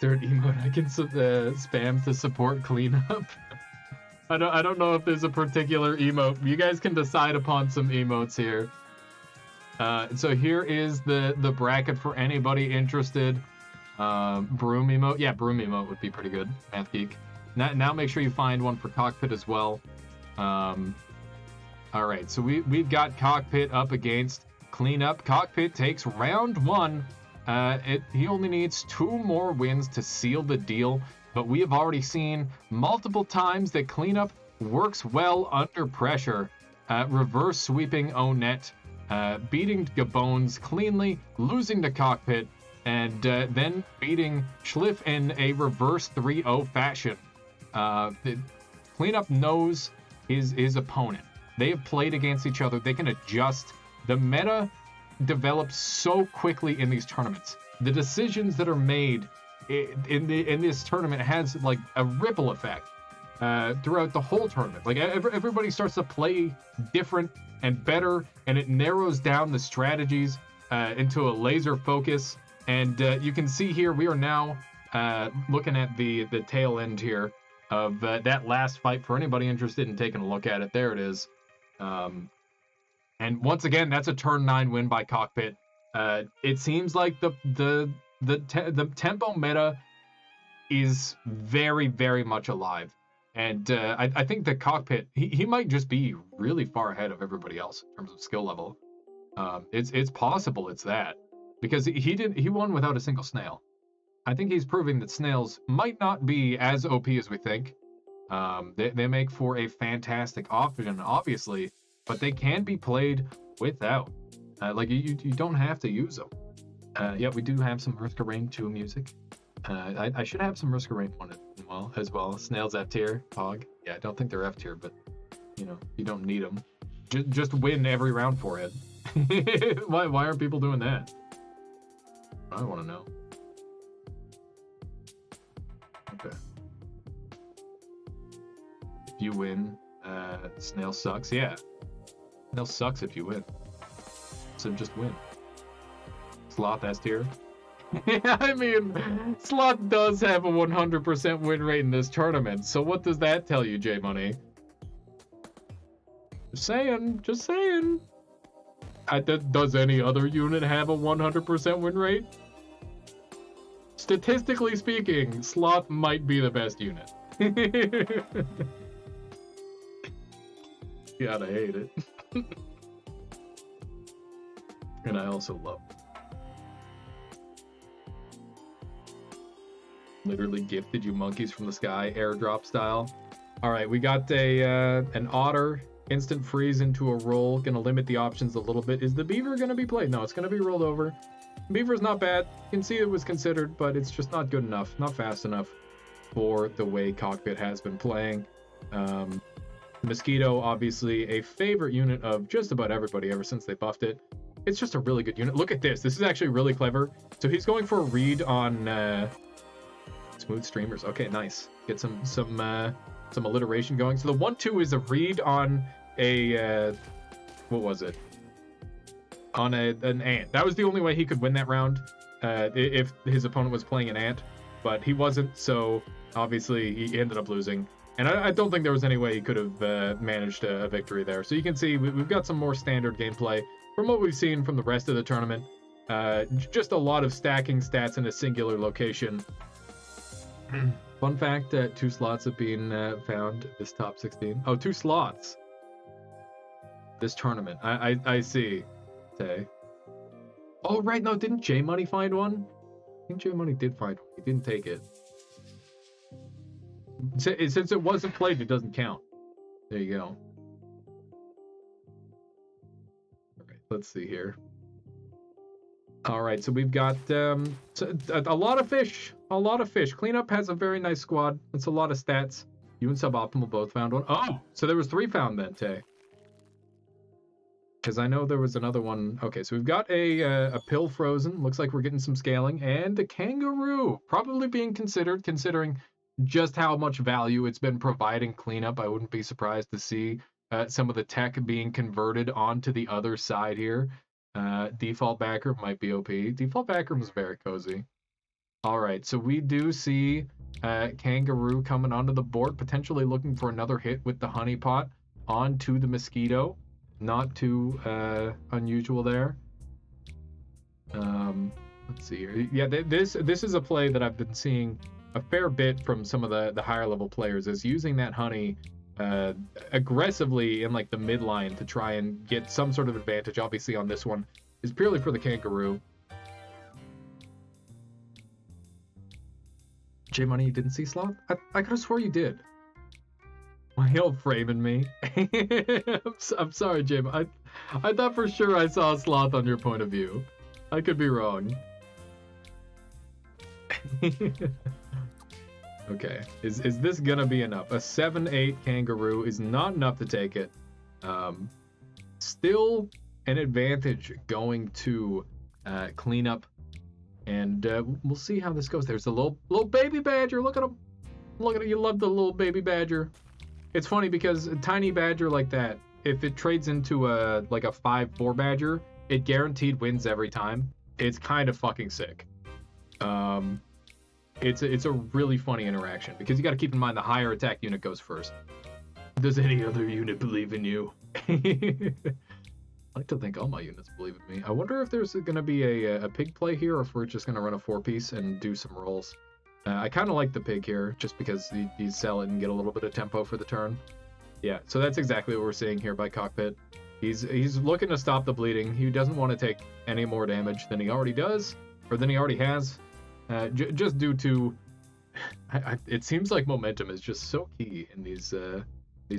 Third emote I can spam to support cleanup. I don't know if there's a particular emote. You guys can decide upon some emotes here. So here is the bracket for anybody interested. Broom emote. Yeah, broom emote would be pretty good. Math Geek. Now make sure you find one for Cockpit as well. All right, so we've got Cockpit up against Cleanup. Cockpit takes round 1. He only needs 2 more wins to seal the deal, but we have already seen multiple times that Cleanup works well under pressure. Reverse sweeping Onet, beating Gabones cleanly, losing to Cockpit, and then beating Schliff in a reverse 3-0 fashion. Cleanup knows his opponent. They have played against each other. They can adjust. The meta develops so quickly in these tournaments. The decisions that are made in this tournament has like a ripple effect throughout the whole tournament. Like everybody starts to play different and better, and it narrows down the strategies into a laser focus. And you can see here we are now looking at the tail end here of that last fight. For anybody interested in taking a look at it, there it is. And once again, that's a turn 9 win by Cockpit. It seems like the tempo meta is very, very much alive. And I think the Cockpit, he might just be really far ahead of everybody else in terms of skill level. It's possible it's that. Because he won without a single snail. I think he's proving that snails might not be as OP as we think. They make for a fantastic option, obviously, but they can be played without. Like you don't have to use them. Yeah, we do have some Riska Rain 2 music. I should have some Riska Rain 1 as well. Snails F tier, Pog. Yeah, I don't think they're F tier, but you don't need them. Just win every round for it. Why aren't people doing that? I want to know. Okay. If you win, snail sucks. Yeah. Snail sucks if you win. So just win. Sloth S tier. Yeah, I mean, Sloth does have a 100% win rate in this tournament. So what does that tell you, J Money? Just saying. Does any other unit have a 100% win rate? Statistically speaking, Sloth might be the best unit. Gotta hate it. And I also love it. Literally gifted you monkeys from the sky, airdrop style. All right, we got an otter. Instant freeze into a roll. Gonna limit the options a little bit. Is the beaver gonna be played? No, it's gonna be rolled over. Beaver's not bad. You can see it was considered, but it's just not good enough. Not fast enough for the way Cockpit has been playing. Mosquito, obviously a favorite unit of just about everybody ever since they buffed it. It's just a really good unit. Look at this. This is actually really clever. So he's going for a read on smooth streamers. Okay, nice. Get some alliteration going. So the 1-2 is a read on a what was it? On an ant. That was the only way he could win that round if his opponent was playing an ant, but he wasn't, so obviously he ended up losing. And I don't think there was any way he could have managed a victory there. So you can see we've got some more standard gameplay from what we've seen from the rest of the tournament. Just a lot of stacking stats in a singular location. Fun fact, 2 slots have been found this top 16. Oh, 2 slots. This tournament. I see. Tay. Oh, right. No, didn't J Money find one? I think J Money did find one. He didn't take it. Since it wasn't played, it doesn't count. There you go. All right, let's see here. All right, so we've got a lot of fish. A lot of fish. Cleanup has a very nice squad. It's a lot of stats. You and Suboptimal both found one. Oh, so there was 3 found then, Tay. Because I know there was another one. Okay, so we've got a pill frozen. Looks like we're getting some scaling. And a kangaroo. Probably being considered, considering just how much value it's been providing cleanup. I wouldn't be surprised to see some of the tech being converted onto the other side here. Default backer might be OP. Default backer was very cozy. All right, so we do see kangaroo coming onto the board, potentially looking for another hit with the honeypot onto the mosquito. Not too unusual there. Let's see here. Yeah, this is a play that I've been seeing a fair bit from some of the higher level players, is using that honey aggressively in like the midline to try and get some sort of advantage. Obviously on this one is purely for the kangaroo. J Money, you didn't see Sloth? I could have swore you did. Why you framing me? I'm sorry, J Money. I thought for sure I saw Sloth on your point of view. I could be wrong. Okay, is this gonna be enough? A 7-8 kangaroo is not enough to take it. Still an advantage going to cleanup, and we'll see how this goes. There's a little baby badger. Look at him. Look at it. You love the little baby badger. It's funny because a tiny badger like that, if it trades into like a 5-4 badger, it guaranteed wins every time. It's kind of fucking sick. It's a really funny interaction because you got to keep in mind the higher attack unit goes first. Does any other unit believe in you? I like to think all my units believe in me. I wonder if there's going to be a pig play here, or if we're just going to run a 4-piece and do some rolls. I kind of like the pig here just because you sell it and get a little bit of tempo for the turn. Yeah, so that's exactly what we're seeing here by Cockpit. He's looking to stop the bleeding. He doesn't want to take any more damage than he already does, or than he already has. Just due to, it seems like momentum is just so key in these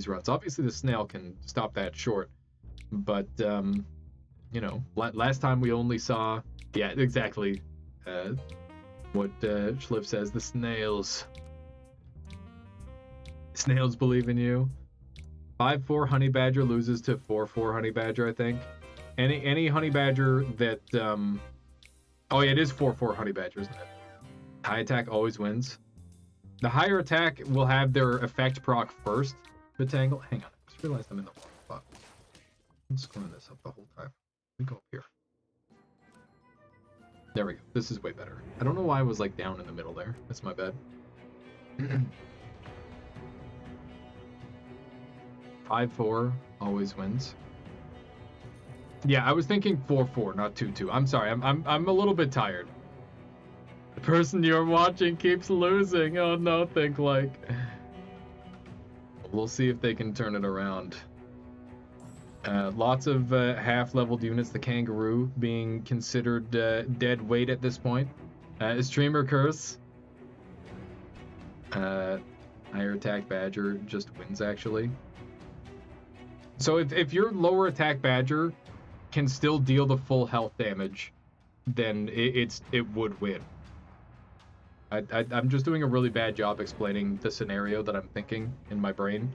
runs. Obviously, the snail can stop that short, but you know, last time we only saw, yeah, exactly what Schliff says. The snails believe in you. 5-4 honey badger loses to 4-4 honey badger. I think any honey badger that oh yeah, it is 4-4 honey badger, isn't it? High attack always wins. The higher attack will have their effect proc first. Vitangle. Hang on, I just realized I'm in the wrong spot. I'm screwing this up the whole time. Let me go up here. There we go. This is way better. I don't know why I was like down in the middle there. That's my bad. 5-4 always wins. Yeah, I was thinking 4-4, not 2-2. I'm sorry. I'm a little bit tired. The person you're watching keeps losing. Oh no, think like. We'll see if they can turn it around. Lots of half-leveled units. The kangaroo being considered dead weight at this point. Streamer curse. Higher attack badger just wins actually. So if your lower attack badger can still deal the full health damage, then it would win. I'm just doing a really bad job explaining the scenario that I'm thinking in my brain,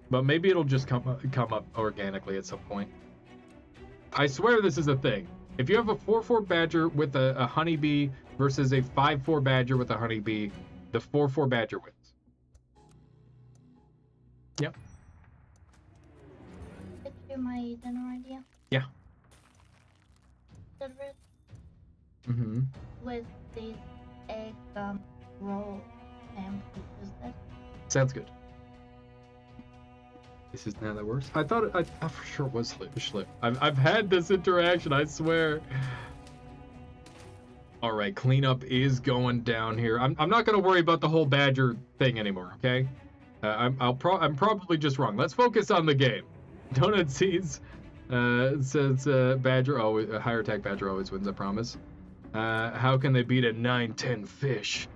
but maybe it'll just come up organically at some point. I swear this is a thing. If you have a 4-4 badger with a honeybee versus a 5-4 badger with a honeybee, the 4-4 badger wins. Yep. Could you my dinner idea? Yeah. Mm-hmm. With these egg roll and pieces that. Sounds good. This is now that works. I thought for sure it was Schliff. I've had this interaction, I swear. All right, cleanup is going down here. I'm not going to worry about the whole Badger thing anymore, okay? I'm probably just wrong. Let's focus on the game. Donut Seeds says Badger always, a higher attack Badger always wins, I promise. How can they beat a 9-10 fish?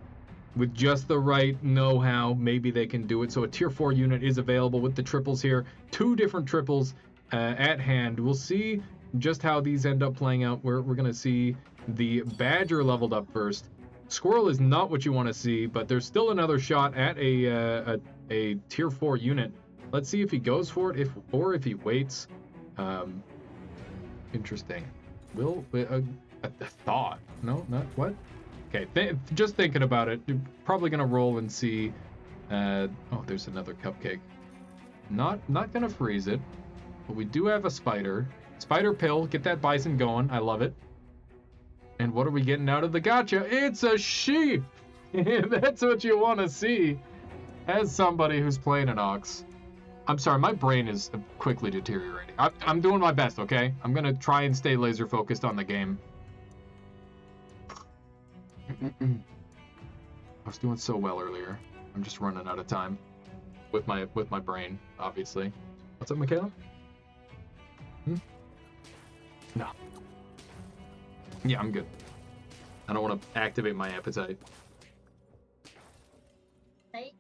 With just the right know-how, maybe they can do it. So a tier 4 unit is available with the triples here. 2 different triples at hand. We'll see just how these end up playing out. We're going to see the Badger leveled up first. Squirrel is not what you want to see, but there's still another shot at a tier 4 unit. Let's see if he goes for it, or if he waits. Interesting. A thought. No, not what? Okay, just thinking about it. You're probably gonna roll and see. Oh, there's another cupcake. Not gonna freeze it, but we do have a spider. Spider pill. Get that bison going. I love it. And what are we getting out of the gacha? It's a sheep. That's what you want to see. As somebody who's playing an ox. I'm sorry, my brain is quickly deteriorating. I'm doing my best, okay? I'm gonna try and stay laser focused on the game. I was doing so well earlier. I'm just running out of time with my brain, obviously. What's up, Michaela? No. Yeah, I'm good. I don't want to activate my appetite. Right?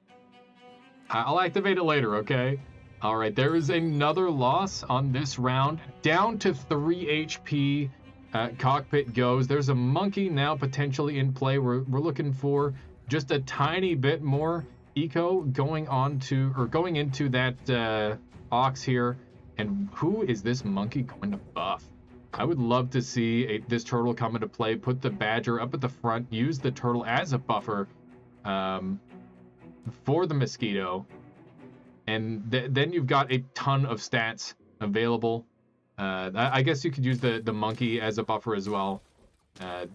I'll activate it later, okay? All right, there is another loss on this round. Down to 3 HP. Cockpit goes. There's a monkey now potentially in play. We're looking for just a tiny bit more eco going into that ox here. And who is this monkey going to buff? I would love to see this turtle come into play. Put the Badger up at the front. Use the turtle as a buffer for the mosquito. And then you've got a ton of stats available. I guess you could use the monkey as a buffer as well.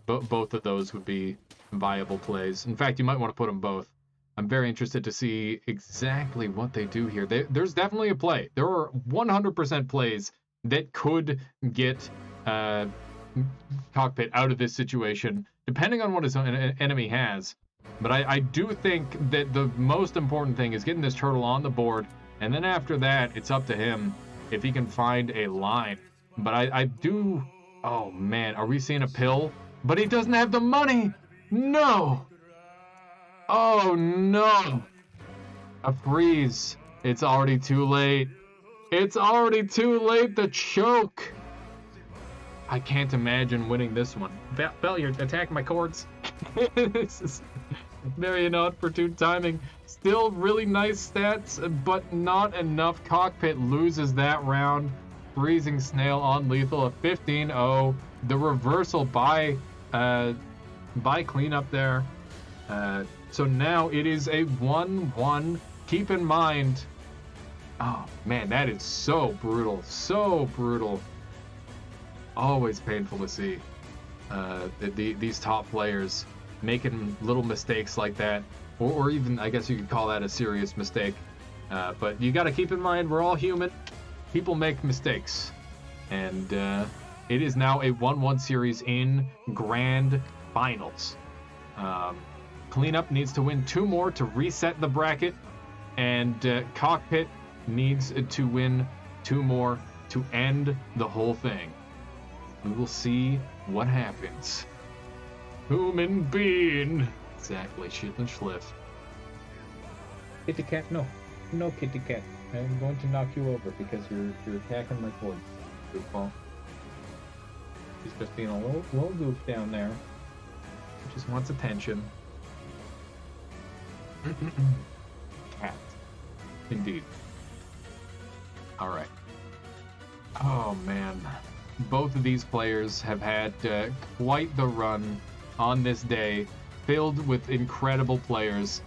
Both of those would be viable plays. In fact, you might want to put them both. I'm very interested to see exactly what they do here. There's definitely a play. There are 100% plays that could get Cockpit out of this situation, depending on what his enemy has. But I do think that the most important thing is getting this turtle on the board, and then after that, it's up to him if he can find a line. But I do... Oh, man, are we seeing a pill? But he doesn't have the money! No! Oh, no! A freeze. It's already too late. It's already too late to choke! I can't imagine winning this one. Bell, you're attacking my cords. This is very inopportune timing. Still really nice stats, but not enough. Cockpit loses that round. Freezing Snail on lethal, a 15-0. The reversal by cleanup there. So now it is a 1-1. Keep in mind... Oh, man, that is so brutal. So brutal. Always painful to see these top players making little mistakes like that, or even, I guess you could call that a serious mistake. But you got to keep in mind, we're all human. People make mistakes. And it is now a 1-1 series in grand finals. Cleanup needs to win 2 more to reset the bracket, and Cockpit needs to win 2 more to end the whole thing. We will see what happens. Human being. Exactly, shit and schliff. Kitty cat, no. No, kitty cat. I'm going to knock you over because you're attacking my cord. Goofball. He's just being a little goof down there. He just wants attention. Cat. Indeed. Alright. Oh, man. Both of these players have had quite the run on this day, filled with incredible players.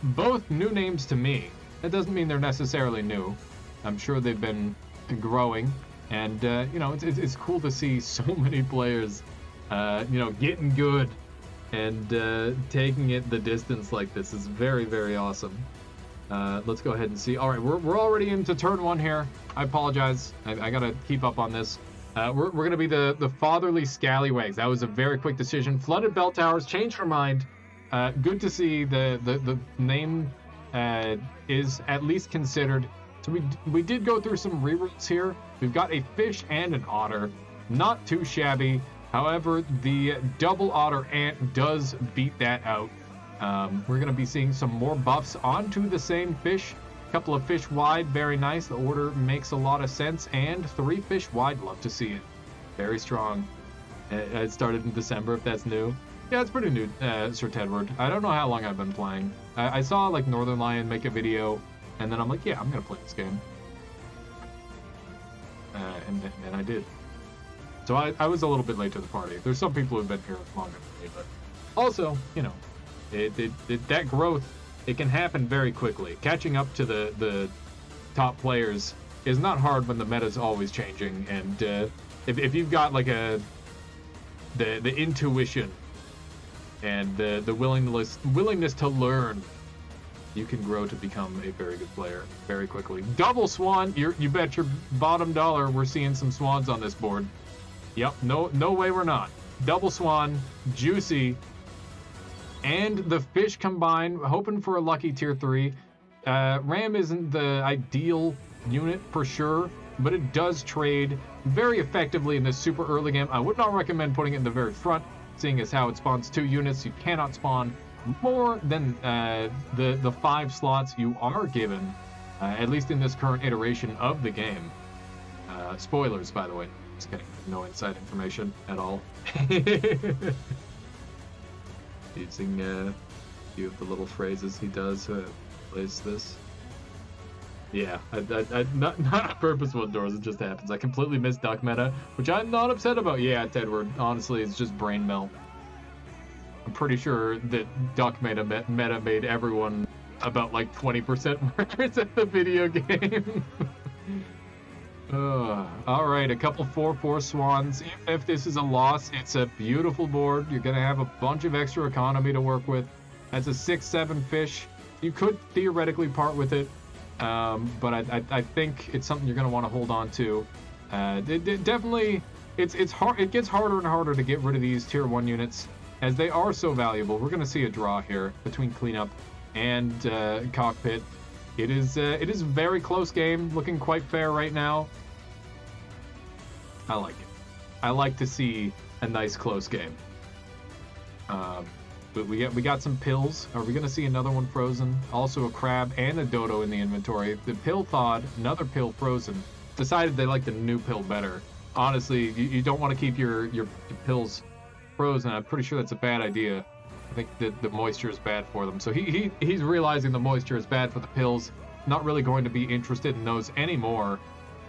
Both new names to me. That doesn't mean they're necessarily new. I'm sure they've been growing, and it's cool to see so many players, getting good and taking it the distance like this is very, very awesome. Let's go ahead and see. All right, we're already into turn 1 here. I apologize. I gotta keep up on this. We're going to be the fatherly scallywags. That was a very quick decision. Flooded bell towers, changed her mind. Good to see the name is at least considered. So we did go through some rerolls here. We've got a fish and an otter. Not too shabby. However, the double otter ant does beat that out. We're going to be seeing some more buffs onto the same fish. Couple of fish wide, very nice. The order makes a lot of sense. And 3 fish wide, love to see it. Very strong. It started in December, if that's new. Yeah, it's pretty new, Sir Tedward. I don't know how long I've been playing. I saw like Northern Lion make a video, and then I'm like, yeah, I'm gonna play this game. And I did. So I was a little bit late to the party. There's some people who've been here longer than me, but also, you know, that growth, it can happen very quickly. Catching up to the top players is not hard when the meta's always changing, and if you've got like the intuition and the willingness to learn, you can grow to become a very good player very quickly. Double swan, you bet your bottom dollar we're seeing some swans on this board. Yep, no way we're not. Double swan, juicy, and the fish combined, hoping for a lucky tier 3. Ram isn't the ideal unit for sure, but it does trade very effectively in this super early game. I would not recommend putting it in the very front, seeing as how it spawns 2 units. You cannot spawn more than the 5 slots you are given, at least in this current iteration of the game. Spoilers, by the way. Just kidding. No inside information at all. Using a few of the little phrases he does plays this. Yeah, I not on purpose, one doors, it just happens. I completely missed duck meta, which I'm not upset about. Yeah, Tedward, honestly, it's just brain melt. I'm pretty sure that duck meta made everyone about like 20% worse at the video game. Alright, a couple 4/4 swans. Even if this is a loss, it's a beautiful board. You're going to have a bunch of extra economy to work with. That's a 6/7 fish. You could theoretically part with it, but I think it's something you're going to want to hold on to. Definitely, it's hard. It gets harder and harder to get rid of these tier 1 units, as they are so valuable. We're going to see a draw here between cleanup and cockpit. It is a very close game, looking quite fair right now. I like it. I like to see a nice close game. But we got some pills. Are we gonna see another one frozen? Also a crab and a dodo in the inventory. The pill thawed, another pill frozen. Decided they like the new pill better. Honestly, you don't want to keep your pills frozen. I'm pretty sure that's a bad idea. I think that the moisture is bad for them. So he's realizing the moisture is bad for the pills. Not really going to be interested in those anymore.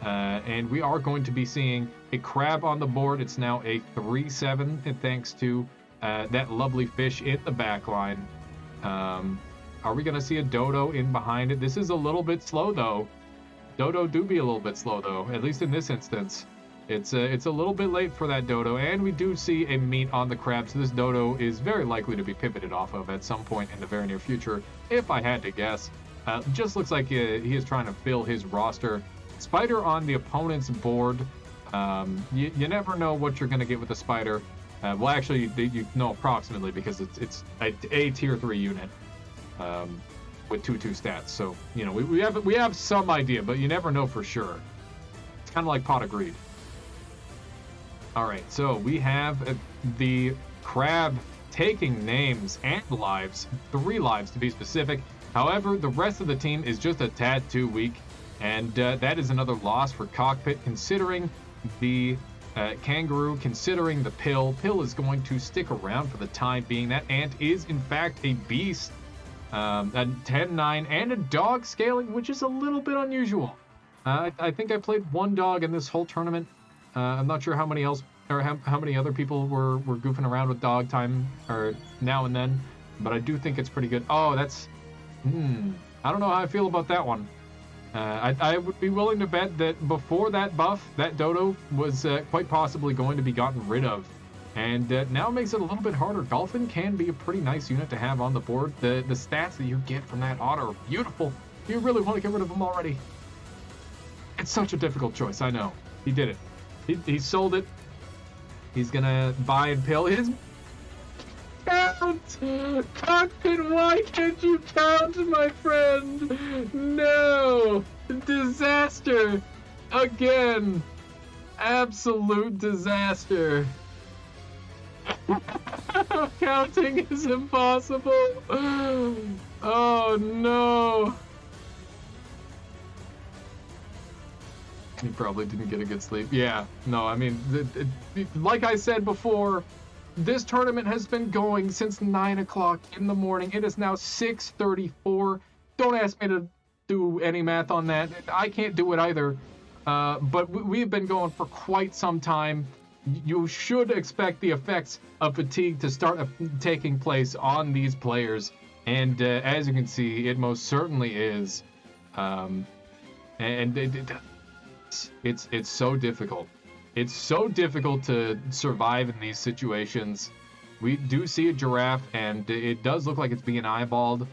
And we are going to be seeing a crab on the board. It's now a 3/7, and thanks to that lovely fish in the back line. Are we going to see a dodo in behind it? This is a little bit slow, though. Dodo do be a little bit slow, though, at least in this instance. It's a little bit late for that dodo, and we do see a meat on the crab, so this dodo is very likely to be pivoted off of at some point in the very near future, if I had to guess. Just looks like he is trying to fill his roster. Spider on the opponent's board. You never know what you're going to get with a spider. Well, actually, you know approximately, because it's a tier 3 unit with 2/2 stats. So, you know, we have some idea, but you never know for sure. It's kind of like Pot of Greed. All right, so we have the crab taking names and lives, 3 lives to be specific. However, the rest of the team is just a tad too weak, and that is another loss for Cockpit, considering the kangaroo, considering the pill. Pill is going to stick around for the time being. That ant is, in fact, a beast. A 10-9 and a dog scaling, which is a little bit unusual. I think I played 1 dog in this whole tournament. I'm not sure how many else or how many other people were goofing around with dog time or now and then, but I do think it's pretty good. Oh, that's I don't know how I feel about that one. I would be willing to bet that before that buff, that dodo was quite possibly going to be gotten rid of, and now it makes it a little bit harder. Dolphin can be a pretty nice unit to have on the board. The stats that you get from that otter are beautiful. You really want to get rid of him already. It's such a difficult choice. I know. He did it. He sold it. He's gonna buy and pill his count. Cockpit, why can't you count, my friend? No, disaster again. Absolute disaster. Counting is impossible. Oh no. He probably didn't get a good sleep. Yeah, no, I mean, like I said before, this tournament has been going since 9 o'clock in the morning. It is now 6:34. Don't ask me to do any math on that. I can't do it either. But we've been going for quite some time. You should expect the effects of fatigue to start taking place on these players. And as you can see, it most certainly is. It's so difficult. It's so difficult to survive in these situations. We do see a giraffe, and it does look like it's being eyeballed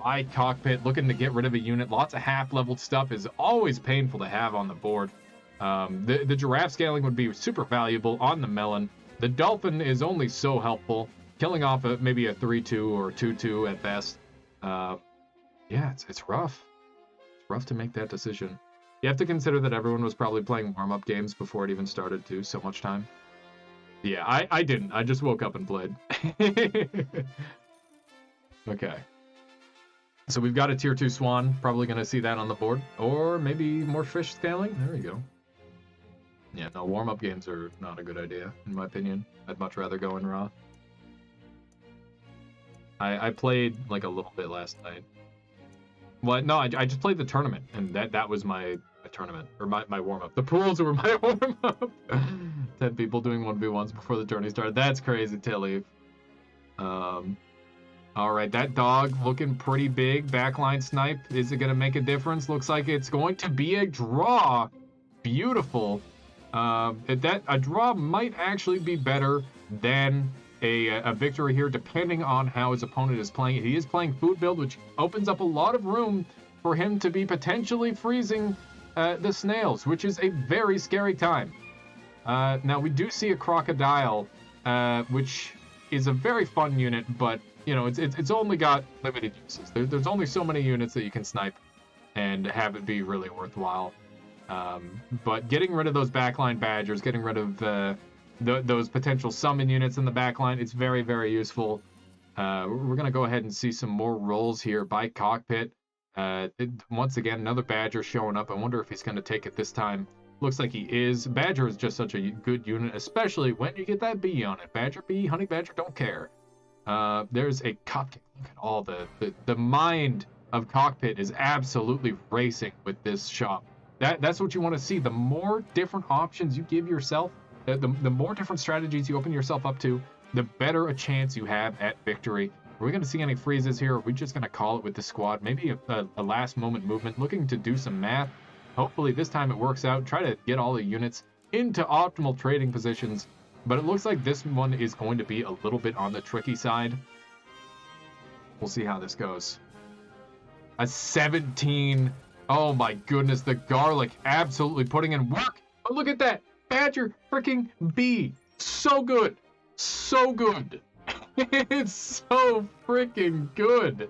by Cockpit, looking to get rid of a unit. Lots of half-leveled stuff is always painful to have on the board. The giraffe scaling would be super valuable on the melon. The dolphin is only so helpful, killing off maybe a 3-2 or 2-2 at best. Yeah, it's rough. It's rough to make that decision. You have to consider that everyone was probably playing warm-up games before it even started, too, so much time. Yeah, I didn't. I just woke up and played. Okay. So we've got a tier 2 swan. Probably going to see that on the board. Or maybe more fish scaling. There we go. Yeah, no, warm-up games are not a good idea, in my opinion. I'd much rather go in raw. I played, like, a little bit last night. Well, no, I just played the tournament, and that was my tournament, or my warm-up. The pools were my warm-up. 10 people doing 1v1s before the tourney started. That's crazy, Tilly. All right, that dog looking pretty big. Backline snipe. Is it going to make a difference? Looks like it's going to be a draw. Beautiful. A draw might actually be better than a victory here, depending on how his opponent is playing. He is playing food build, which opens up a lot of room for him to be potentially freezing the snails, which is a very scary time. Now, we do see a crocodile, which is a very fun unit, but you know, it's only got limited uses. There's only so many units that you can snipe and have it be really worthwhile. But getting rid of those backline badgers, getting rid of those potential summon units in the backline, it's very, very useful. We're going to go ahead and see some more rolls here by Cockpit. Once again, another badger showing up. I wonder if he's going to take it this time. Looks like he is. Badger is just such a good unit, especially when you get that bee on it. Badger bee, honey badger, don't care. There's a cupcake. Look at all the mind of Cockpit is absolutely racing with this shop. That's what you want to see. The more different options you give yourself, the more different strategies you open yourself up to, the better a chance you have at victory. Are we going to see any freezes here? Or are we just going to call it with the squad? Maybe a last moment movement, looking to do some math. Hopefully this time it works out. Try to get all the units into optimal trading positions. But it looks like this one is going to be a little bit on the tricky side. We'll see how this goes. A 17. Oh my goodness, the garlic absolutely putting in work. But look at that. Badger freaking bee. So good. So good. It's so freaking good.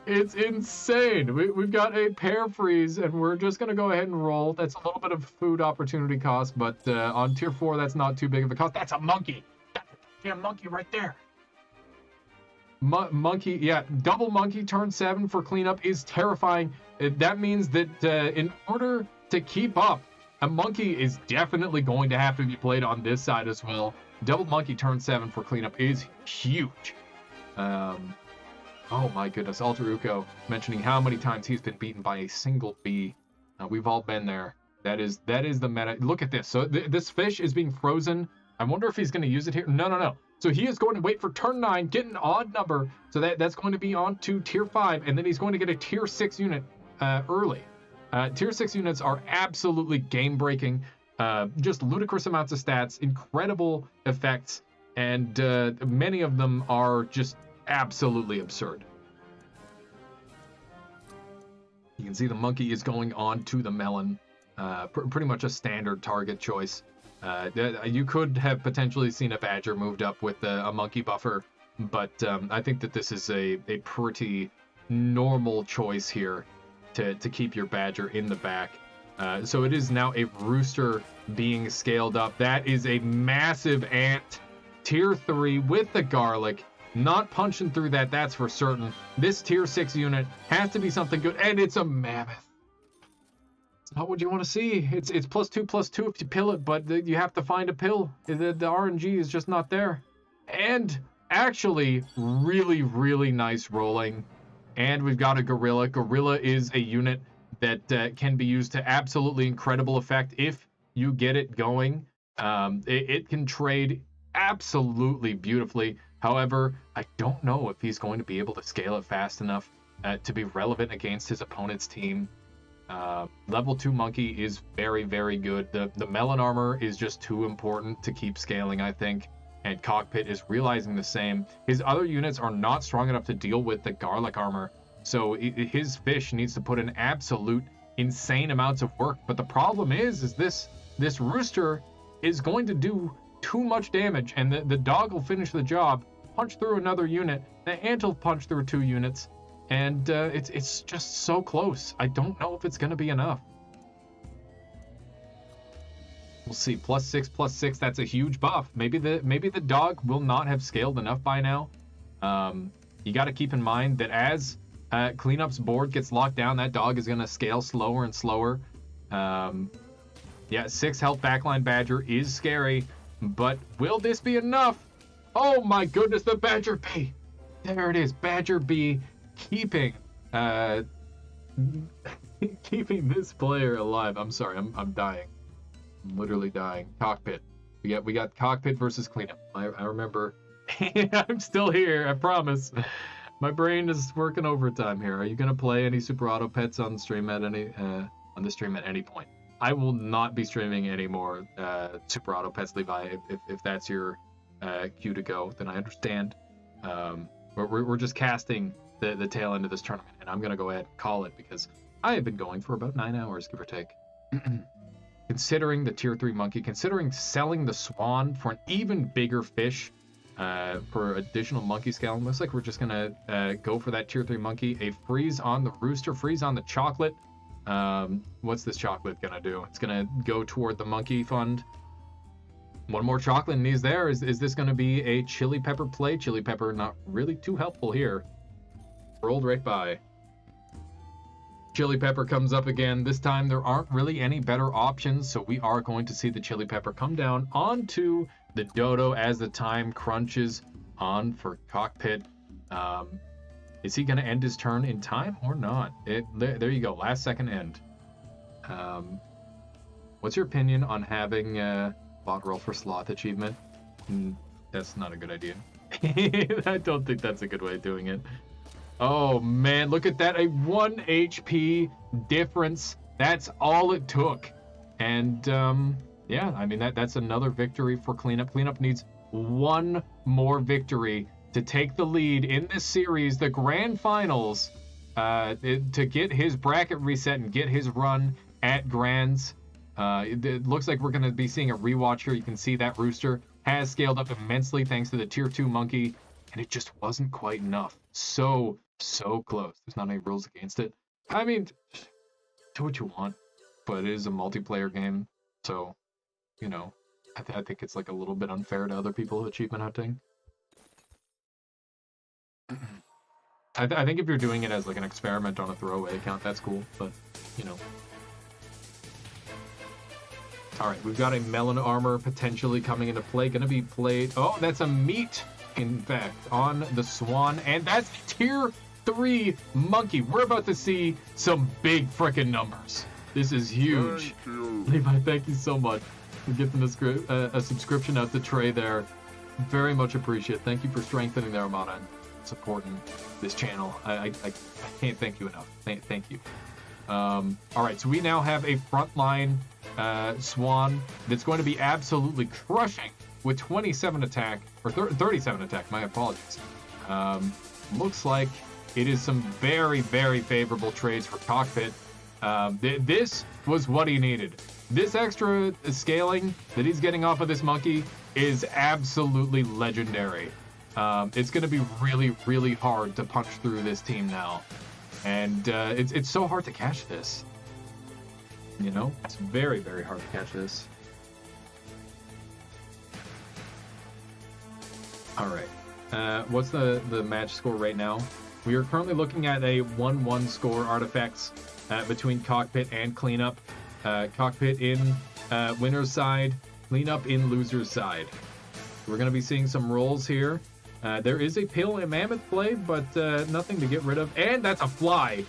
It's insane. We've got a pair freeze, and we're just going to go ahead and roll. That's a little bit of food opportunity cost, but on tier 4, that's not too big of a cost. That's a monkey. That's a damn monkey right there. Monkey, yeah, double monkey turn 7 for cleanup is terrifying. That means that in order to keep up, a monkey is definitely going to have to be played on this side as well. Double monkey turn 7 for cleanup is huge. Oh my goodness, Alter Uko mentioning how many times he's been beaten by a single bee. We've all been there. That is the meta. Look at this. So this fish is being frozen. I wonder if he's going to use it here. No. So he is going to wait for turn 9, get an odd number. So that's going to be on to tier 5, and then he's going to get a tier 6 unit early. Tier 6 units are absolutely game-breaking. Just ludicrous amounts of stats, incredible effects, and many of them are just absolutely absurd. You can see the monkey is going on to the melon. pretty much a standard target choice. You could have potentially seen a Badger moved up with a Monkey buffer, but I think that this is a pretty normal choice here to keep your Badger in the back. So it is now a Rooster being scaled up. That is a massive ant, tier 3 with the garlic. Not punching through that, that's for certain. This tier 6 unit has to be something good, and it's a mammoth. It's not what you want to see. It's +2/+2 if you pill it, but you have to find a pill. The RNG is just not there. And actually, really, really nice rolling. And we've got a Gorilla. Gorilla is a unit that can be used to absolutely incredible effect if you get it going. It can trade absolutely beautifully. However, I don't know if he's going to be able to scale it fast enough to be relevant against his opponent's team. Level 2 Monkey is very, very good. The Melon Armor is just too important to keep scaling, I think. And Cockpit is realizing the same. His other units are not strong enough to deal with the Garlic Armor. So his fish needs to put in absolute insane amounts of work. But the problem is this Rooster is going to do too much damage, and the dog will finish the job, punch through another unit, the ant will punch through 2 units, and it's just so close. I don't know if it's going to be enough. We'll see. +6/+6, that's a huge buff. Maybe the dog will not have scaled enough by now. You got to keep in mind that as Cleanup's board gets locked down, that dog is going to scale slower and slower. Yeah, 6 health backline Badger is scary, but will this be enough? Oh my goodness, the Badger Bee! There it is, Badger Bee keeping keeping this player alive. I'm sorry, I'm dying. I'm literally dying. Cockpit. We got Cockpit versus Cleanup. I remember. I'm still here, I promise. My brain is working overtime here. Are you gonna play any Super Auto Pets on the stream at any point? I will not be streaming any more Super Auto Pets, Levi. If that's your cue to go, then I understand. We're just casting the tail end of this tournament, and I'm gonna go ahead and call it because I have been going for about 9 hours, give or take. Considering the tier 3 Monkey, considering selling the Swan for an even bigger fish for additional Monkey scaling, looks like we're just gonna go for that tier 3 Monkey. A freeze on the Rooster, freeze on the Chocolate. What's this Chocolate gonna do? It's gonna go toward the Monkey Fund. One more Chocolate and he's there. Is this gonna be a Chili Pepper play? Chili Pepper not really too helpful here. Rolled right by. Chili Pepper comes up again. This time there aren't really any better options, so we are going to see the Chili Pepper come down onto the Dodo as the time crunches on for Cockpit. Is he going to end his turn in time or not? There you go, last second end. What's your opinion on having bot roll for Sloth achievement? That's not a good idea. I don't think that's a good way of doing it. Oh man, look at that, a 1 HP difference. That's all it took. And yeah, I mean that's another victory for Cleanup. Cleanup needs one more victory to take the lead in this series, the grand finals, to get his bracket reset and get his run at grands. It looks like we're going to be seeing a rewatch here. You can see that Rooster has scaled up immensely thanks to the tier 2 Monkey, and it just wasn't quite enough. So close. There's not any rules against it. I mean, do what you want, but it is a multiplayer game, so, you know, I think it's like a little bit unfair to other people achievement hunting. I think if you're doing it as like an experiment on a throwaway account, that's cool, but, you know. Alright, we've got a Melon Armor potentially coming into play. Gonna be played... Oh, that's a meat, in fact, on the Swan. And that's tier 3 Monkey. We're about to see some big frickin' numbers. This is huge. Levi, thank you so much for getting a subscription out to Trey there. Very much appreciate it. Thank you for strengthening the Armada and supporting this channel. I can't thank you enough. Thank you. All right, so we now have a frontline Swan that's going to be absolutely crushing with 27 attack, or 37 attack, my apologies. Looks like it is some very, very favorable trades for Cockpit. This was what he needed. This extra scaling that he's getting off of this monkey is absolutely legendary. It's going to be really, really hard to punch through this team now. And it's so hard to catch this. You know? It's very, very hard to catch this. All right. What's the match score right now? We are currently looking at a 1-1 score artifacts between Cockpit and Cleanup. Cockpit in winner's side, Cleanup in loser's side. We're going to be seeing some rolls here. There is a Pill and Mammoth play, but nothing to get rid of. And that's a fly.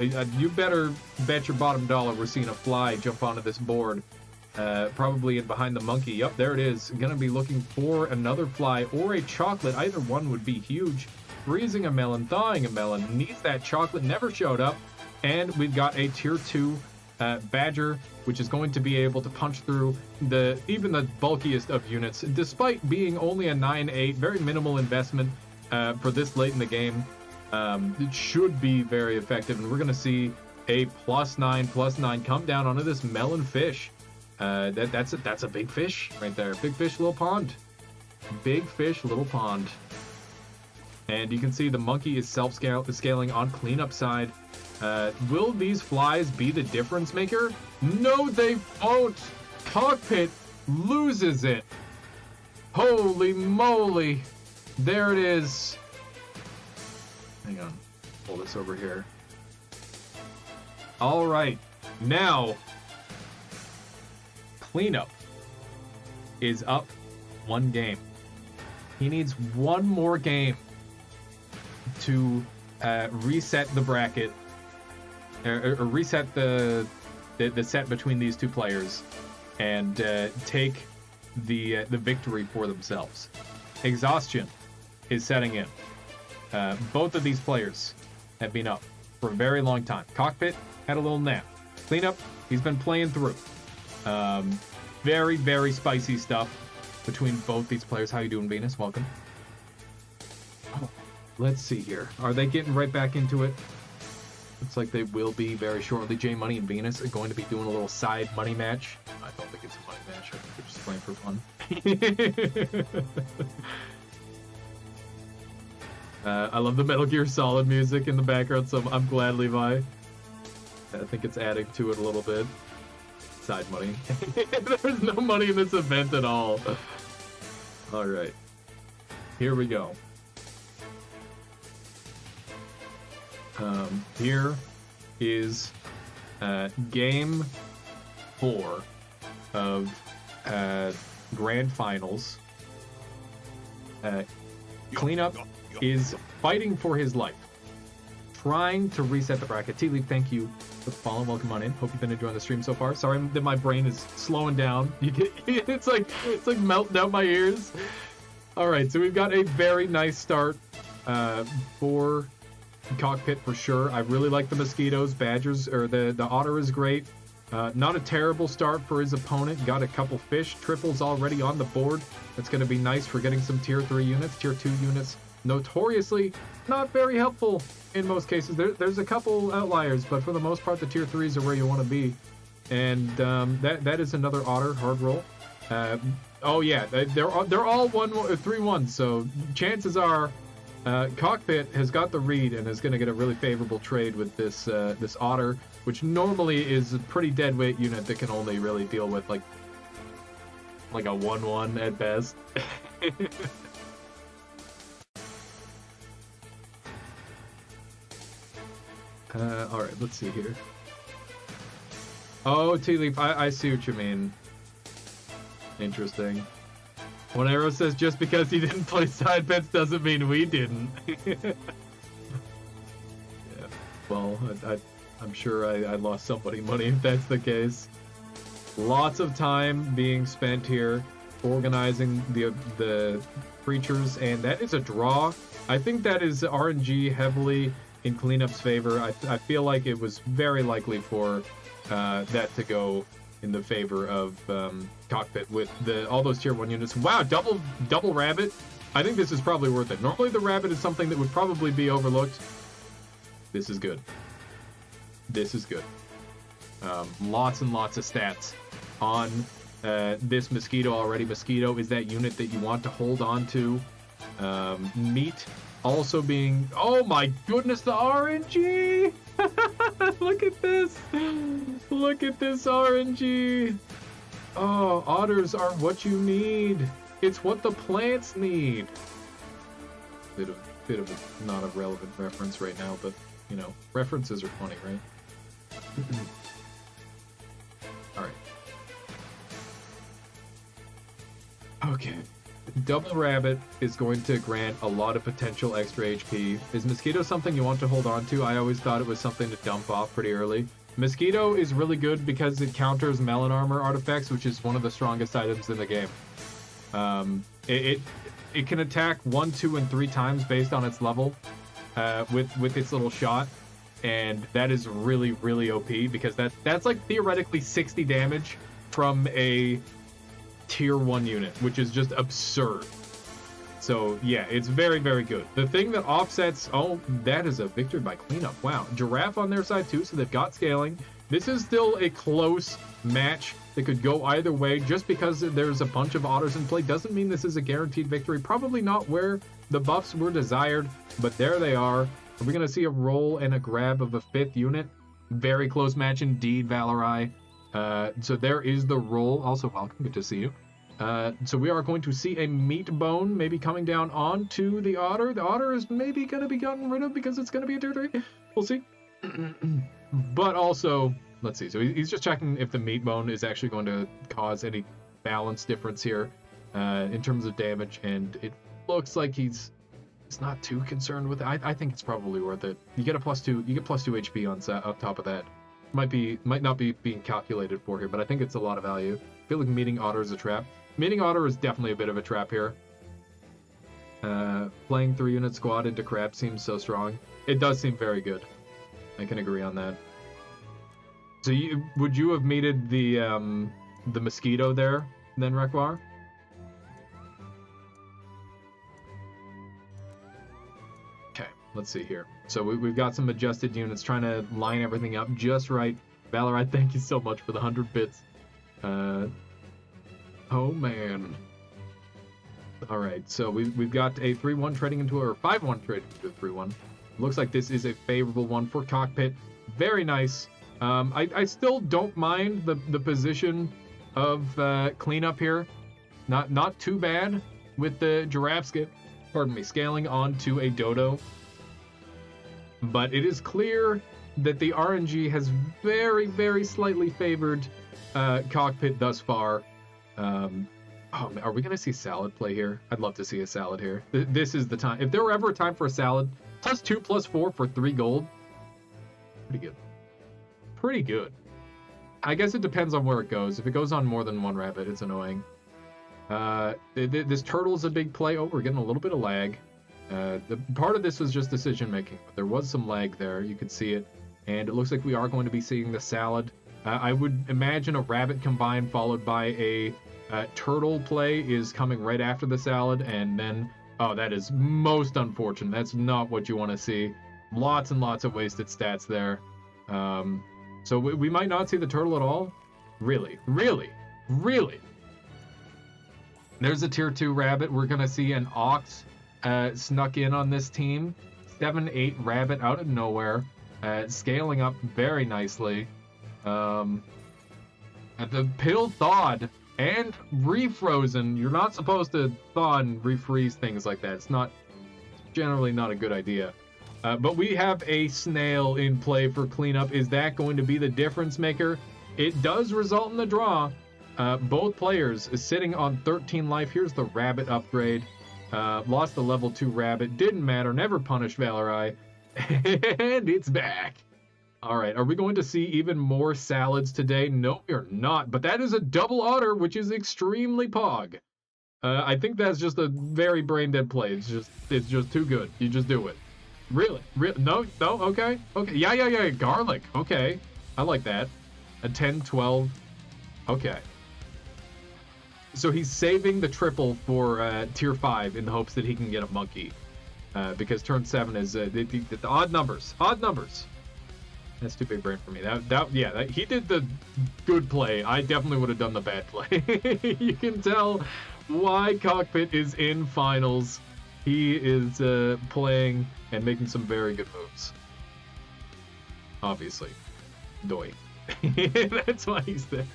You better bet your bottom dollar we're seeing a fly jump onto this board. Probably in behind the monkey. Yep, there it is. Going to be looking for another fly or a chocolate. Either one would be huge. Freezing a melon, thawing a melon. Needs that chocolate. Never showed up. And we've got a tier 2 Badger, which is going to be able to punch through even the bulkiest of units, despite being only a 9-8, very minimal investment for this late in the game. It should be very effective, and we're going to see a +9/+9 come down onto this melon fish. That's a big fish right there. Big fish, little pond. Big fish, little pond. And you can see the monkey is self-scaling on Cleanup side. Will these flies be the difference maker? No, they won't. Cockpit loses it. Holy moly. There it is. Hang on. Pull this over here. All right. Now, Cleanup is up 1 game. He needs 1 more game to reset the bracket, or reset the set between these 2 players, and take the victory for themselves. Exhaustion is setting in. Both of these players have been up for a very long time. Cockpit had a little nap. Cleanup, he's been playing through. Very, very spicy stuff between both these players. How you doing, Venus? Welcome. Let's see here. Are they getting right back into it? Looks like they will be very shortly. J Money and Venus are going to be doing a little side money match. I don't think it's a money match. I think they're just playing for fun. I love the Metal Gear Solid music in the background, so I'm glad, Levi. I think it's adding to it a little bit. Side money. There's no money in this event at all. All right. Here we go. Here is game 4 of Grand Finals. Cleanup is fighting for his life, trying to reset the bracket. T-Leaf, thank you for the follow. Welcome on in. Hope you've been enjoying the stream so far. Sorry that my brain is slowing down. It's like melting out my ears. All right, so we've got a very nice start for Cockpit for sure. I really like the mosquitoes. Badgers, or the otter is great. Not a terrible start for his opponent. Got a couple fish. Triples already on the board. That's going to be nice for getting some tier 3 units. Tier 2 units, notoriously not very helpful in most cases. There's a couple outliers, but for the most part, the tier 3s are where you want to be. And that is another otter hard roll. Oh yeah, they're all 3-1. So chances are, Cockpit has got the read and is going to get a really favorable trade with this otter, which normally is a pretty deadweight unit that can only really deal with like a 1-1 at best. All right, let's see here. Oh, T-Leaf, I see what you mean. Interesting. When Arrow says just because he didn't play side bets doesn't mean we didn't. Yeah. Well, I'm sure I lost somebody money if that's the case. Lots of time being spent here organizing the creatures, and that is a draw. I think that is RNG heavily in Cleanup's favor. I feel like it was very likely for that to go in the favor of Cockpit with all those tier 1 units. Wow, double rabbit. I think this is probably worth it. Normally the rabbit is something that would probably be overlooked. This is good. This is good. Lots and lots of stats on this Mosquito already. Mosquito is that unit that you want to hold on to. Meat also being... Oh my goodness, the RNG! Look at this! Look at this RNG! Oh, otters are what you need. It's what the plants need. Bit of a not a relevant reference right now, but, you know, references are funny, right? Alright. Okay. Double Rabbit is going to grant a lot of potential extra HP. Is Mosquito something you want to hold on to? I always thought it was something to dump off pretty early. Mosquito is really good because it counters Melon Armor artifacts, which is one of the strongest items in the game. It can attack 1, 2, and 3 times based on its level with its little shot, and that is really, really OP because that's like theoretically 60 damage from a tier 1 unit, which is just absurd. So yeah, it's very, very good. The thing that offsets... Oh, that is a victory by cleanup. Wow. Giraffe on their side too, so they've got scaling. This is still a close match that could go either way. Just because there's a bunch of otters in play doesn't mean this is a guaranteed victory. Probably not where the buffs were desired, but there they are. Are we going to see a roll and a grab of a 5th unit? Very close match indeed, Valerai. So there is the roll. Also, welcome. Good to see you. So we are going to see a meat bone maybe coming down onto the otter. The otter is maybe going to be gotten rid of because it's going to be a tier 3. We'll see. But also, let's see. So he's just checking if the meat bone is actually going to cause any balance difference here in terms of damage. And it looks like he's not too concerned with it. I think it's probably worth it. You get a +2. You get +2 HP on top of that. Might not be being calculated for here, but I think it's a lot of value. I feel like meeting otter is a trap. Meeting otter is definitely a bit of a trap here. Playing 3-unit squad into crab seems so strong. It does seem very good. I can agree on that. So would you have meted the mosquito there then, Rekwar? Okay, let's see here. So we've got some adjusted units trying to line everything up just right. Valerai, thank you so much for the 100 bits. Oh man. All right, so we've got a 3-1 trading into or 5-1 trading into a 3-1. Looks like this is a favorable one for Cockpit. Very nice. I still don't mind the position of cleanup here. Not too bad with the giraffe scaling onto a dodo. But it is clear that the RNG has very, very slightly favored Cockpit thus far. Oh, are we gonna see salad play here? I'd love to see a salad here. This is the time. If there were ever a time for a salad, +2, +4 for 3 gold. Pretty good. Pretty good. I guess it depends on where it goes. If it goes on more than 1 rabbit, it's annoying. This turtle's a big play. Oh, we're getting a little bit of lag. The part of this was just decision making, but there was some lag there. You could see it, and it looks like we are going to be seeing the salad. I would imagine a rabbit combine followed by a turtle play is coming right after the salad, and then oh, that is most unfortunate. That's not what you want to see. Lots and lots of wasted stats there. So we might not see the turtle at all. Really. There's a tier 2 rabbit. We're gonna see an ox snuck in on this team. 7-8 rabbit out of nowhere, scaling up very nicely. The pill thawed and refrozen. You're not supposed to thaw and refreeze things like that. It's generally not a good idea. But we have a snail in play for cleanup. Is that going to be the difference maker? It does result in the draw. Both players is sitting on 13 life. Here's the rabbit upgrade. Lost the level 2 rabbit. Didn't matter. Never punished Valerai. And it's back. All right. Are we going to see even more salads today? No, we're not. But that is a double otter, which is extremely pog. I think that's just a very brain dead play. It's just too good. You just do it. Really? No, okay. Yeah. Garlic. Okay. I like that. A 10, 12. Okay. So he's saving the triple for tier 5 in the hopes that he can get a monkey. Because turn 7 is the odd numbers. Odd numbers. That's too big brain for me. He did the good play. I definitely would have done the bad play. You can tell why Cockpit is in finals. He is playing and making some very good moves. Obviously. Doi. That's why he's there.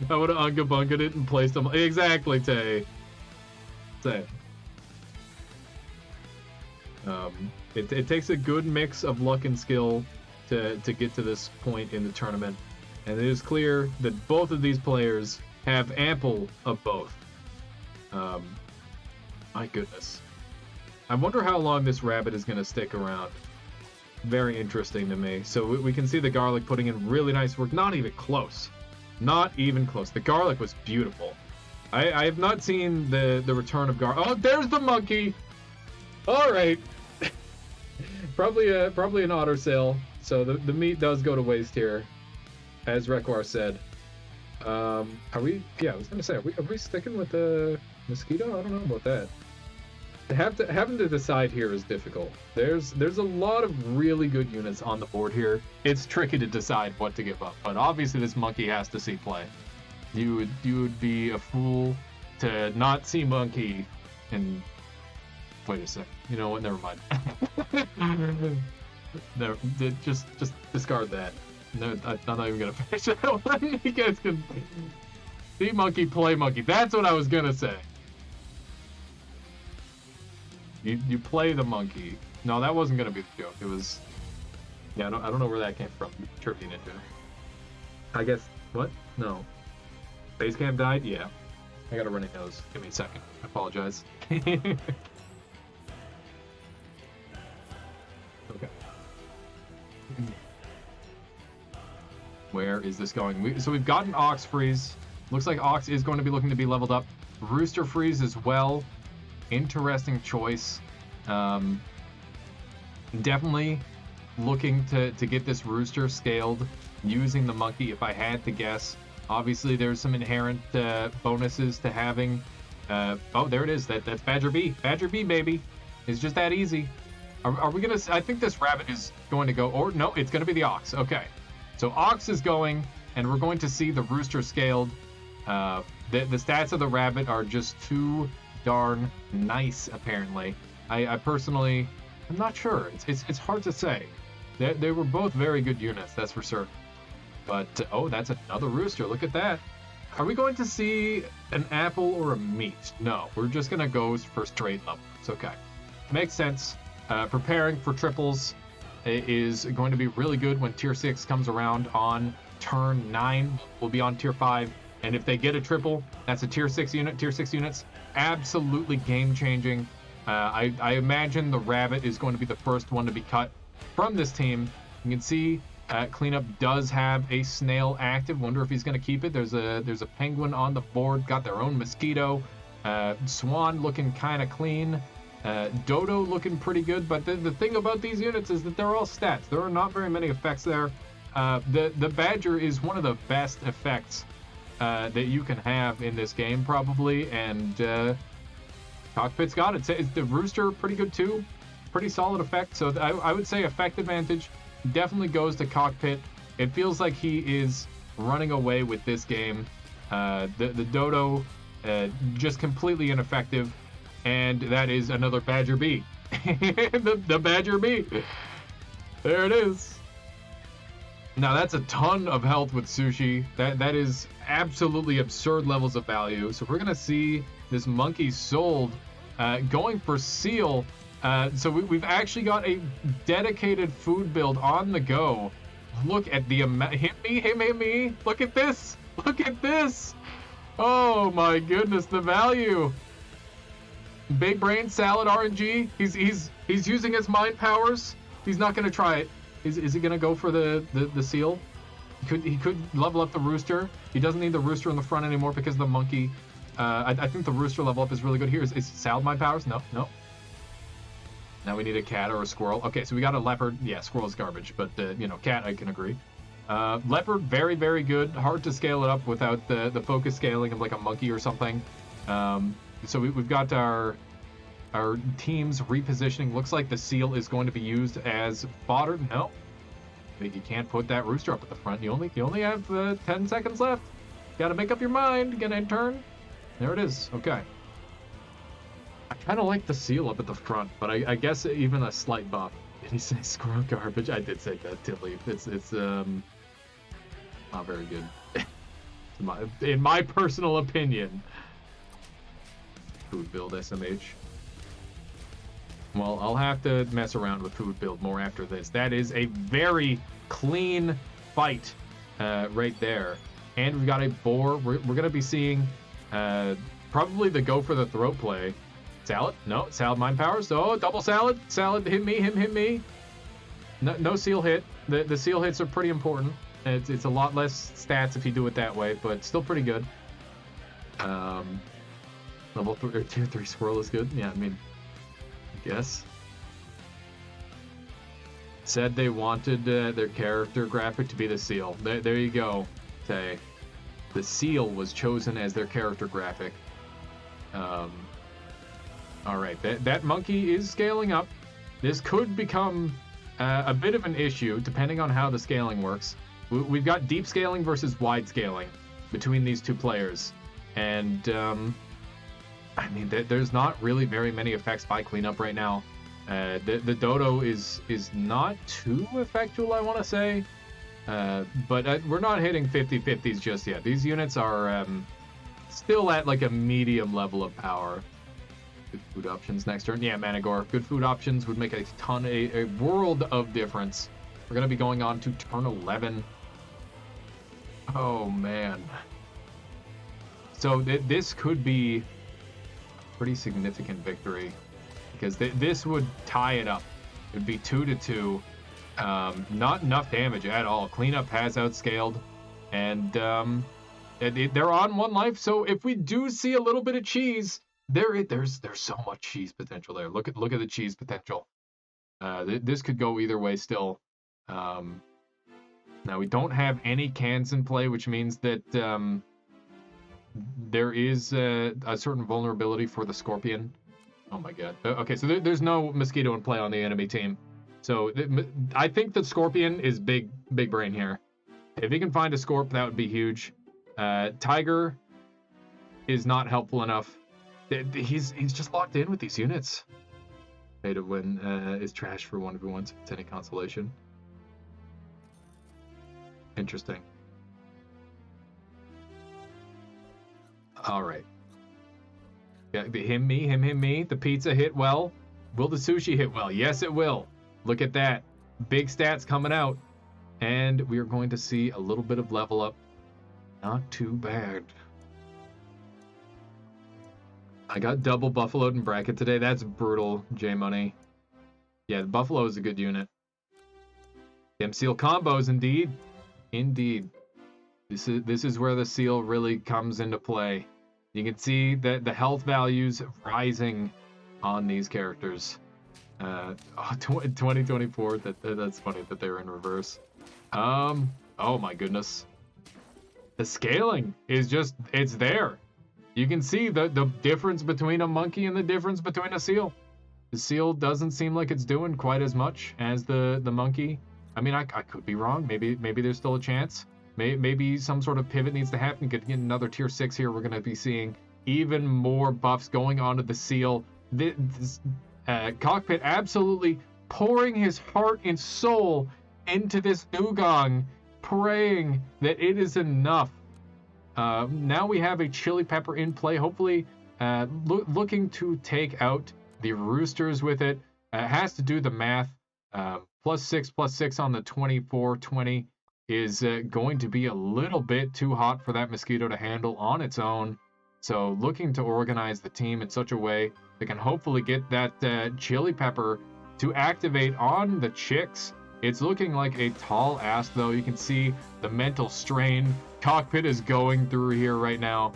I would have unga-bungaed it and placed him. Exactly, Tay. Say. It takes a good mix of luck and skill to get to this point in the tournament, and it is clear that both of these players have ample of both. My goodness. I wonder how long this rabbit is going to stick around. Very interesting to me. So we can see the garlic putting in really nice work. Not even close. Not even close. The garlic was beautiful. I have not seen the return of garlic. Oh, there's the monkey! Alright. Probably an otter sale. So the meat does go to waste here, as Rekwar said. Are we? Yeah, I was gonna say, are we sticking with the mosquito? I don't know about that. Having to decide here is difficult. There's a lot of really good units on the board here. It's tricky to decide what to give up, but obviously this monkey has to see play. You would be a fool to not see monkey and wait a sec. You know what? Never mind. No, just discard that. No, I'm not even gonna finish that one. You guys can see monkey, play monkey. That's what I was gonna say. You play the monkey. No, that wasn't gonna be the joke. It was. Yeah, I don't know where that came from. Turkey Ninja. I guess what? No. Basecamp died. Yeah. I got a runny nose. Give me a second. I apologize. Okay. Where is this going? So we've got an Ox Freeze. Looks like Ox is going to be looking to be leveled up. Rooster Freeze as well. Interesting choice. Definitely looking to get this Rooster scaled using the monkey if I had to guess. Obviously there's some inherent bonuses to having... oh, there it is. That's Badger B. Badger B, baby. It's just that easy. Are we going to... I think this rabbit is going to go... Or no, it's going to be the Ox. Okay. So Ox is going, and we're going to see the Rooster scaled. The stats of the rabbit are just too darn nice, apparently. I personally... I'm not sure. It's hard to say. They were both very good units, that's for certain. But, oh, that's another Rooster. Look at that. Are we going to see an apple or a meat? No, we're just going to go for straight up. It's okay. Makes sense. Preparing for triples is going to be really good when tier 6 comes around on turn 9. We'll be on tier 5. And if they get a triple, that's a tier 6 unit. Tier 6 units, absolutely game-changing. I imagine the rabbit is going to be the first one to be cut from this team. You can see Cleanup does have a snail active. Wonder if he's going to keep it. There's a penguin on the board. Got their own mosquito. Swan looking kind of clean. Dodo looking pretty good. But the thing about these units is that they're all stats. There are not very many effects there. The Badger is one of the best effects that you can have in this game, probably. And Cockpit's got it. Is the Rooster pretty good too? Pretty solid effect. So I would say effect advantage definitely goes to Cockpit. It feels like he is running away with this game. The Dodo just completely ineffective, and that is another Badger B. the Badger B. There it is. Now that's a ton of health with Sushi. That is absolutely absurd levels of value. So we're gonna see this monkey sold, going for Seal. So we've actually got a dedicated food build on the go. Look at the amount. Hit me. Look at this. Look at this. Oh my goodness, the value. Big brain salad RNG. He's using his mind powers. He's not gonna try it. Is he gonna go for the seal? He could level up the Rooster. He doesn't need the Rooster in the front anymore because of the monkey. I think the Rooster level up is really good here. Is salad mind powers? No. Now we need a cat or a squirrel. Okay, so we got a leopard. Yeah, squirrel's garbage, but cat I can agree. Leopard, very, very good. Hard to scale it up without the focus scaling of like a monkey or something. So we've got our teams repositioning. Looks like the seal is going to be used as fodder. No. You can't put that rooster up at the front. You only have 10 seconds left. Gotta make up your mind. Get a turn. There it is. Okay. I kind of like the seal up at the front, but I guess even a slight buff. Did he say squirrel garbage? I did say that, Tilly. It's not very good. In my personal opinion. Food build SMH. Well, I'll have to mess around with food build more after this. That is a very clean fight right there. And we've got a boar. We're going to be seeing probably the go for the throat play. Salad? No, salad mind powers. Oh, double salad. Salad, hit me, hit me. No seal hit. The seal hits are pretty important. It's a lot less stats if you do it that way, but still pretty good. Level 3 or tier 3 squirrel is good. Yeah, I mean, I guess. Said they wanted their character graphic to be the seal. There you go. Say, the seal was chosen as their character graphic. All right, that monkey is scaling up. This could become a bit of an issue depending on how the scaling works. We've got deep scaling versus wide scaling between these two players, and I mean, there's not really very many effects by cleanup right now. The dodo is not too effectual, I want to say, but we're not hitting 50-50s just yet. These units are still at like a medium level of power. Good food options next turn. Yeah, Manigore. Good food options would make a world of difference. We're going to be going on to turn 11. Oh, man. So this could be a pretty significant victory because this would tie it up. It would be 2-2. Not enough damage at all. Cleanup has outscaled, and they're on 1 life. So if we do see a little bit of cheese, there's so much cheese potential there. Look at the cheese potential. This could go either way still. Now we don't have any cans in play, which means that there is a certain vulnerability for the scorpion. Oh my god. Okay, so there's no mosquito in play on the enemy team. So I think the scorpion is big brain here. If he can find a scorp, that would be huge. Tiger is not helpful enough. He's just locked in with these units. Pay to win is trash for 1v1s if it's any consolation. Interesting. All right. Yeah, him, me. The pizza hit well. Will the sushi hit well? Yes, it will. Look at that. Big stats coming out. And we are going to see a little bit of level up. Not too bad. I got double buffaloed in bracket today. That's brutal, J-Money. Yeah, the buffalo is a good unit. Them seal combos, indeed. Indeed. This is where the seal really comes into play. You can see that the health values rising on these characters. 2024, that's funny that they're in reverse. Oh my goodness. The scaling is just, it's there. You can see the difference between a monkey and the difference between a seal. The seal doesn't seem like it's doing quite as much as the monkey. I mean, I could be wrong. Maybe there's still a chance. Maybe some sort of pivot needs to happen. Get another tier 6 here. We're going to be seeing even more buffs going onto the seal. This Cockpit absolutely pouring his heart and soul into this dugong, praying that it is enough. Now we have a chili pepper in play, hopefully looking to take out the roosters with it. Has to do the math. +6 on the 24-20 is going to be a little bit too hot for that mosquito to handle on its own. So looking to organize the team in such a way that can hopefully get that chili pepper to activate on the chicks. It's looking like a tall ask, though. You can see the mental strain Cockpit is going through here right now.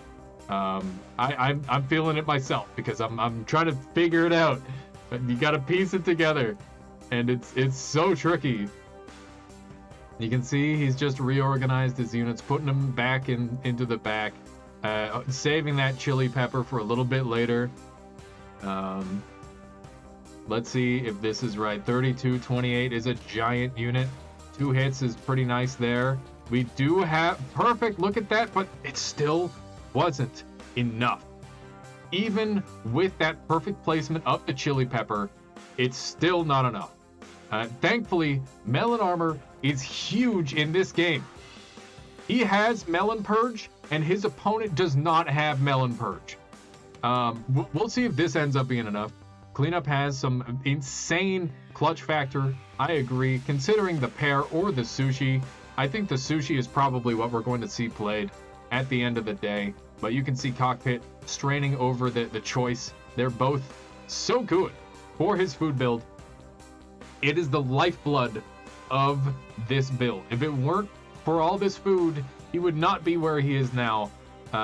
I'm feeling it myself because I'm trying to figure it out. But you got to piece it together, and it's so tricky. You can see he's just reorganized his units, putting them back into the back, saving that chili pepper for a little bit later. Let's see if this is right. 32-28 is a giant unit. 2 hits is pretty nice there. We do have perfect, look at that, but it still wasn't enough. Even with that perfect placement of the chili pepper, it's still not enough. Thankfully, Melon Armor is huge in this game. He has Melon Purge, and his opponent does not have Melon Purge. We'll see if this ends up being enough. Cleanup has some insane clutch factor. I agree. Considering the pear or the sushi, I think the sushi is probably what we're going to see played at the end of the day. But you can see Cockpit straining over the choice. They're both so good for his food build. It is the lifeblood of this build. If it weren't for all this food, he would not be where he is now.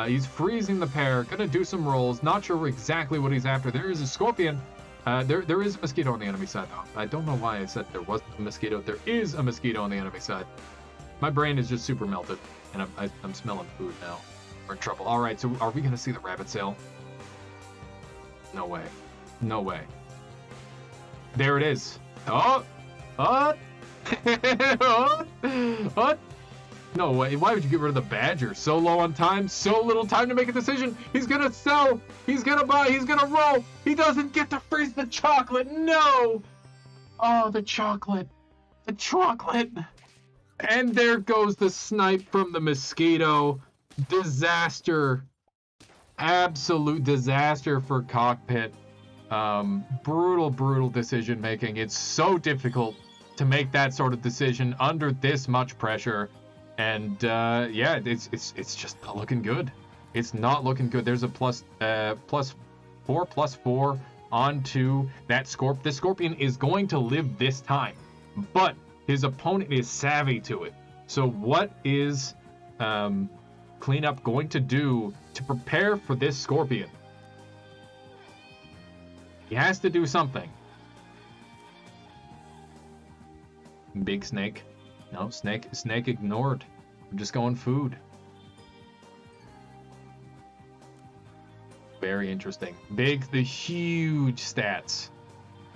He's freezing the pear, gonna do some rolls. Not sure exactly what he's after. There is a scorpion. There is a mosquito on the enemy side, though. I don't know why I said there wasn't a mosquito. There is a mosquito on the enemy side. My brain is just super melted, and I'm smelling food now. We're in trouble. All right, so are we gonna see the rabbit sail? No way. No way. There it is. Oh! Oh! Oh! No way. Why would you get rid of the badger? So low on time, so little time to make a decision. He's gonna sell. He's gonna buy. He's gonna roll. He doesn't get to freeze the chocolate. No! Oh, the chocolate. The chocolate. And there goes the snipe from the mosquito. Disaster. Absolute disaster for Cockpit. Brutal decision making. It's so difficult to make that sort of decision under this much pressure. And yeah, it's just not looking good. It's not looking good. There's a plus 4/+4 onto that Scorp. The Scorpion is going to live this time, but his opponent is savvy to it. So what is Cleanup going to do to prepare for this Scorpion? He has to do something. Big snake. No, snake ignored. I'm just going food. Very interesting. The huge stats.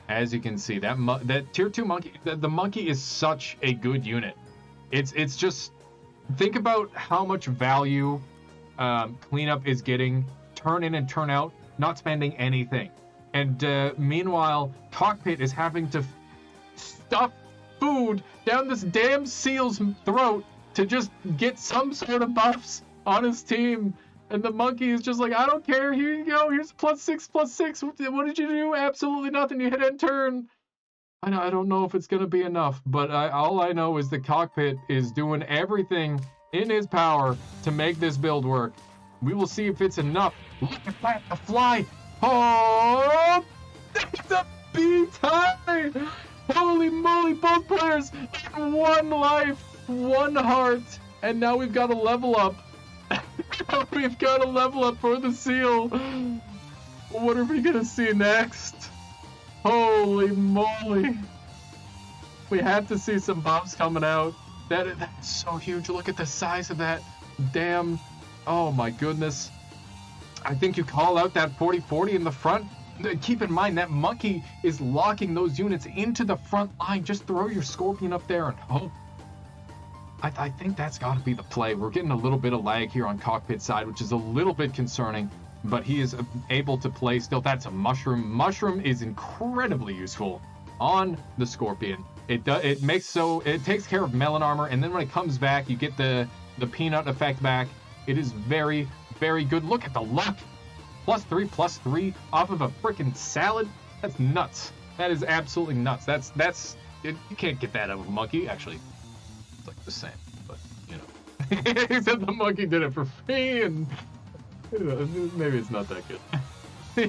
As you can see, that tier 2 monkey, the monkey is such a good unit. It's just, think about how much value Cleanup is getting, turn in and turn out, not spending anything. And meanwhile, Cockpit is having to stuff food down this damn seal's throat to just get some sort of buffs on his team. And the monkey is just like, I don't care, here you go, here's +6/+6. What did you do? Absolutely nothing. You hit end turn. I don't know if it's gonna be enough, but all I know is the Cockpit is doing everything in his power to make this build work. We will see if it's enough. Look at that, the fly. Oh, that's a B tie. Holy moly, both players, 1 life, 1 heart, and now we've got to level up. We've got to level up for the seal. What are we gonna see next? Holy moly. We have to see some buffs coming out. That's so huge. Look at the size of that. Damn. Oh my goodness. I think you call out that 40/40 in the front. Keep in mind that monkey is locking those units into the front line. Just throw your Scorpion up there and hope. I think that's got to be the play. We're getting a little bit of lag here on Cockpit side, which is a little bit concerning, but he is able to play still. That's a mushroom. Mushroom is incredibly useful on the Scorpion. It takes care of melon armor, and then when it comes back, you get the peanut effect back. It is very, very good. Look at the luck. +3/+3 off of a freaking salad. That's nuts. That is absolutely nuts. You can't get that out of a monkey. Actually, it's like the same, but you know. Except the monkey did it for free, and you know, maybe it's not that good.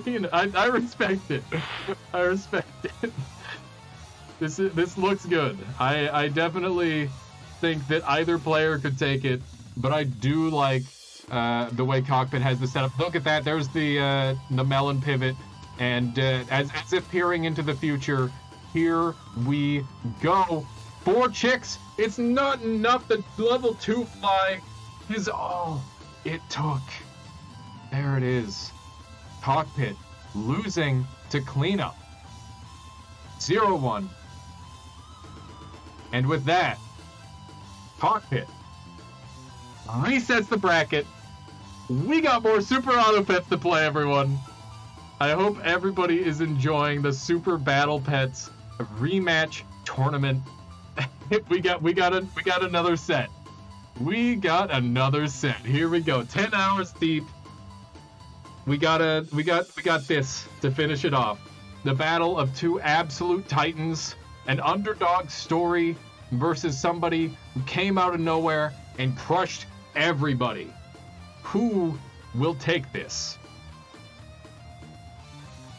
You know, I respect it. I respect it. This looks good. I definitely think that either player could take it, but I do like the way Cockpit has the setup. Look at that. There's the melon pivot, and as if peering into the future, here we go. 4 chicks. It's not enough. The level 2 fly is all it took. There it is. Cockpit losing to Cleanup. 0-1. And with that, Cockpit resets the bracket. We got more Super Auto Pets to play, everyone. I hope everybody is enjoying the Super Battle Pets rematch tournament. we got another set. We got another set. Here we go. 10 hours deep. We got this to finish it off. The battle of two absolute titans, an underdog story versus somebody who came out of nowhere and crushed everybody. Who will take this?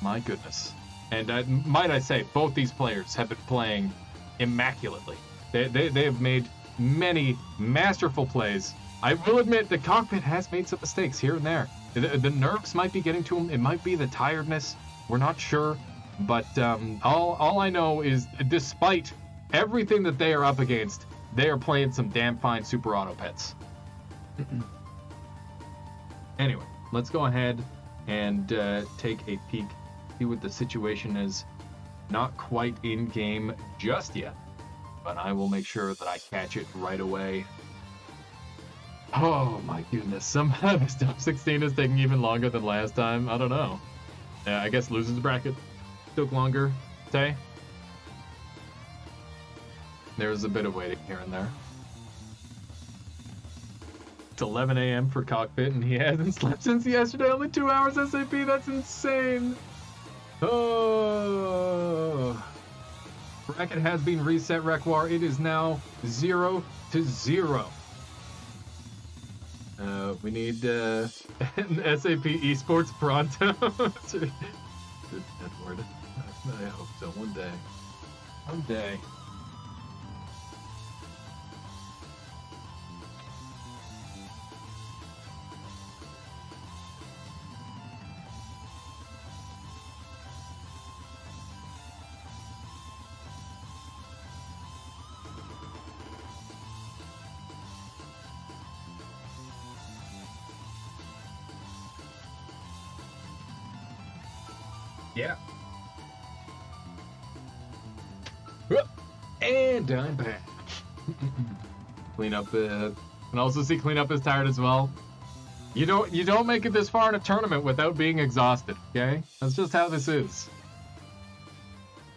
My goodness. And might I say, both these players have been playing immaculately. They have made many masterful plays. I will admit the Cockpit has made some mistakes here and there. The nerves might be getting to him. It might be the tiredness. We're not sure. But all I know is, despite everything that they are up against, they are playing some damn fine Super Auto Pets. Anyway, let's go ahead and take a peek, see what the situation is. Not quite in game just yet, but I will make sure that I catch it right away. Oh my goodness, somehow this top 16 is taking even longer than last time. I don't know. Yeah, I guess losers bracket took longer, say. There's a bit of waiting here and there. It's 11 a.m. for Cockpit, and he hasn't slept since yesterday. Only 2 hours SAP. That's insane. Oh. Bracket has been reset, Rekwar. It is now 0-0. We need an SAP Esports Pronto. Edward. I hope so. One day. One day. Yeah. And I'm back. Cleanup, and also see Cleanup is tired as well. You don't make it this far in a tournament without being exhausted, okay? That's just how this is.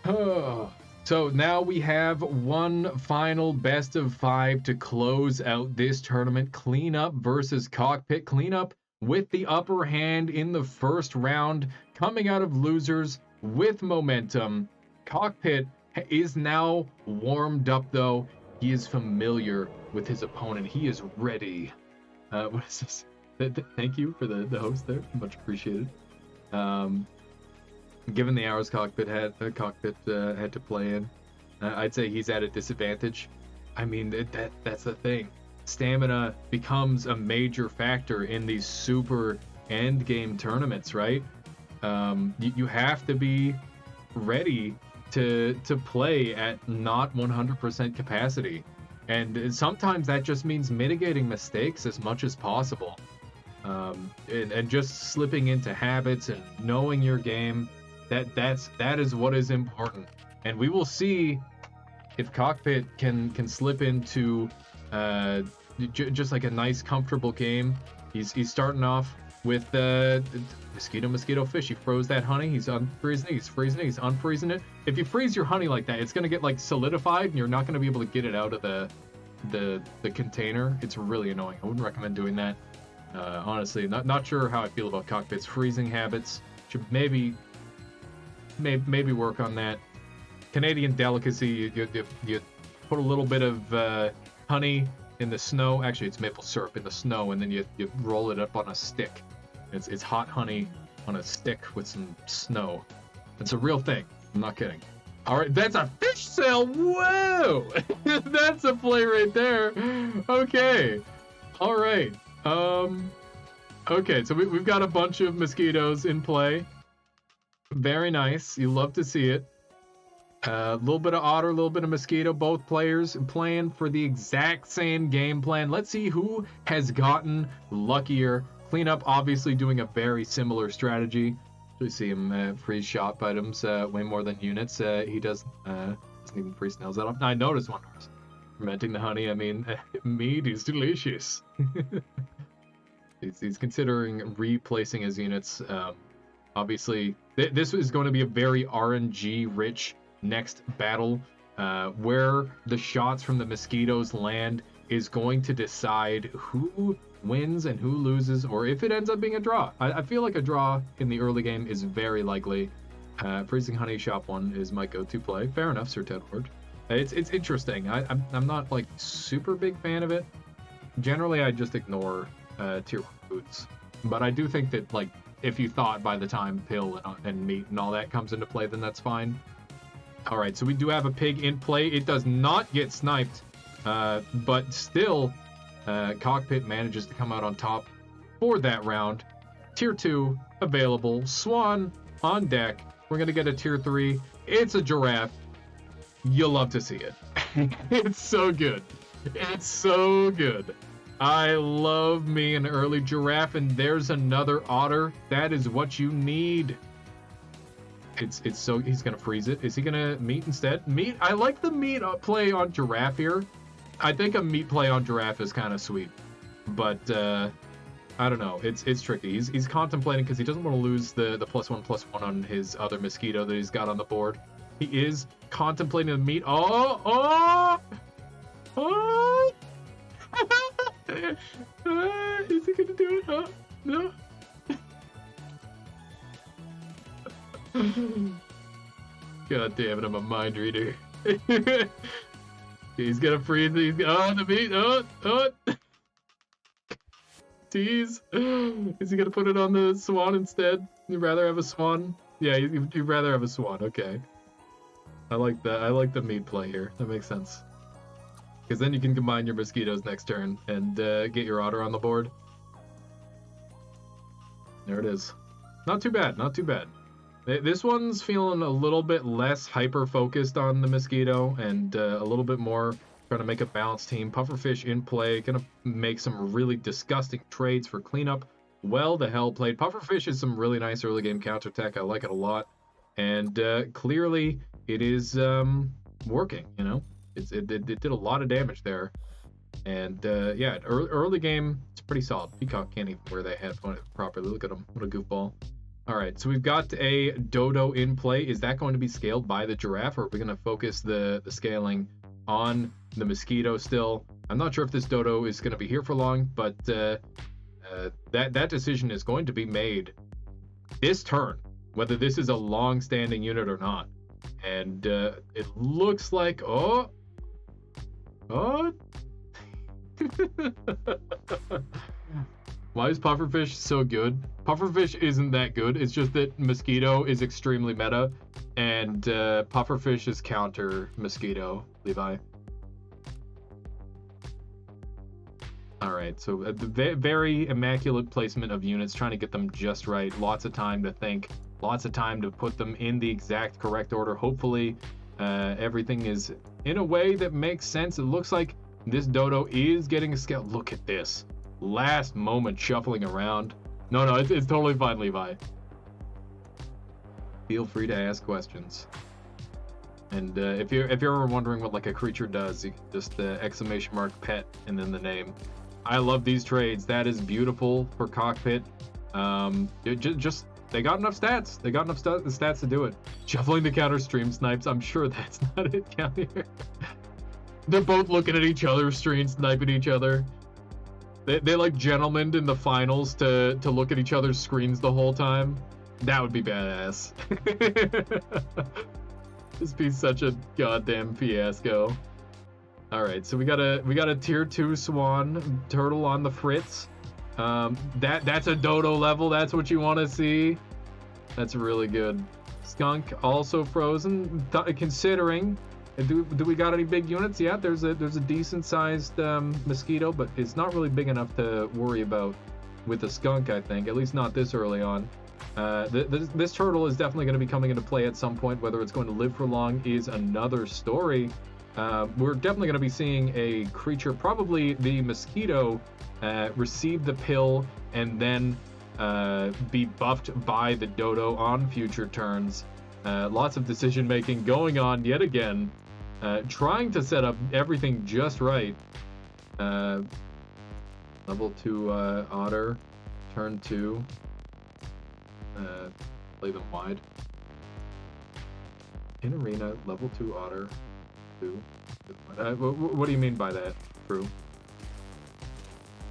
Oh. So now we have one final best of 5 to close out this tournament. Cleanup versus Cockpit. Cleanup with the upper hand in the first round, coming out of losers with momentum. Cockpit is now warmed up, though. He is familiar with his opponent. He is ready. What is this? Thank you for the host there. Much appreciated. Given the hours Cockpit had to play in, I'd say he's at a disadvantage. I mean, that's the thing. Stamina becomes a major factor in these super end game tournaments, right? You have to be ready to play at not 100% capacity, and sometimes that just means mitigating mistakes as much as possible, and just slipping into habits and knowing your game. That is what is important, and we will see if Cockpit can slip into just like a nice comfortable game. He's starting off with mosquito fish. He froze that honey. He's unfreezing it. He's freezing it. He's unfreezing it. If you freeze your honey like that, it's gonna get like solidified, and you're not gonna be able to get it out of the container. It's really annoying. I wouldn't recommend doing that. Honestly, not sure how I feel about Cockpit's freezing habits. Should maybe work on that. Canadian delicacy. You put a little bit of honey in the snow. Actually, it's maple syrup in the snow, and then you roll it up on a stick. It's hot honey on a stick with some snow. It's a real thing. I'm not kidding. All right, that's a fish sail. Whoa! That's a play right there. Okay. All right. Okay, so we've got a bunch of mosquitoes in play. Very nice. You love to see it. A little bit of otter, a little bit of mosquito. Both players playing for the exact same game plan. Let's see who has gotten luckier. Cleanup obviously doing a very similar strategy. We see him freeze shop items way more than units. He doesn't even freeze snails. I noticed one. Fermenting the honey, I mean, mead is delicious. He's considering replacing his units. Obviously, this is going to be a very RNG-rich next battle, where the shots from the mosquitoes land is going to decide who wins and who loses, or if it ends up being a draw. I feel like a draw in the early game is very likely. Freezing Honey Shop 1 is my go-to play. Fair enough, Sir Tedward. It's interesting. I'm not like super big fan of it. Generally, I just ignore tier 1 foods. But I do think that, like, if you thought by the time pill and meat and all that comes into play, then that's fine. All right, so we do have a pig in play. It does not get sniped, but still, Cockpit manages to come out on top for that round. Tier 2 available. Swan on deck. We're going to get a tier 3. It's a giraffe. You'll love to see it. It's so good. It's so good. I love me an early giraffe, and there's another otter. That is what you need. It's so, he's gonna freeze it. Is he gonna meat instead? Meat. I like the meat play on giraffe here. I think a meat play on giraffe is kind of sweet, but I don't know. It's tricky. He's contemplating because he doesn't want to lose the +1/+1 on his other mosquito that he's got on the board. He is contemplating the meat. Oh! Is he gonna do it? Huh? No. God damn it! I'm a mind reader. He's gonna freeze. The meat. Oh. Tease. Is he gonna put it on the swan instead? You'd rather have a swan? Yeah, you'd rather have a swan. Okay. I like that. I like the meat play here. That makes sense. Because then you can combine your mosquitoes next turn and get your otter on the board. There it is. Not too bad. Not too bad. This one's feeling a little bit less hyper-focused on the mosquito and a little bit more trying to make a balanced team. Pufferfish in play. Gonna make some really disgusting trades for cleanup. Well, the hell played. Pufferfish is some really nice early game counterattack. I like it a lot. And clearly it is working, you know? It did a lot of damage there. And yeah, early game, it's pretty solid. Peacock can't even wear that headphone properly. Look at him. What a goofball. All right, so we've got a dodo in play. Is that going to be scaled by the giraffe, or are we going to focus the scaling on the mosquito still? I'm not sure if this dodo is going to be here for long, but that decision is going to be made this turn, whether this is a long-standing unit or not. And it looks like, oh. Why is Pufferfish so good? Pufferfish isn't that good. It's just that Mosquito is extremely meta, and Pufferfish is counter Mosquito, Levi. Alright, so the very immaculate placement of units, trying to get them just right. Lots of time to think, lots of time to put them in the exact correct order. Hopefully, everything is in a way that makes sense. It looks like this dodo is getting a scale. Look at this. Last moment shuffling around. No, it's totally fine, Levi. Feel free to ask questions. And if you're ever wondering what like a creature does, you can just exclamation mark pet and then the name. I love these trades. That is beautiful for Cockpit. Just they got enough stats. They got enough stats to do it. Shuffling the counter stream snipes. I'm sure that's not it down here. They're both looking at each other, stream sniping each other. They like gentlemen in the finals to look at each other's screens the whole time. That would be badass. This be such a goddamn fiasco. All right, so we got a tier 2 swan turtle on the fritz. That's a dodo level. That's what you want to see. That's really good. Skunk also frozen. Considering. Do we got any big units? Yeah, there's a decent sized mosquito, but it's not really big enough to worry about with the skunk, I think, at least not this early on. This turtle is definitely going to be coming into play at some point. Whether it's going to live for long is another story. We're definitely going to be seeing a creature, probably the mosquito, receive the pill and then be buffed by the dodo on future turns. Lots of decision making going on yet again. trying to set up everything just right. Level 2 Otter, turn 2. Play them wide. In arena, level 2 Otter, 2. What do you mean by that, Crew?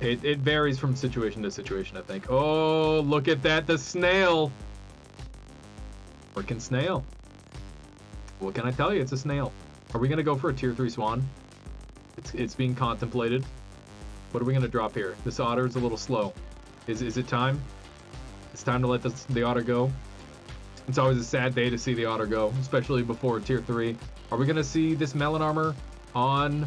It varies from situation to situation, I think. Oh, look at that, the snail! Frickin' snail. What can I tell you? It's a snail. Are we gonna go for a tier 3 swan? It's being contemplated. What are we gonna drop here? This otter is a little slow. Is it time? It's time to let the otter go. It's always a sad day to see the otter go, especially before tier 3. Are we gonna see this melon armor on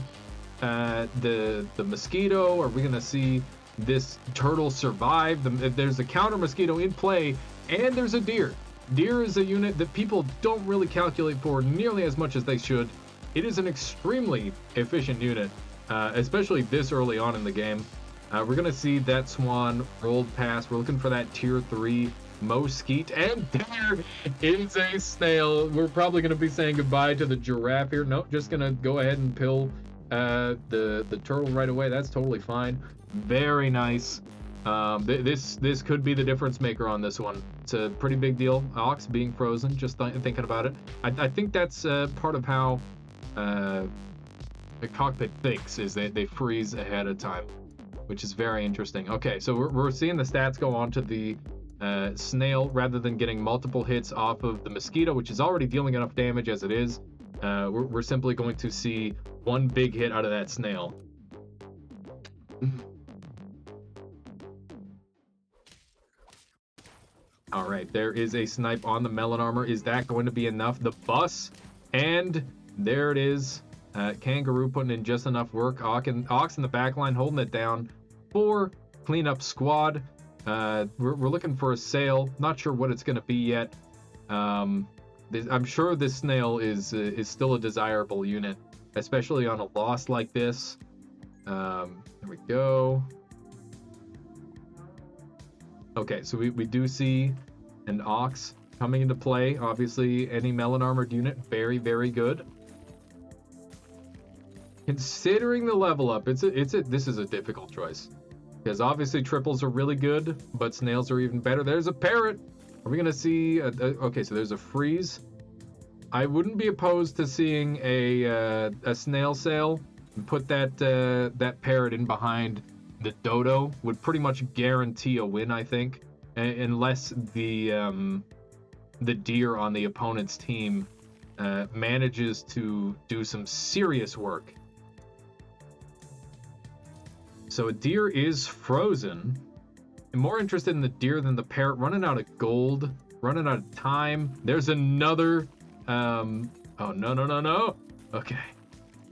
the mosquito? Are we gonna see this turtle survive? There's a counter mosquito in play, and there's a deer. Deer is a unit that people don't really calculate for nearly as much as they should. It is an extremely efficient unit, especially this early on in the game. We're gonna see that swan rolled past. We're looking for that tier 3 Mosquito, and there is a snail. We're probably gonna be saying goodbye to the giraffe here. Nope, just gonna go ahead and pill the turtle right away. That's totally fine. Very nice. This could be the difference maker on this one. It's a pretty big deal. Ox being frozen, just thinking about it. I think that's part of how the cockpit thinks, is that they freeze ahead of time, which is very interesting. Okay, so we're seeing the stats go on to the snail rather than getting multiple hits off of the mosquito, which is already dealing enough damage as it is. We're simply going to see one big hit out of that snail. All right, there is a snipe on the melon armor. Is that going to be enough? The bus, and there it is. Kangaroo putting in just enough work. Ox in the back line holding it down for cleanup squad. We're looking for a sail. Not sure what it's going to be yet. I'm sure this snail is still a desirable unit, especially on a loss like this. There we go. Okay, so we do see an ox coming into play. Obviously, any melon armored unit, very, very good. Considering the level up, this is a difficult choice, because obviously triples are really good, but snails are even better. There's a parrot. Are we gonna see? Okay, so there's a freeze. I wouldn't be opposed to seeing a snail sail and put that parrot in behind the dodo. Would pretty much guarantee a win, I think, unless the deer on the opponent's team manages to do some serious work. So a deer is frozen. I'm more interested in the deer than the parrot. Running out of gold, running out of time. There's another. Oh, no. Okay.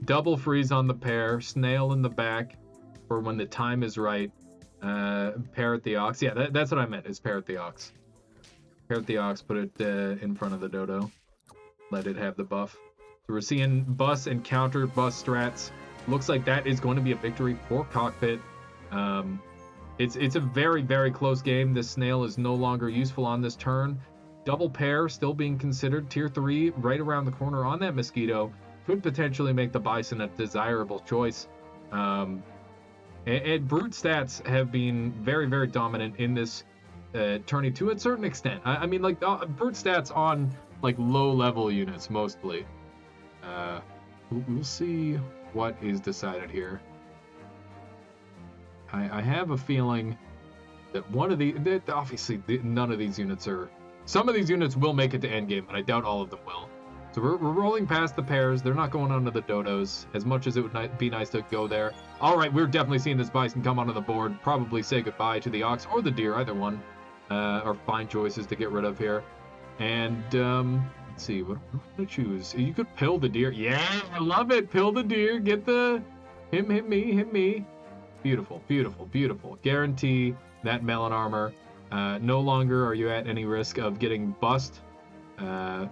Double freeze on the pair. Snail in the back for when the time is right. Parrot the ox. Yeah, that's what I meant, is parrot the ox. Parrot the ox, put it in front of the dodo. Let it have the buff. So we're seeing bus and counter bus strats. Looks like that is going to be a victory for Cockpit. It's a very, very close game. This snail is no longer useful on this turn. Double pair still being considered. Tier 3 right around the corner on that mosquito could potentially make the bison a desirable choice. And brute stats have been very, very dominant in this tourney to a certain extent. I mean, like, brute stats on like low level units mostly. We'll see what is decided here. I have a feeling that one of the obviously none of these units are. Some of these units will make it to endgame, but I doubt all of them will. So we're rolling past the pairs. They're not going onto the dodos, as much as it would be nice to go there. All right, we're definitely seeing this bison come onto the board. Probably say goodbye to the ox or the deer, either one. Are fine choices to get rid of here. And let's see, what am I gonna choose? You could pill the deer. Yeah, I love it. Pill the deer. Get the hit me. Beautiful, beautiful, beautiful. Guarantee that melon armor. No longer are you at any risk of getting bust. So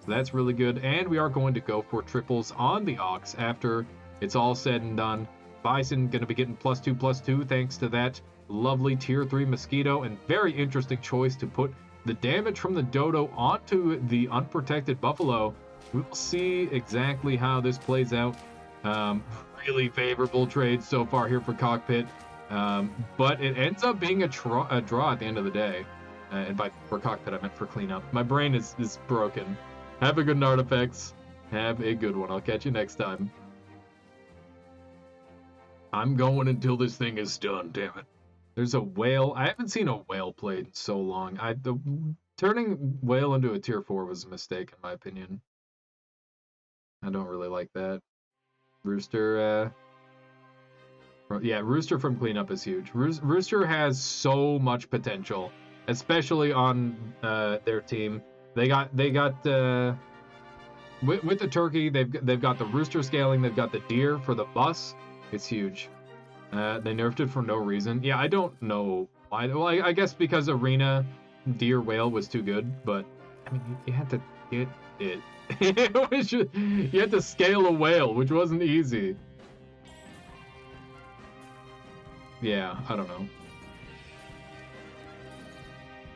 that's really good. And we are going to go for triples on the ox after it's all said and done. Bison going to be getting +2/+2 thanks to that lovely tier 3 mosquito. And very interesting choice to put the damage from the dodo onto the unprotected buffalo. we'll see exactly how this plays out. Really favorable trade so far here for Cockpit, but it ends up being a draw at the end of the day. And for Cockpit, I meant for Cleanup. My brain is broken. Have a good night, Effects. Have a good one. I'll catch you next time. I'm going until this thing is done, damn it. There's a whale. I haven't seen a whale played in so long. Turning whale into a tier 4 was a mistake, in my opinion. I don't really like that. Rooster, yeah, Rooster from Cleanup is huge. Rooster has so much potential, especially on their team. They got with the turkey, they've got the rooster scaling, they've got the deer for the bus. It's huge. They nerfed it for no reason. Yeah, I don't know why. Well, I guess because arena deer whale was too good, but I mean, you had to get it. You had to scale a whale, which wasn't easy. Yeah, I don't know.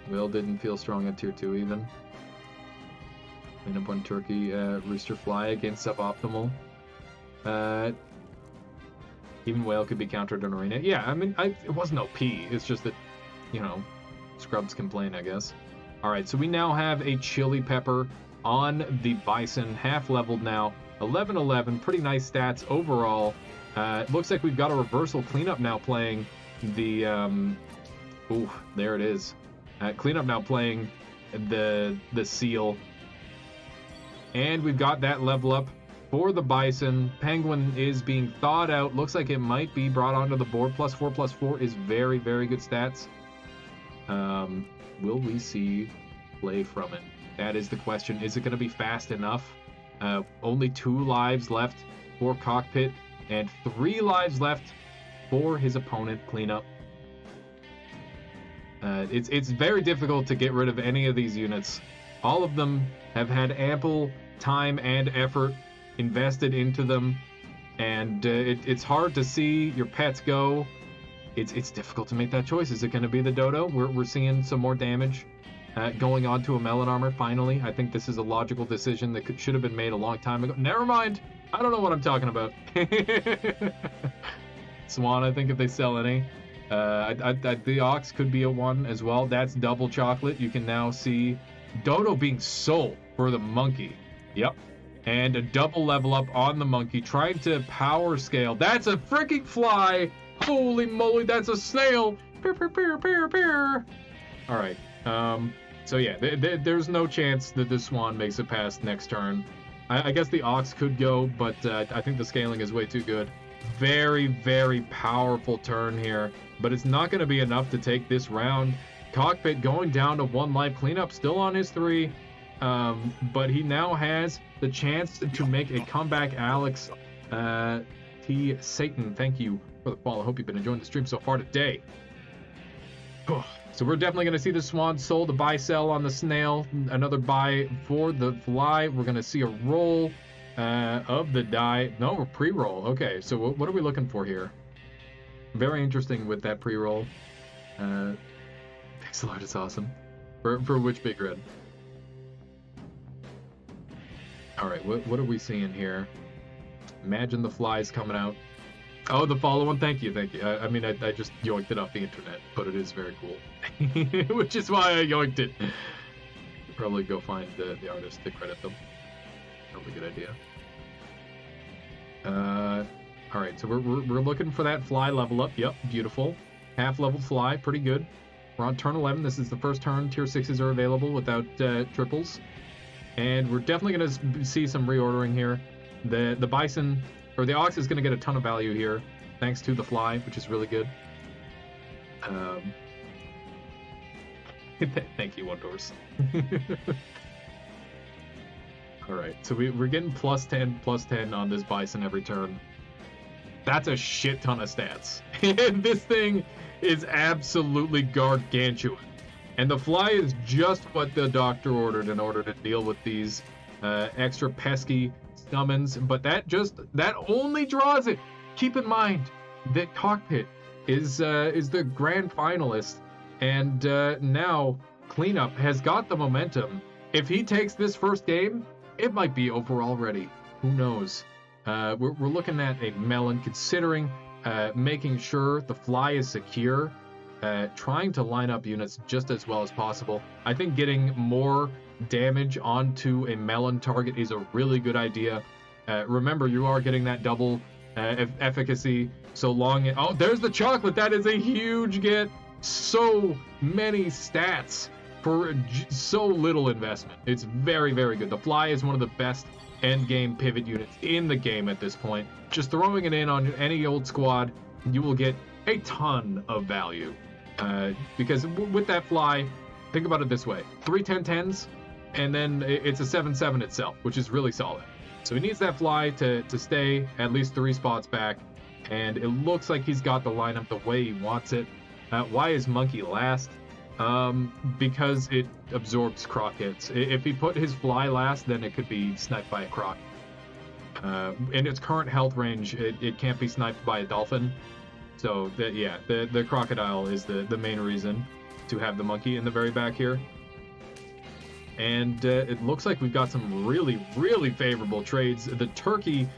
Whale didn't feel strong at tier 2 even. Clean up on turkey, rooster fly against suboptimal. Even whale could be countered in arena. Yeah, I mean, it wasn't OP. It's just that, you know, scrubs complain, I guess. All right, so we now have a chili pepper on the bison, half leveled now. 11-11, pretty nice stats overall. It looks like we've got a reversal cleanup now playing the. Ooh, there it is. Cleanup now playing the seal. And we've got that level up for the bison. Penguin is being thawed out. Looks like it might be brought onto the board. +4/+4 is very, very good stats. Will we see play from it? That is the question. Is it going to be fast enough? Only 2 lives left for Cockpit and 3 lives left for his opponent, Cleanup. It's very difficult to get rid of any of these units. All of them have had ample time and effort invested into them, and it's hard to see your pets go. It's difficult to make that choice. Is it going to be the dodo? We're seeing some more damage going on to a melon armor finally. I think this is a logical decision that should have been made a long time ago. Never mind. I don't know what I'm talking about. Swan, I think if they sell any. The ox could be a 1 as well. That's double chocolate. You can now see dodo being sold for the monkey. Yep. And a double level up on the monkey, trying to power scale. That's a freaking fly. Holy moly, that's a snail. Peer, peer, peer, peer, peer. All right. So yeah, there's no chance that this swan makes it past next turn. I guess the ox could go, but I think the scaling is way too good. Very, very powerful turn here, but it's not going to be enough to take this round. Cockpit going down to 1 life. Cleanup still on his 3, but he now has the chance to make a comeback. Alex T. Satan, thank you for the follow. I hope you've been enjoying the stream so far today. So we're definitely going to see the swan sold, a buy sell on the snail, another buy for the fly. We're going to see a roll of the die. No, we're pre-roll. Okay, so what are we looking for here? Very interesting with that pre-roll. Pixel art is awesome. For which big red? All right, what are we seeing here? Imagine the flies coming out. Oh, the follow one. Thank you. I mean, I just yoinked it off the internet, but it is very cool. Which is why I yoinked it. Probably go find the artist to credit them. Probably a good idea. All right, so we're looking for that fly level up. Yep, beautiful. Half level fly, pretty good. We're on turn 11. This is the first turn. Tier 6s are available without triples. And we're definitely going to see some reordering here. The bison, or the ox, is going to get a ton of value here, thanks to the fly, which is really good. Thank you, One Doors. All right, so we're getting +10 on this bison every turn. That's a shit ton of stats. This thing is absolutely gargantuan. And the fly is just what the doctor ordered in order to deal with these extra pesky summons, but that only draws it. Keep in mind that Cockpit is the grand finalist, and now Cleanup has got the momentum. If he takes this first game, It might be over already. Who knows? We're looking at a melon, considering making sure the fly is secure, trying to line up units just as well as possible. I think getting more damage onto a melon target is a really good idea. Remember, you are getting that double efficacy so long. Oh, there's the chocolate. That is a huge get. So many stats for so little investment. It's very, very good. The fly is one of the best end game pivot units in the game at this point. Just throwing it in on any old squad, you will get a ton of value. Because with that fly, think about it this way: 3 10-10s, and then it's a 7-7 itself, which is really solid. So he needs that fly to stay at least 3 spots back, and it looks like he's got the lineup the way he wants it. Why is Monkey last? Because it absorbs croc hits. If he put his fly last, then it could be sniped by a croc. In its current health range, it can't be sniped by a dolphin. So the crocodile is the main reason to have the monkey in the very back here. And it looks like we've got some really, really favorable trades. The turkey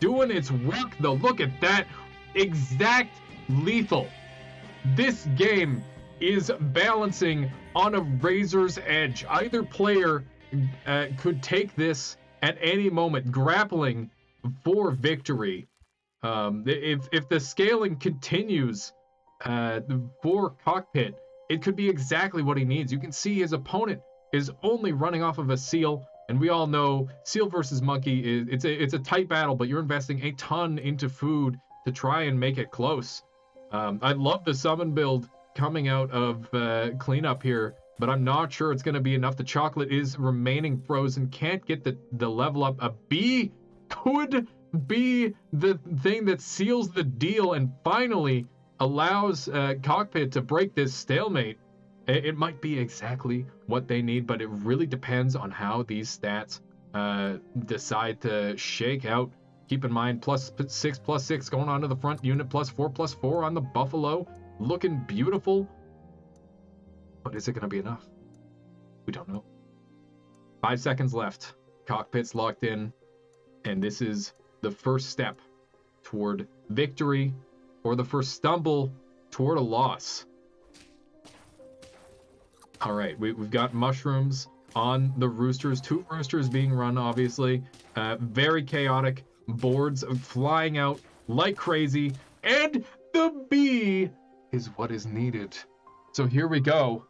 doing its work, though. Look at that. Exact lethal. This game is balancing on a razor's edge. Either player could take this at any moment, grappling for victory. If the scaling continues for Cockpit, it could be exactly what he needs. You can see his opponent is only running off of a seal, and we all know seal versus monkey it's a tight battle, but you're investing a ton into food to try and make it close. I love the summon build coming out of cleanup here, but I'm not sure it's going to be enough. The chocolate is remaining frozen, can't get the level up. A B could be the thing that seals the deal and finally allows Cockpit to break this stalemate. It might be exactly what they need, but it really depends on how these stats decide to shake out. Keep in mind, +6/+6 going on to the front unit, +4/+4 on the Buffalo. Looking beautiful. But is it going to be enough? We don't know. 5 seconds left. Cockpit's locked in. And this is the first step toward victory, or the first stumble toward a loss. All right, we've got mushrooms on the roosters. 2 roosters being run, obviously. Very chaotic. Boards flying out like crazy. And the bee is what is needed. So here we go.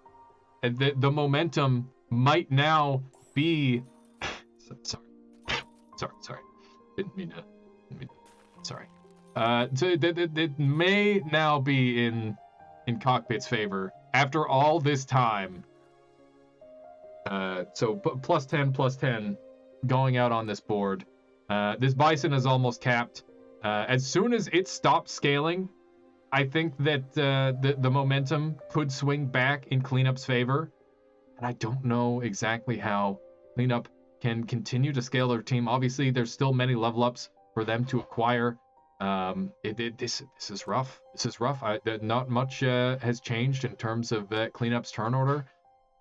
And the momentum might now be... Sorry. Didn't mean to. Sorry. So it may now be in Cockpit's favor after all this time. So +10/+10 going out on this board. This bison is almost capped. As soon as it stops scaling, I think that the momentum could swing back in Cleanup's favor. And I don't know exactly how Cleanup can continue to scale their team. Obviously, there's still many level ups for them to acquire. This is rough. This is rough. Not much has changed in terms of Cleanup's turn order,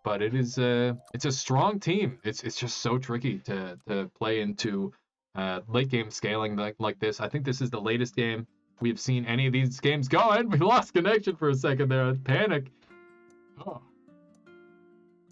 but it's a strong team. It's just so tricky to play into late game scaling like this. I think this is the latest game we've seen any of these games go, and we lost connection for a second there. Panic. Oh.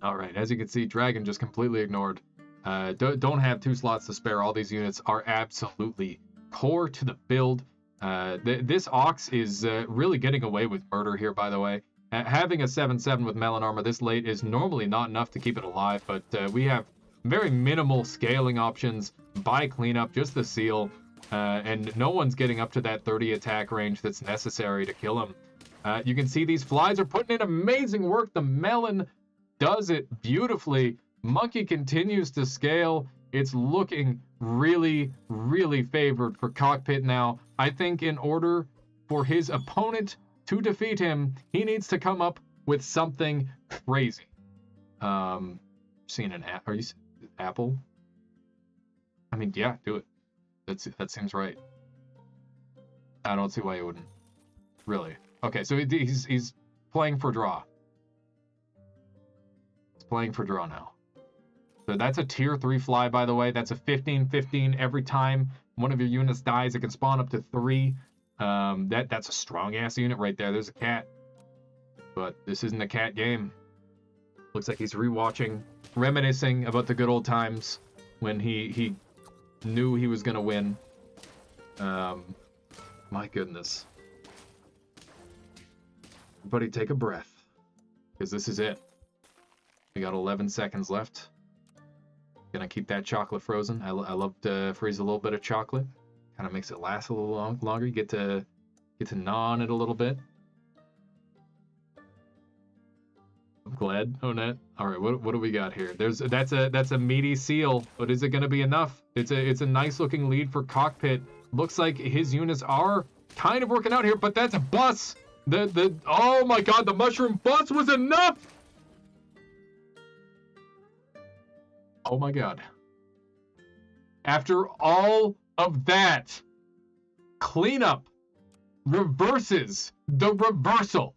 All right, as you can see, Dragon just completely ignored. Don't have 2 slots to spare. All these units are absolutely core to the build. This Ox is really getting away with murder here, by the way. Having a 7/7 with melon armor this late is normally not enough to keep it alive, but we have very minimal scaling options by Cleanup, just the seal, and no one's getting up to that 30 attack range that's necessary to kill him. You can see these flies are putting in amazing work. The melon does it beautifully. Monkey continues to scale. It's looking really, really favored for Cockpit now. I think in order for his opponent to defeat him, he needs to come up with something crazy. Seeing an apple? I mean, yeah, do it. That seems right. I don't see why he wouldn't. Really. Okay, so he's playing for draw. He's playing for draw now. So that's a tier 3 fly, by the way. That's a 15/15 every time one of your units dies. It can spawn up to 3. That's a strong-ass unit right there. There's a cat. But this isn't a cat game. Looks like he's rewatching, reminiscing about the good old times when he knew he was going to win. My goodness. Everybody take a breath, because this is it. We got 11 seconds left. Gonna keep that chocolate frozen. I love to freeze a little bit of chocolate. Kind of makes it last a little longer. You get to gnaw on it a little bit. I'm glad, Onette. All right, what do we got here? That's a meaty seal, but is it gonna be enough? It's a nice looking lead for Cockpit. Looks like his units are kind of working out here, but that's a bus. Oh my god, the mushroom bus was enough. Oh my god. After all of that, cleanup reverses the reversal.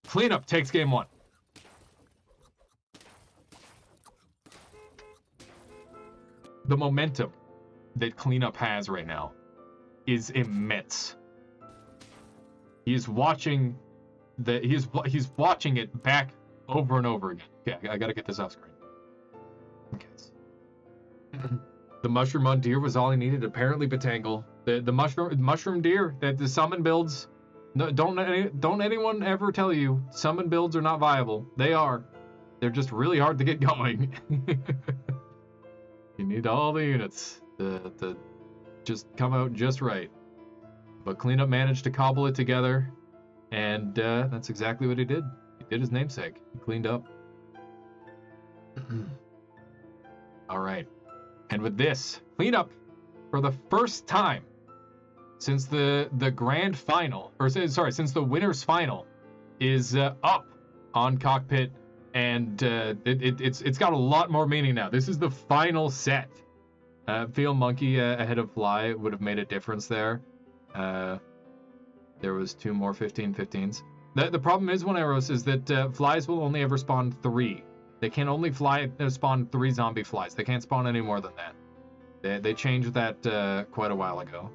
Cleanup takes game 1. The momentum that Cleanup has right now is immense. He's watching he's watching it back over and over again. Okay, I gotta get this off screen. Okay. The mushroom on deer was all he needed. Apparently, Batangle. The mushroom deer that the summon builds. No, don't anyone ever tell you summon builds are not viable. They are. They're just really hard to get going. You need all the units to just come out just right. But Cleanup managed to cobble it together, and that's exactly what he did. He did his namesake. He cleaned up. All right. And with this, Cleanup, for the first time since the grand final, or sorry, since the winner's final, is up on Cockpit, and it's got a lot more meaning now. This is the final set. Feel Monkey ahead of Fly would have made a difference there. There was 2 more 15/15s. The problem is, One Arrows, is that flies will only ever spawn 3. They can only spawn 3 zombie flies. They can't spawn any more than that. They changed that quite a while ago.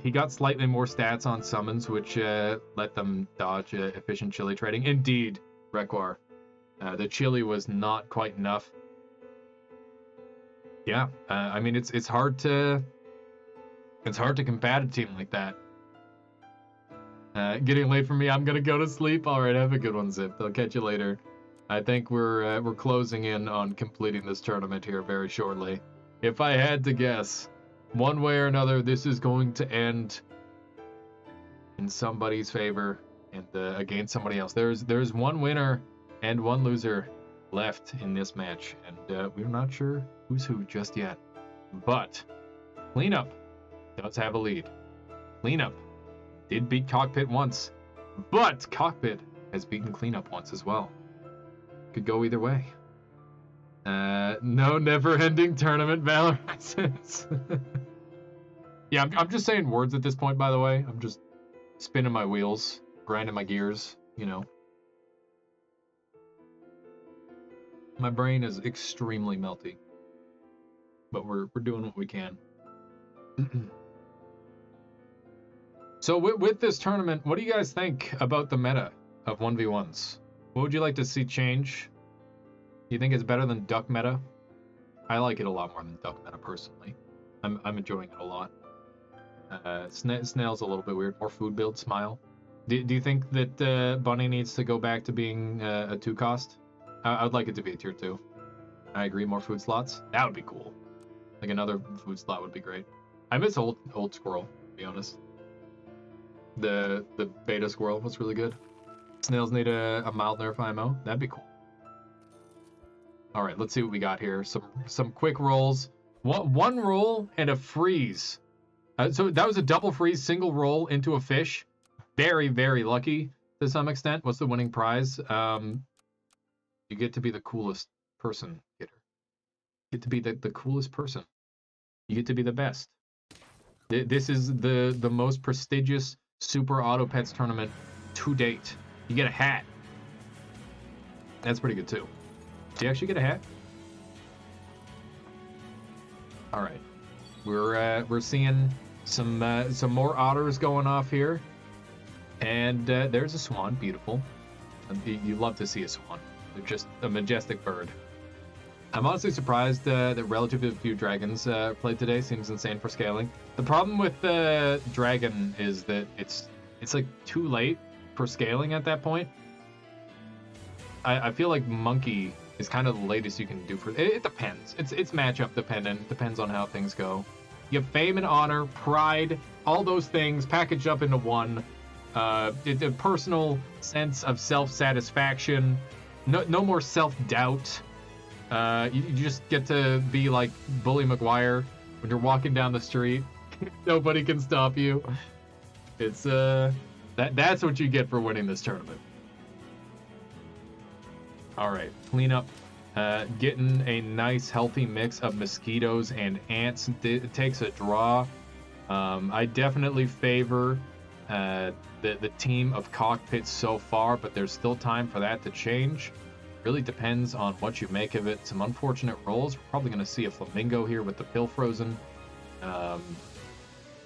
He got slightly more stats on summons, which let them dodge efficient chili trading. Indeed, Requar. The chili was not quite enough. Yeah, I mean it's hard to combat a team like that. Getting late for me. I'm gonna go to sleep. All right, have a good one, Zip. I'll catch you later. I think we're closing in on completing this tournament here very shortly. If I had to guess, one way or another, this is going to end in somebody's favor and against somebody else. There's one winner and one loser left in this match, and we're not sure who's who just yet. But Cleanup does have a lead. Cleanup did beat Cockpit once, but Cockpit has beaten Cleanup once as well. Could go either way. No never-ending tournament, Valorant says. Yeah, I'm just saying words at this point, by the way. I'm just spinning my wheels, grinding my gears, you know. My brain is extremely melty, but we're doing what we can. So with this tournament, what do you guys think about the meta of 1v1s? What would you like to see change? Do you think it's better than Duck meta? I like it a lot more than Duck meta, personally. I'm enjoying it a lot. Snail's a little bit weird. More food build, Smile. Do you think that Bunny needs to go back to being a 2 cost? I would like it to be a tier 2. I agree, more food slots. That would be cool. Like another food slot would be great. I miss old Squirrel, to be honest. The beta Squirrel was really good. Snails need a mild nerf IMO. That'd be cool. All right, let's see what we got here. Some quick rolls. One roll and a freeze. So that was a double freeze, single roll into a fish. Very, very lucky to some extent. What's the winning prize? You get to be the coolest person, Getter. You get to be the coolest person. You get to be the best. This is the most prestigious Super Auto Pets tournament to date. You get a hat. That's pretty good too. Do you actually get a hat? All right, we're seeing some more otters going off here, and there's a swan. Beautiful. You love to see a swan. They're just a majestic bird. I'm honestly surprised that relatively few dragons played today. Seems insane for scaling. The problem with the dragon is that it's like too late for scaling at that point. I feel like monkey is kind of the latest you can do for it. Depends. It's matchup dependent. Depends on how things go. You have fame and honor, pride, all those things packaged up into one. A personal sense of self-satisfaction. No more self-doubt. You just get to be like Bully McGuire when you're walking down the street. Nobody can stop you. It's that's what you get for winning this tournament. All right, clean up. Getting a nice healthy mix of mosquitoes and ants takes a draw. I definitely favor the team of cockpits so far, but there's still time for that to change. Really depends on what you make of it. Some unfortunate rolls. We're probably going to see a flamingo here with the pill frozen.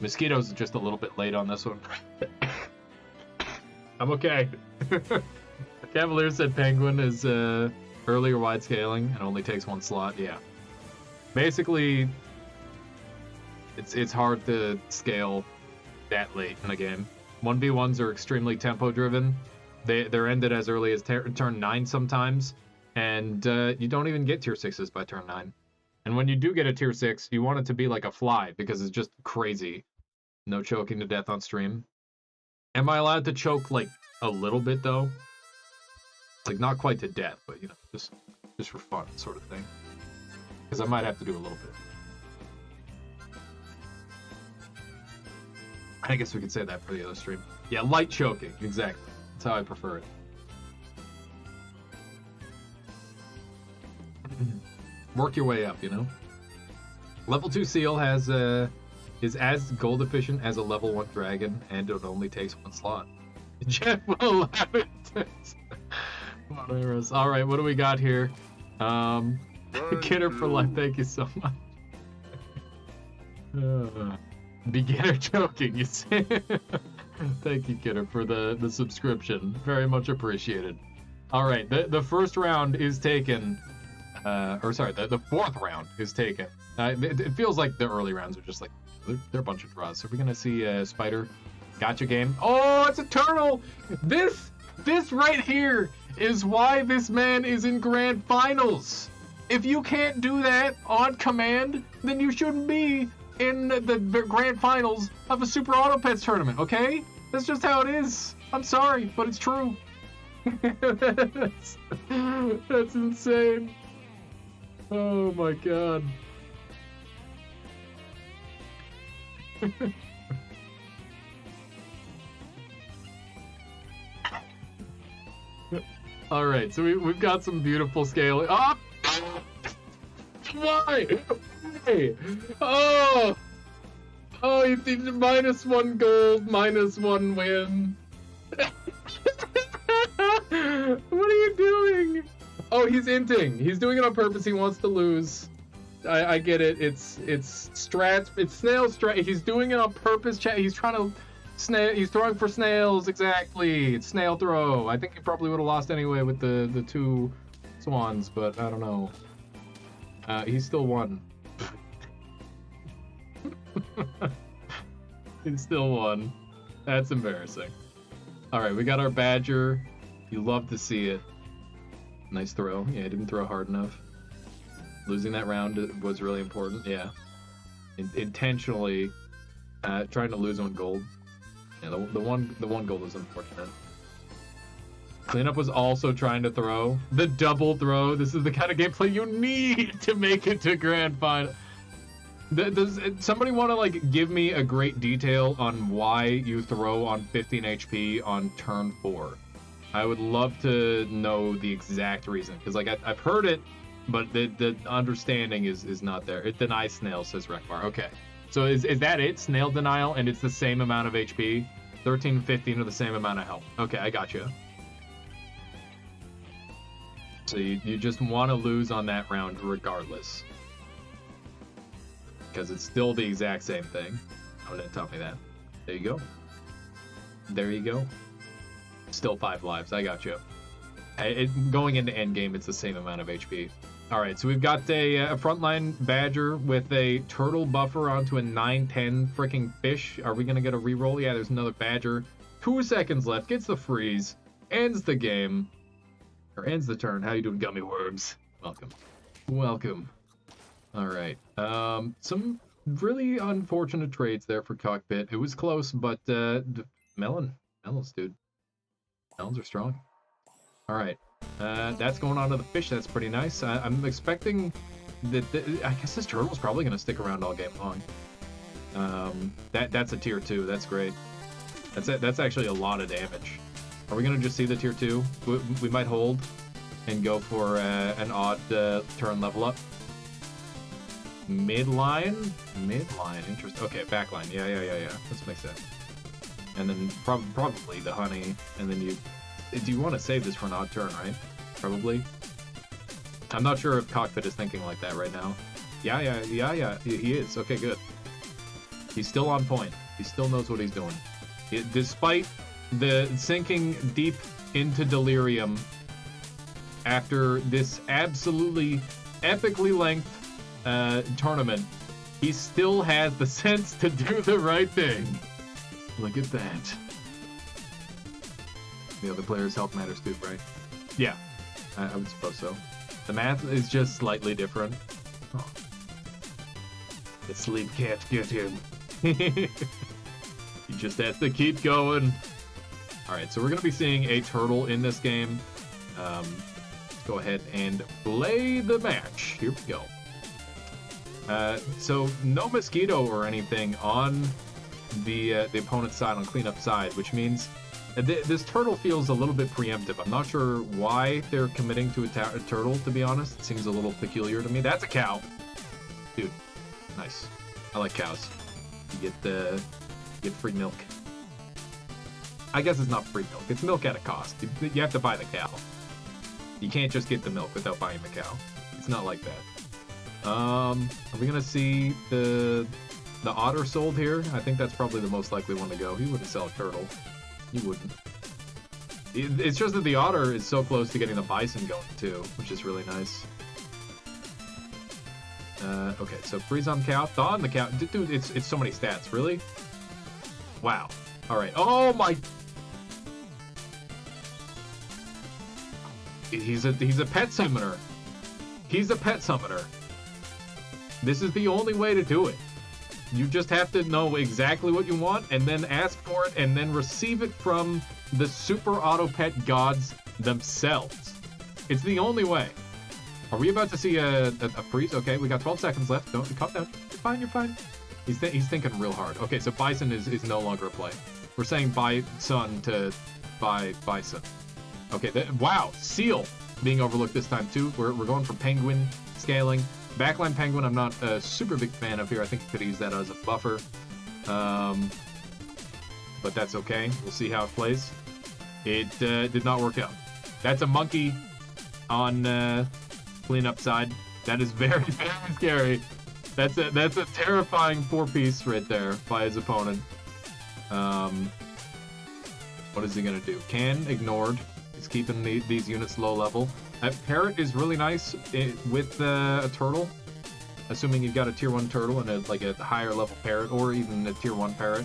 Mosquitoes is just a little bit late on this one. I'm okay. Cavalier said penguin is earlier wide scaling and only takes one slot. Yeah. Basically, it's hard to scale that late in a game. 1v1s are extremely tempo driven. They're ended as early as turn 9 sometimes, and you don't even get tier 6s by turn 9. And when you do get a tier 6, you want it to be like a fly, because it's just crazy. No choking to death on stream. Am I allowed to choke, like, a little bit, though? Like, not quite to death, but, you know, just for fun sort of thing. Because I might have to do a little bit. I guess we could say that for the other stream. Yeah, light choking, exactly. That's how I prefer it. Work your way up, you know? Level 2 Seal has is as gold efficient as a level 1 dragon, and it only takes 1 slot. Jeff will have it. Alright, what do we got here? Beginner for life, thank you so much. Beginner choking, you see? Thank you, Kidder, for the subscription. Very much appreciated. Alright, the first round is taken. The fourth round is taken. It feels like the early rounds are just like, they're a bunch of draws. So we're going to see Spider gotcha game. Oh, it's a turtle! This right here is why this man is in grand finals. If you can't do that on command, then you shouldn't be in the grand finals of a Super Auto Pets tournament, okay? That's just how it is. I'm sorry, but it's true. That's insane. Oh my god. Alright, so we've got some beautiful scaling. Oh! Why? Hey! Oh! Oh, you think -1 gold, -1 win. What are you doing? Oh, he's inting. He's doing it on purpose. He wants to lose. I get it. It's strats. It's snail strat. He's doing it on purpose. He's trying to snail. He's throwing for snails. Exactly. It's snail throw. I think he probably would have lost anyway with the 2 swans, but I don't know. He still won. He still won. That's embarrassing. All right, we got our badger. You love to see it. Nice throw. Yeah, he didn't throw hard enough. Losing that round was really important. Yeah. Intentionally trying to lose 1 gold. Yeah, the one gold was unfortunate. Cleanup was also trying to throw. The double throw. This is the kind of gameplay you need to make it to grand final. Does somebody want to like give me a great detail on why you throw on 15 HP on turn 4? I would love to know the exact reason, because like I've heard it, but the understanding is not there. It denies snail, says Rekbar. Okay, so is that it? Snail denial, and it's the same amount of HP. 13 and 15 are the same amount of health. Okay, I got you. So you just want to lose on that round regardless. Because it's still the exact same thing. Oh, didn't tell me that. There you go. There you go. Still 5 lives. I got you. Going into endgame, it's the same amount of HP. Alright, so we've got a frontline badger with a turtle buffer onto a 9-10 freaking fish. Are we going to get a reroll? Yeah, there's another badger. 2 seconds left. Gets the freeze. Ends the game. Or ends the turn. How you doing, gummy worms? Welcome. Welcome. Alright. Some really unfortunate trades there for Cockpit. It was close, but melons, dude. Melons are strong. Alright. That's going on to the fish. That's pretty nice. I'm expecting that... I guess this turtle's probably going to stick around all game long. That's a tier 2. That's great. That's actually a lot of damage. Are we going to just see the tier 2? We might hold and go for an odd turn level up. Midline? Midline. Interesting. Okay, backline. Yeah. Let's make sense. And then probably the honey. And then you... Do you want to save this for an odd turn, right? Probably. I'm not sure if Cockpit is thinking like that right now. Yeah. He is. Okay, good. He's still on point. He still knows what he's doing. Despite the sinking deep into delirium after this absolutely epically length tournament, he still has the sense to do the right thing. Look at that. The other players' health matters too, right? Yeah, I would suppose so. The math is just slightly different. Oh. The sleep can't get him. He just has to keep going. Alright, so we're going to be seeing a turtle in this game. Let's go ahead and play the match. Here we go. So no mosquito or anything on the opponent's side, on cleanup side, which means this turtle feels a little bit preemptive. I'm not sure why they're committing to a turtle, to be honest. It seems a little peculiar to me. That's a cow. Dude, nice. I like cows. You get free milk. I guess it's not free milk. It's milk at a cost. You have to buy the cow. You can't just get the milk without buying the cow. It's not like that. Are we gonna see the otter sold here? I think that's probably the most likely one to go. He wouldn't sell a turtle. He wouldn't. It's just that the otter is so close to getting the bison going too, which is really nice. Okay, so freeze on cow, thaw on the cow. Dude, it's so many stats. Really? Wow. All right. Oh my. He's a pet summoner. He's a pet summoner. This is the only way to do it. You just have to know exactly what you want and then ask for it and then receive it from the super auto pet gods themselves. It's the only way. Are we about to see a freeze? Okay, we got 12 seconds left. Don't calm down. You're fine. He's thinking real hard. Okay, so bison is no longer a play. We're saying bison to bison. Okay, wow, seal being overlooked this time too. We're going for penguin scaling. Backline penguin, I'm not a super big fan of here. I think you could use that as a buffer. But that's okay. We'll see how it plays. It did not work out. That's a monkey on cleanup side. That is very, very scary. That's a terrifying 4-piece right there by his opponent. What is he gonna do? Can ignored. He's keeping these units low level. Parrot is really nice with a turtle, assuming you've got a tier 1 turtle and a higher level parrot, or even a tier 1 parrot.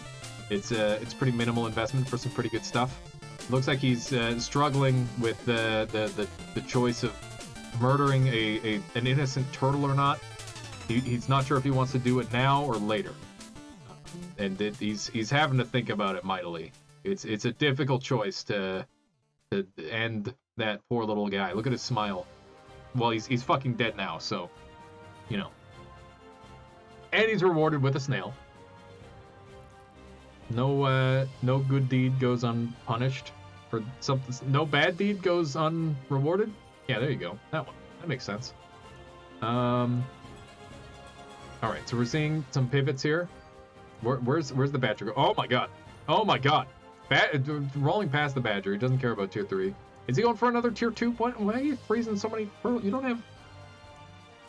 It's pretty minimal investment for some pretty good stuff. Looks like he's struggling with the choice of murdering an innocent turtle or not. He's not sure if he wants to do it now or later, and he's having to think about it mightily. It's a difficult choice to end that poor little guy. Look at his smile. Well, he's fucking dead now, so, you know. And he's rewarded with a snail. No good deed goes unpunished. Or something. No bad deed goes unrewarded. Yeah, there you go. That one. That makes sense. All right, so we're seeing some pivots here. Where's the badger go? Oh my god. Oh my god. Rolling past the badger. He doesn't care about tier 3. Is he going for another tier 2 point? Why are you freezing so many? You don't have.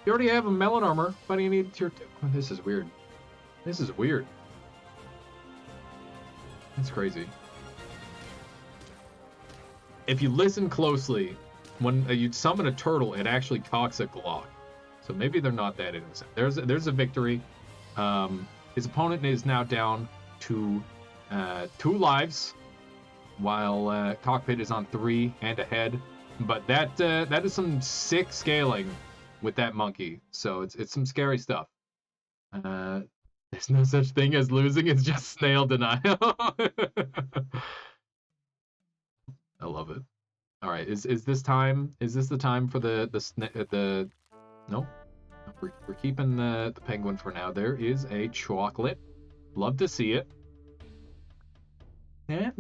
You already have a melon armor. Why do you need tier 2? Oh, this is weird. This is weird. That's crazy. If you listen closely, when you summon a turtle, it actually cocks a Glock. So maybe they're not that innocent. There's a victory. His opponent is now down to 2 lives, while Cockpit is on 3 and ahead. But that is some sick scaling with that monkey. So it's some scary stuff. There's no such thing as losing. It's just snail denial. I love it. All right, is this time? Is this the time for the? No, we're keeping the penguin for now. There is a chocolate. Love to see it. It's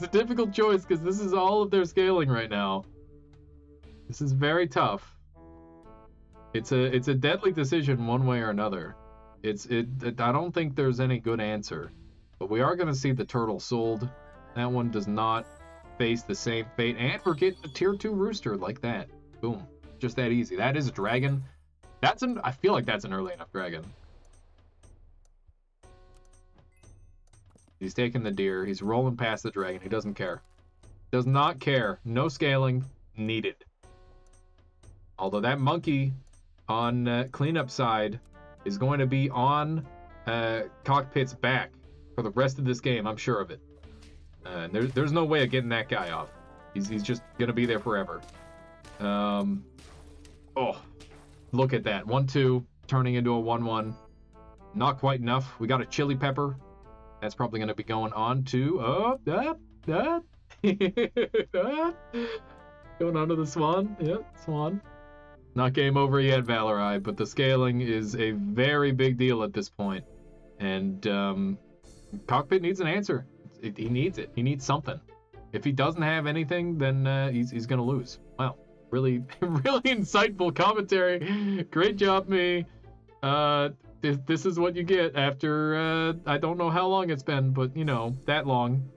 a difficult choice because this is all of their scaling right now. This is very tough. It's a deadly decision one way or another. I don't think there's any good answer, but we are going to see the turtle sold. That one does not face the same fate, and we're getting a tier 2 rooster like that. Boom, just that easy. That is a dragon. I feel like that's an early enough dragon. He's taking the deer. He's rolling past the dragon. He doesn't care. Does not care. No scaling needed. Although that monkey on cleanup side is going to be on Cockpit's back for the rest of this game. I'm sure of it. There's no way of getting that guy off. He's just going to be there forever. Oh, look at that. 1-2 turning into a 1-1. Not quite enough. We got a chili pepper. That's probably going to be going on to going on to the swan. Yep, swan. Not game over yet, Valorai, but the scaling is a very big deal at this point. And Cockpit needs an answer. He needs it. He needs something. If he doesn't have anything, then he's going to lose. Wow. Really, really insightful commentary. Great job, me. This is what you get after, I don't know how long it's been, but, you know, that long.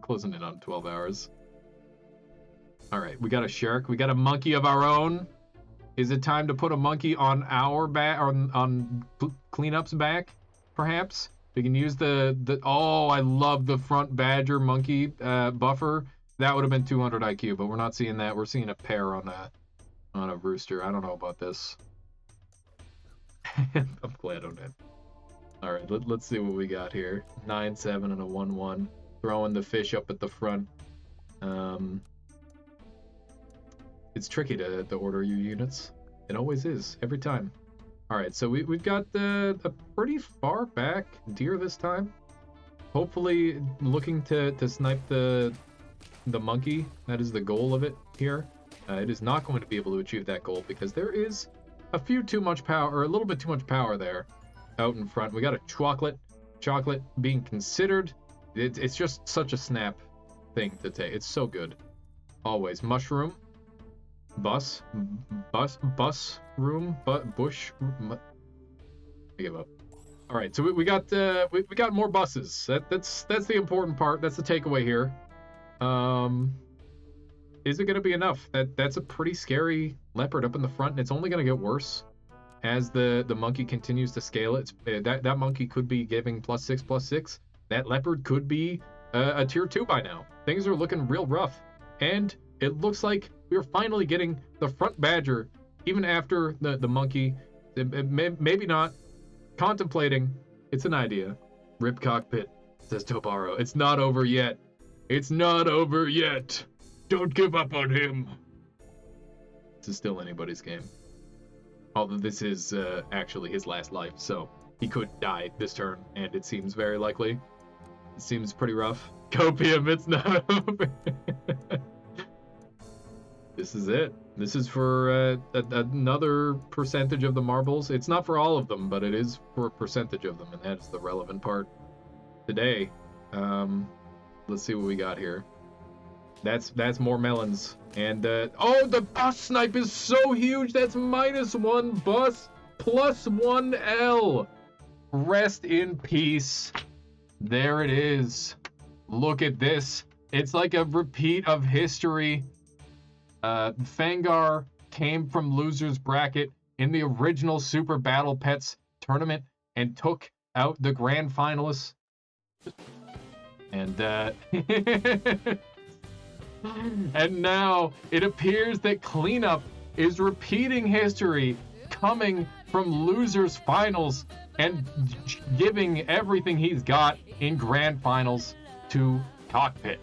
Closing in on 12 hours. All right, we got a shark. We got a monkey of our own. Is it time to put a monkey on our back, on Cleanup's back, perhaps? We can use the oh, I love the front badger monkey buffer. That would have been 200 IQ, but we're not seeing that. We're seeing a pair on a rooster. I don't know about this. I'm glad on that. All right, let's see what we got here. 9-7 and a 1-1. Throwing the fish up at the front. It's tricky to order your units. It always is, every time. All right, so we've got a pretty far back deer this time. Hopefully looking to snipe the monkey. That is the goal of it here. It is not going to be able to achieve that goal because there is a little bit too much power there out in front. We got a chocolate being considered. It's just such a snap thing to take. It's so good. Always. Mushroom. Bush. I give up. All right, so we got more buses. That's the important part. That's the takeaway here. Is it going to be enough? That's a pretty scary leopard up in the front, and it's only going to get worse as the monkey continues to scale it. That monkey could be giving +6/+6. That leopard could be a tier 2 by now. Things are looking real rough, and it looks like we're finally getting the front badger, even after the monkey. Maybe not. Contemplating. It's an idea. Rip Cockpit, says Tobaro. It's not over yet. It's not over yet. Don't give up on him. This is still anybody's game. Although this is actually his last life, so he could die this turn, and it seems very likely. It seems pretty rough. Copium, it's not over. This is it. This is for another percentage of the marbles. It's not for all of them, but it is for a percentage of them, and that's the relevant part today. Let's see what we got here. That's more melons. And oh, the bus snipe is so huge. That's -1 bus, +1 L. Rest in peace, There it is. Look at this. It's like a repeat of history. Fangar came from loser's bracket in the original Super Battle Pets tournament and took out the grand finalists. And and now it appears that Cleanup is repeating history, coming from losers finals and giving everything he's got in grand finals to Cockpit,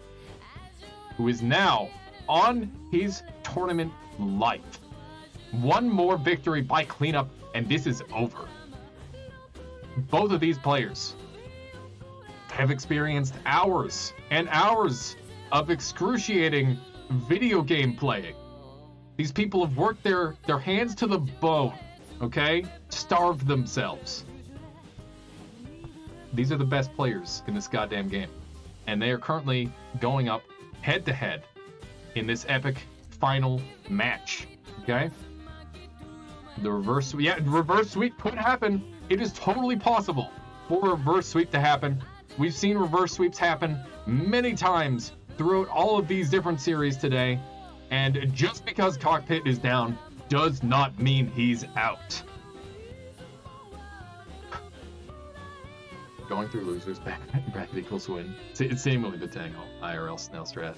who is now on his tournament life. One more victory by Cleanup and this is over. Both of these players have experienced hours and hours of excruciating video game playing. These people have worked their hands to the bone, okay? Starved themselves. These are the best players in this goddamn game. And they are currently going up head-to-head in this epic final match, okay? The reverse sweep could happen. It is totally possible for a reverse sweep to happen. We've seen reverse sweeps happen many times throughout all of these different series today. And just because Cockpit is down does not mean he's out. Going through losers bracket equals win. It's seemingly the tango. IRL snail strat.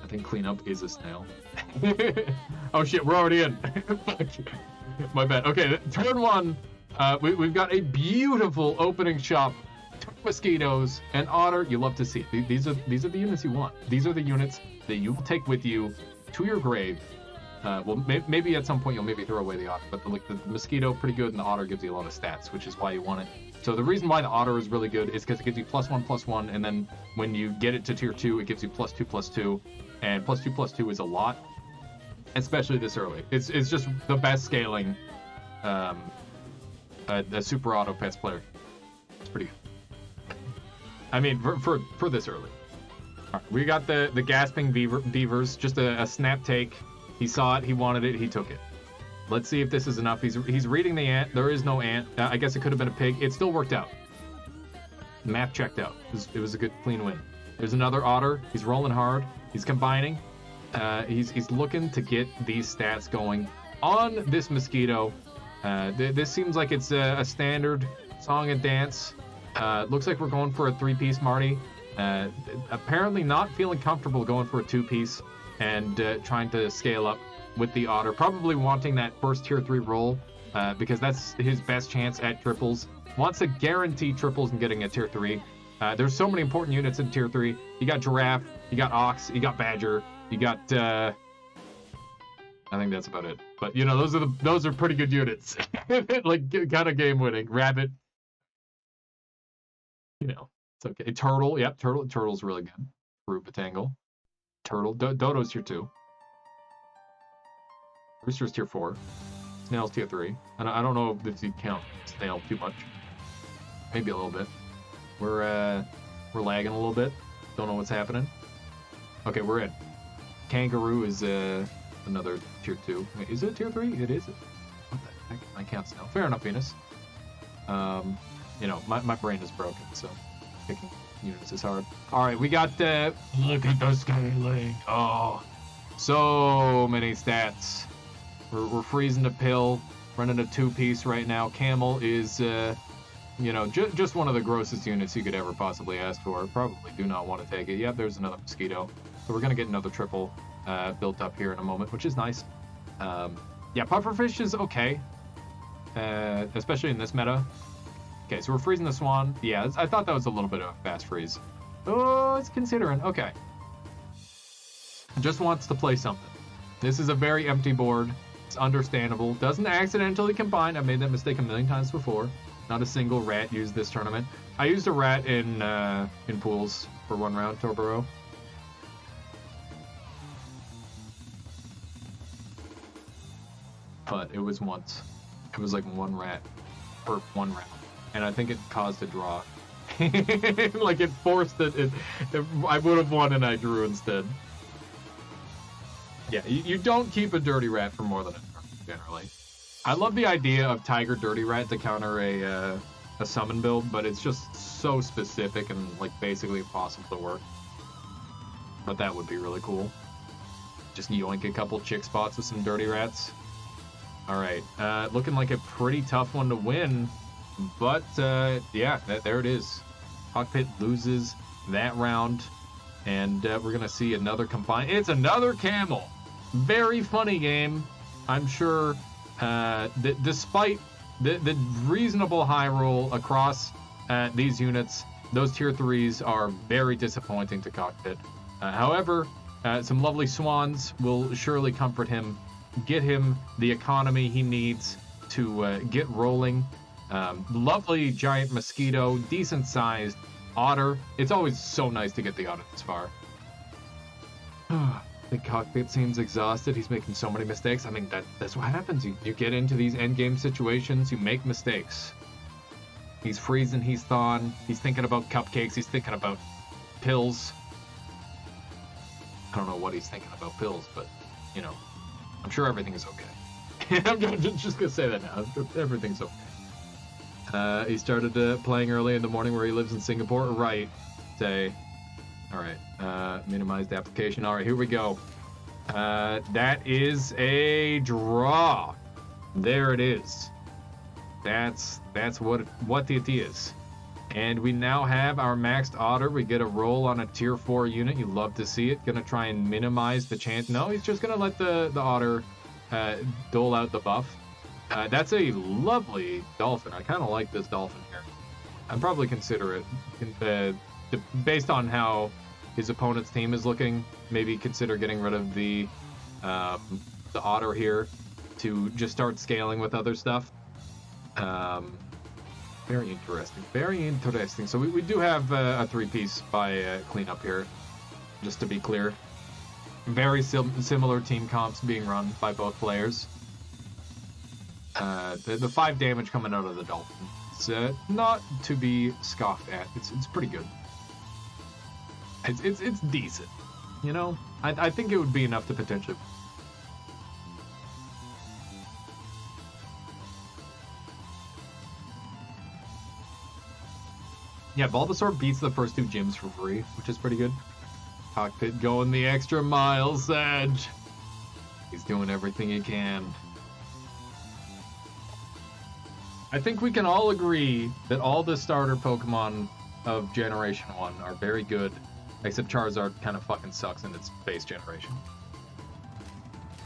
I think Cleanup is a snail. Oh shit, we're already in. My bad. Okay, turn one. We've got a beautiful opening shop. 2 mosquitoes, an otter. You love to see it. These are the units you want. These are the units that you will take with you to your grave. Well, maybe at some point you'll maybe throw away the otter, but the mosquito pretty good, and the otter gives you a lot of stats, which is why you want it. So the reason why the otter is really good is because it gives you +1/+1, and then when you get it to tier 2, it gives you +2/+2, and +2/+2 is a lot, especially this early. It's just the best scaling a super auto pets player. It's pretty good. I mean, for this early. All right, we got the gasping beavers, just a snap take. He saw it, he wanted it, he took it. Let's see if this is enough. He's reading the ant. There is no ant. I guess it could have been a pig. It still worked out. The map checked out. It was a good, clean win. There's another otter. He's rolling hard. He's combining. He's looking to get these stats going on this mosquito. This seems like it's a standard song and dance. Looks like we're going for a 3-piece Marty. Apparently not feeling comfortable going for a 2-piece and trying to scale up with the otter. Probably wanting that first tier 3 roll because that's his best chance at triples. Wants to guarantee triples and getting a tier 3. There's so many important units in tier 3. You got giraffe, you got ox, you got badger, you got I think that's about it. But you know, those are pretty good units. Like kind of game winning. Rabbit. You know, it's okay. Turtle, yep, turtle's really good. Rubitangle. Turtle. Dodo's tier 2. Rooster's tier 4. Snail's tier 3. I don't know if you count snail too much. Maybe a little bit. We're lagging a little bit. Don't know what's happening. Okay, we're in. Kangaroo is another tier 2. Wait, is it tier 3? It is. What the heck? I count snail. Fair enough, Venus. You know, my brain is broken, so picking units is hard. Alright, we got look at the scaling. Oh, so many stats. We're freezing the pill, running a 2-piece right now. Camel is, you know, just one of the grossest units you could ever possibly ask for. Probably do not want to take it. Yep, there's another mosquito. So we're going to get another triple built up here in a moment, which is nice. Yeah, pufferfish is okay, especially in this meta. Okay, so we're freezing the swan. Yeah, I thought that was a little bit of a fast freeze. Oh, it's considering. Okay. Just wants to play something. This is a very empty board. It's understandable. Doesn't accidentally combine. I've made that mistake a million times before. Not a single rat used this tournament. I used a rat in pools for 1 round, Torboro. But it was once. It was like 1 rat per 1 round. And I think it caused a draw. Like it forced it. I would have won and I drew instead. Yeah, you don't keep a dirty rat for more than a turn, generally. I love the idea of Tiger Dirty Rat to counter a a summon build, but it's just so specific and like basically impossible to work. But that would be really cool. Just yoink a couple chick spots with some dirty rats. All right, looking like a pretty tough one to win, but yeah, there it is. Cockpit loses that round, and we're gonna see another combine. It's another camel. Very funny game. I'm sure that despite the reasonable high roll across these units, those tier 3s are very disappointing to Cockpit. However, some lovely swans will surely comfort him, get him the economy he needs to get rolling. Lovely giant mosquito, decent sized otter. It's always so nice to get the otter this far. The Cockpit seems exhausted. He's making so many mistakes. I mean, that's what happens. You get into these endgame situations, you make mistakes. He's freezing, he's thawing, he's thinking about cupcakes, he's thinking about pills. I don't know what he's thinking about pills, but, you know, I'm sure everything is okay. I'm just gonna say that now. Everything's okay. He started playing early in the morning where he lives in Singapore. Right. Say. All right. Minimized application. All right, here we go. That is a draw. There it is. That's what it is. And we now have our maxed otter. We get a roll on a tier 4 unit. You love to see it. Gonna try and minimize the chance. No, he's just gonna let the otter dole out the buff. That's a lovely dolphin. I kind of like this dolphin here. I'd probably consider it. Based on how his opponent's team is looking, maybe consider getting rid of the otter here to just start scaling with other stuff. Very interesting. Very interesting. So we do have a 3-piece by cleanup here, just to be clear. Very similar team comps being run by both players. The 5 damage coming out of the dolphin. It's not to be scoffed at. It's pretty good. It's decent. You know, I think it would be enough to potentially. Yeah, Bulbasaur beats the first 2 gyms for free, which is pretty good. Cockpit going the extra mile, Sedge. He's doing everything he can. I think we can all agree that all the starter Pokemon of Generation 1 are very good, except Charizard kind of fucking sucks in its base generation.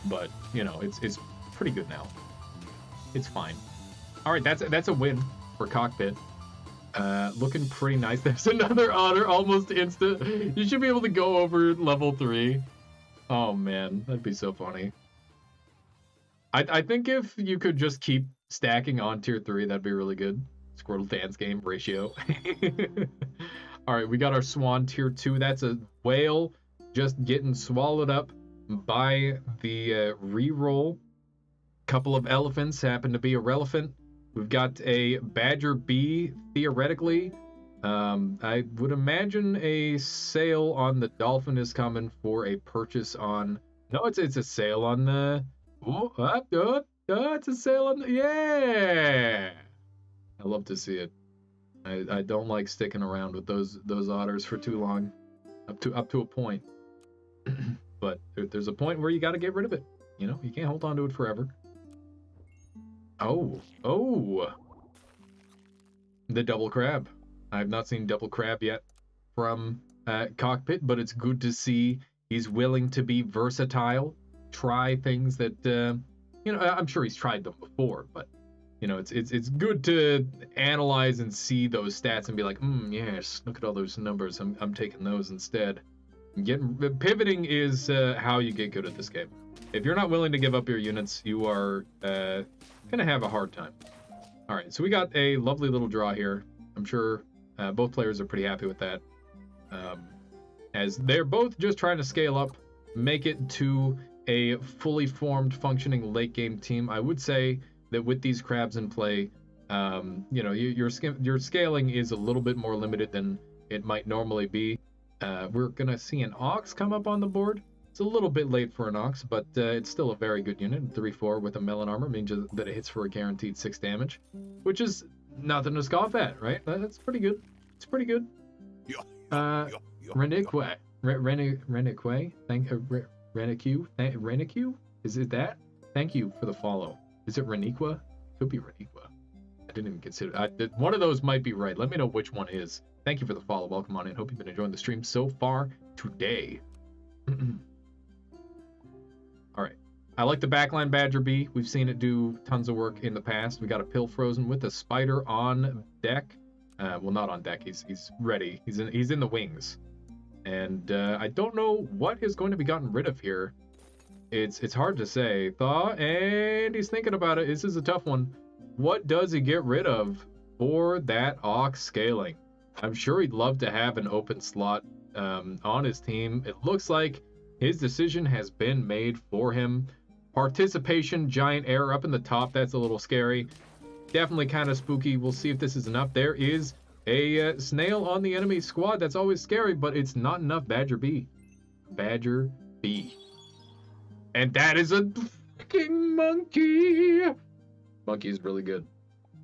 But, you know, it's pretty good now. It's fine. All right, that's a win for Cockpit. Looking pretty nice. There's another otter, almost instant. You should be able to go over level 3. Oh man, that'd be so funny. I think if you could just keep stacking on tier 3, that'd be really good. Squirtle dance game ratio. All right, we got our Swan tier 2. That's a whale just getting swallowed up by the reroll. Couple of elephants happen to be a Relephant. We've got a Badger B, theoretically. I would imagine a sale on the Dolphin is coming for a purchase on... No, it's a sale on the... it's a sale on the... Yeah! I love to see it. I don't like sticking around with those otters for too long. Up to a point. But there's a point where you got to get rid of it. You know, you can't hold on to it forever. Oh. The double crab. I have not seen double crab yet from Cockpit, but it's good to see he's willing to be versatile, try things that, you know, I'm sure he's tried them before, but, you know, it's good to analyze and see those stats and be like, yes, look at all those numbers. I'm taking those instead. Pivoting is how you get good at this game. If you're not willing to give up your units, you are gonna have a hard time. All right, so we got a lovely little draw here. I'm sure both players are pretty happy with that, as they're both just trying to scale up, make it to a fully formed, functioning late game team. I would say that with these crabs in play, you know, your scaling is a little bit more limited than it might normally be. We're gonna see an Ox come up on the board. It's a little bit late for an Ox, but it's still a very good unit. 3/4 with a melon armor means that it hits for a guaranteed 6 damage, which is Nothing to scoff at, right? That's pretty good. It's pretty good. Renique. Renique. Renique? Is it that? Thank you for the follow. Is it Reniqua? Could be Reniqua. I didn't even consider. One of those might be right. Let me know which one is. Thank you for the follow. Welcome on in. Hope you've been enjoying the stream so far today. All right. I like the backline Badger B. We've seen it do tons of work in the past. We got a Pill Frozen with a Spider on deck. Well, not on deck. He's ready. He's in the wings. And I don't know what is going to be gotten rid of here. It's hard to say. Thaw, and he's thinking about it. This is a tough one. What does he get rid of for that Ox scaling? I'm sure he'd love to have an open slot on his team. It looks like his decision has been made for him. Participation, giant error up in the top. That's a little scary. Definitely kind of spooky. We'll see if this is enough. There is a snail on the enemy squad. That's always scary, but it's not enough. Badger B. Badger B. And that is a fucking monkey. Monkey is really good.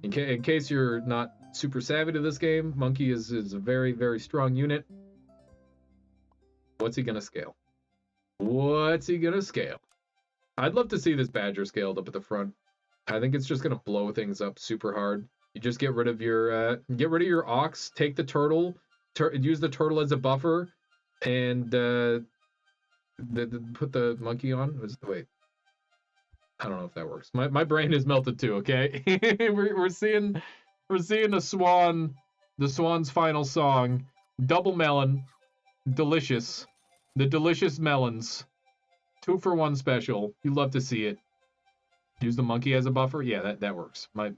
In case you're not super savvy to this game, monkey is a very, very strong unit. What's he gonna scale? What's he gonna scale? I'd love to see this badger scaled up at the front. I think it's just gonna blow things up super hard. You just get rid of your ox, take the turtle, use the turtle as a buffer, and put the monkey on. Wait, I don't know if that works. My brain is melted too. Okay, we're seeing the swan's final song, double melon, delicious, the delicious melons, 2-for-1 special. You love to see it. Use the monkey as a buffer. Yeah, that works. My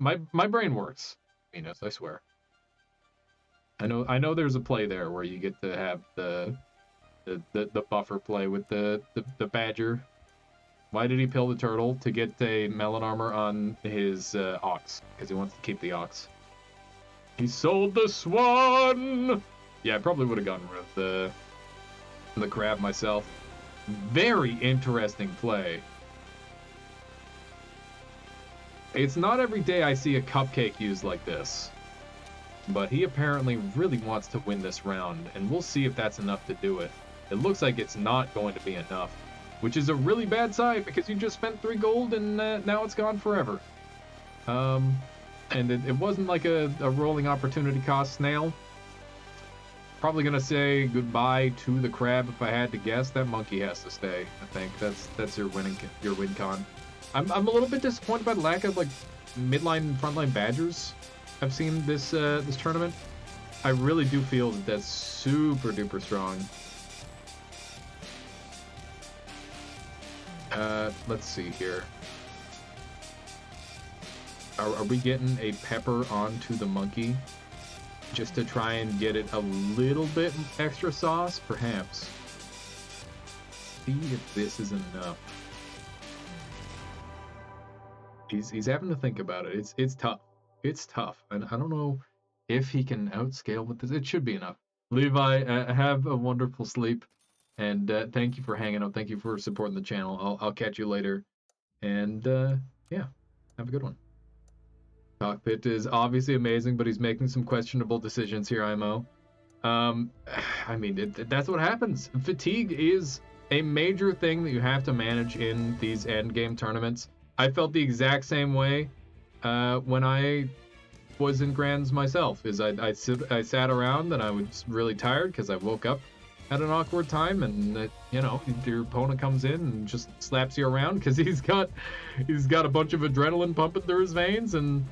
brain works. Venus, I swear. I know there's a play there where you get to have the buffer play with the badger. Why did he pill the turtle? To get a melon armor on his ox, because he wants to keep the ox. He sold the swan. Yeah, I probably would have gotten rid of the crab myself. Very interesting play. It's not every day I see a cupcake used like this, but he apparently really wants to win this round, and we'll see if that's enough to do it. It looks like it's not going to be enough, which is a really bad sign because you just spent 3 gold and now it's gone forever. And it wasn't like a rolling opportunity cost snail. Probably gonna say goodbye to the crab if I had to guess. That monkey has to stay. I think that's your win con. I'm a little bit disappointed by the lack of like midline and frontline badgers I've seen this tournament. I really do feel that that's super duper strong. Let's see here. Are we getting a pepper onto the monkey just to try and get it a little bit extra sauce? Perhaps. See if this is enough. He's having to think about it. It's tough. It's tough, and I don't know if he can outscale with this. It should be enough. Levi, have a wonderful sleep, and thank you for hanging out. Thank you for supporting the channel. I'll catch you later, and yeah, have a good one. Cockpit is obviously amazing, but he's making some questionable decisions here, IMO. I mean, that's what happens. Fatigue is a major thing that you have to manage in these end game tournaments. I felt the exact same way when I was in Grands myself. I sat around and I was really tired because I woke up at an awkward time, and your opponent comes in and just slaps you around because he's got a bunch of adrenaline pumping through his veins, and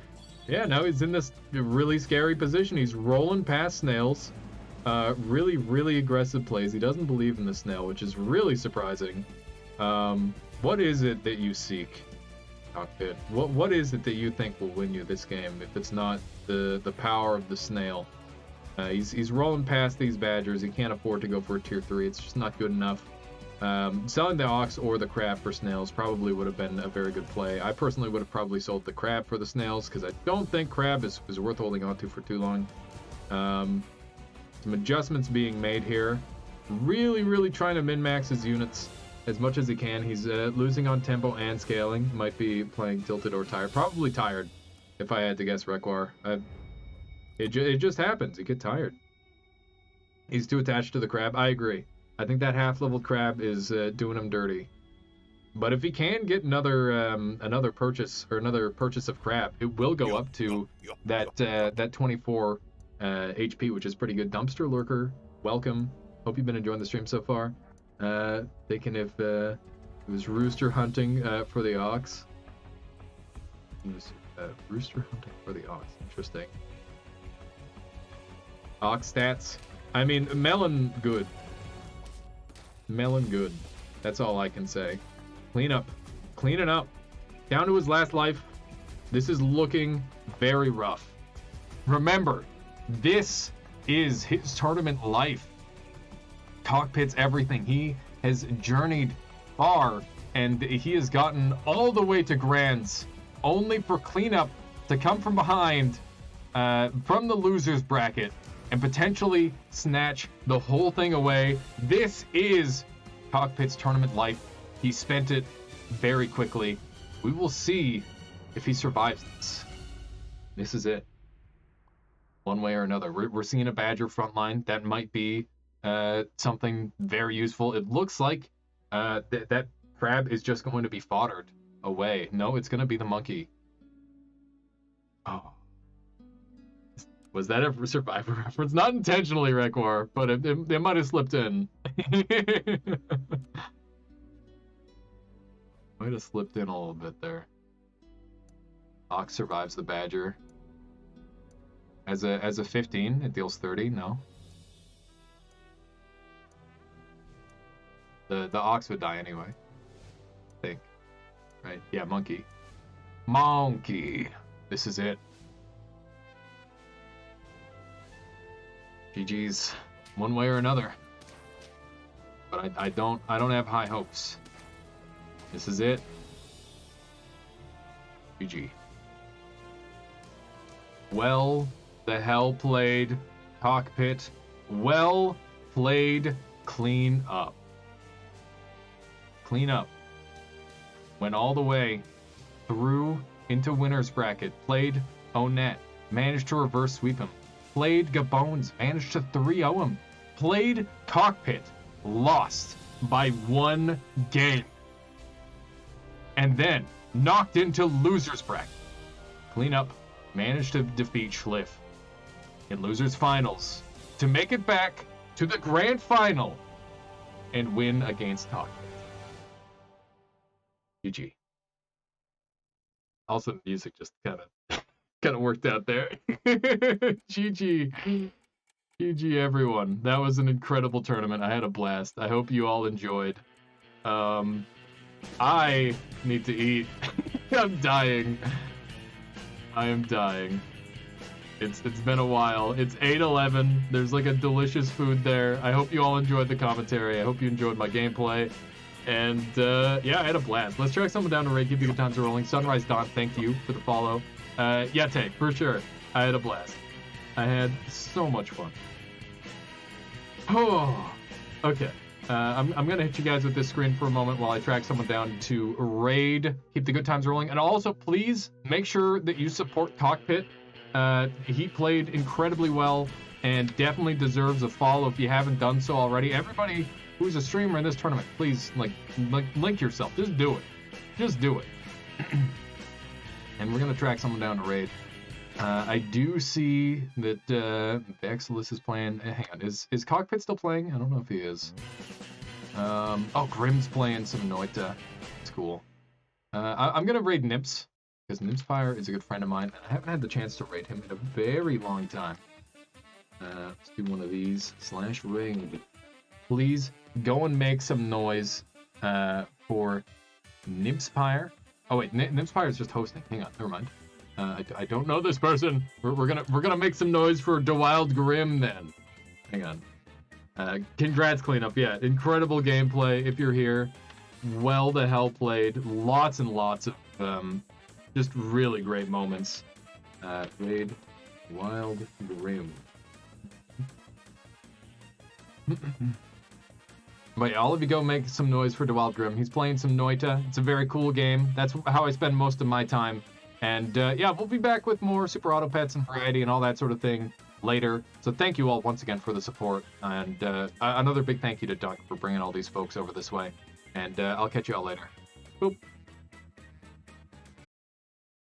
yeah, now he's in this really scary position. He's rolling past snails, really, really aggressive plays. He doesn't believe in the snail, which is really surprising. What is it that you seek? Cockpit. What is it that you think will win you this game if it's not the power of the snail? He's rolling past these badgers. He can't afford to go for a tier 3. It's just not good enough. Selling the ox or the crab for snails probably would have been a very good play. I personally would have probably sold the crab for the snails because I don't think crab is worth holding on to for too long. Some adjustments being made here. Really, really trying to min-max his units as much as he can. He's losing on tempo and scaling. Might be playing tilted or tired. Probably tired. if I had to guess, Requar. It just happens. You get tired. He's too attached to the crab. I agree. I think that half-level crab is doing him dirty. But if he can get another purchase or another purchase of crab, it will go up to that 24 HP, which is pretty good. Dumpster Lurker, welcome. Hope you've been enjoying the stream so far. Thinking if it was rooster hunting for the ox. It was rooster hunting for the ox. Interesting. Ox stats. I mean, melon good. Melon good. That's all I can say. Clean up. Cleaning up. Down to his last life. This is looking very rough. Remember, this is his tournament life. Cockpit's everything. He has journeyed far, and he has gotten all the way to Grands, only for cleanup to come from behind from the loser's bracket and potentially snatch the whole thing away. This is Cockpit's tournament life. He spent it very quickly. We will see if he survives this. This is it. One way or another. We're seeing a Badger frontline. That might be something very useful. It looks like that crab is just going to be foddered away. No, it's going to be the monkey. Oh. Was that a Survivor reference? Not intentionally, Requar, but it might have slipped in. Might have slipped in a little bit there. Ox survives the Badger. As a 15, it deals 30. No. The Ox would die anyway. I think. Right? Yeah, monkey. Monkey. This is it. GG's, one way or another. But I don't have high hopes. This is it. GG. Well the hell played, Cockpit. Well played. Clean up. Clean up. Went all the way through into winner's bracket. Played Onet. Managed to reverse sweep him. Played Gabones, managed to 3-0 him. Played Cockpit, lost by 1 game. And then knocked into loser's bracket. Clean up, managed to defeat Schliff in losers finals to make it back to the grand final and win against Cockpit. GG. Also, music just kind of worked out there. GG. GG, everyone. That was an incredible tournament. I had a blast. I hope you all enjoyed. I need to eat. I'm dying. I am dying. It's been a while. It's 8:11. There's like a delicious food there. I hope you all enjoyed the commentary. I hope you enjoyed my gameplay. And yeah, I had a blast. Let's track someone down to raid. Keep the good times rolling. Sunrise Dawn, thank you for the follow. Yate, for sure. I had a blast. I had so much fun. Oh, okay. I'm going to hit you guys with this screen for a moment while I track someone down to raid. Keep the good times rolling. And also, please make sure that you support Cockpit. He played incredibly well and definitely deserves a follow if you haven't done so already. Everybody who's a streamer in this tournament, please, like link yourself. Just do it. Just do it. And we're going to track someone down to raid. I do see that Exilus is playing. Hang on, is Cockpit still playing? I don't know if he is. Oh, Grim's playing some Noita. That's cool. I'm going to raid Nips, because Nipspire is a good friend of mine. I haven't had the chance to raid him in a very long time. Let's do one of these. /raid. Please go and make some noise for Nipspire. Oh wait, Nipspire is just hosting. Hang on, never mind. I don't know this person. We're gonna make some noise for DeWild Grim then. Hang on. Congrats, Cleanup. Yeah, incredible gameplay. If you're here, well the hell played. Lots and lots of just really great moments. Raid Wild Grim. But yeah, all of you go make some noise for DeWild Grim. He's playing some Noita. It's a very cool game. That's how I spend most of my time And yeah, we'll be back with more Super Auto Pets and variety and all that sort of thing later. So thank you all once again for the support. And another big thank you to Doug for bringing all these folks over this way. And I'll catch you all later. Boop.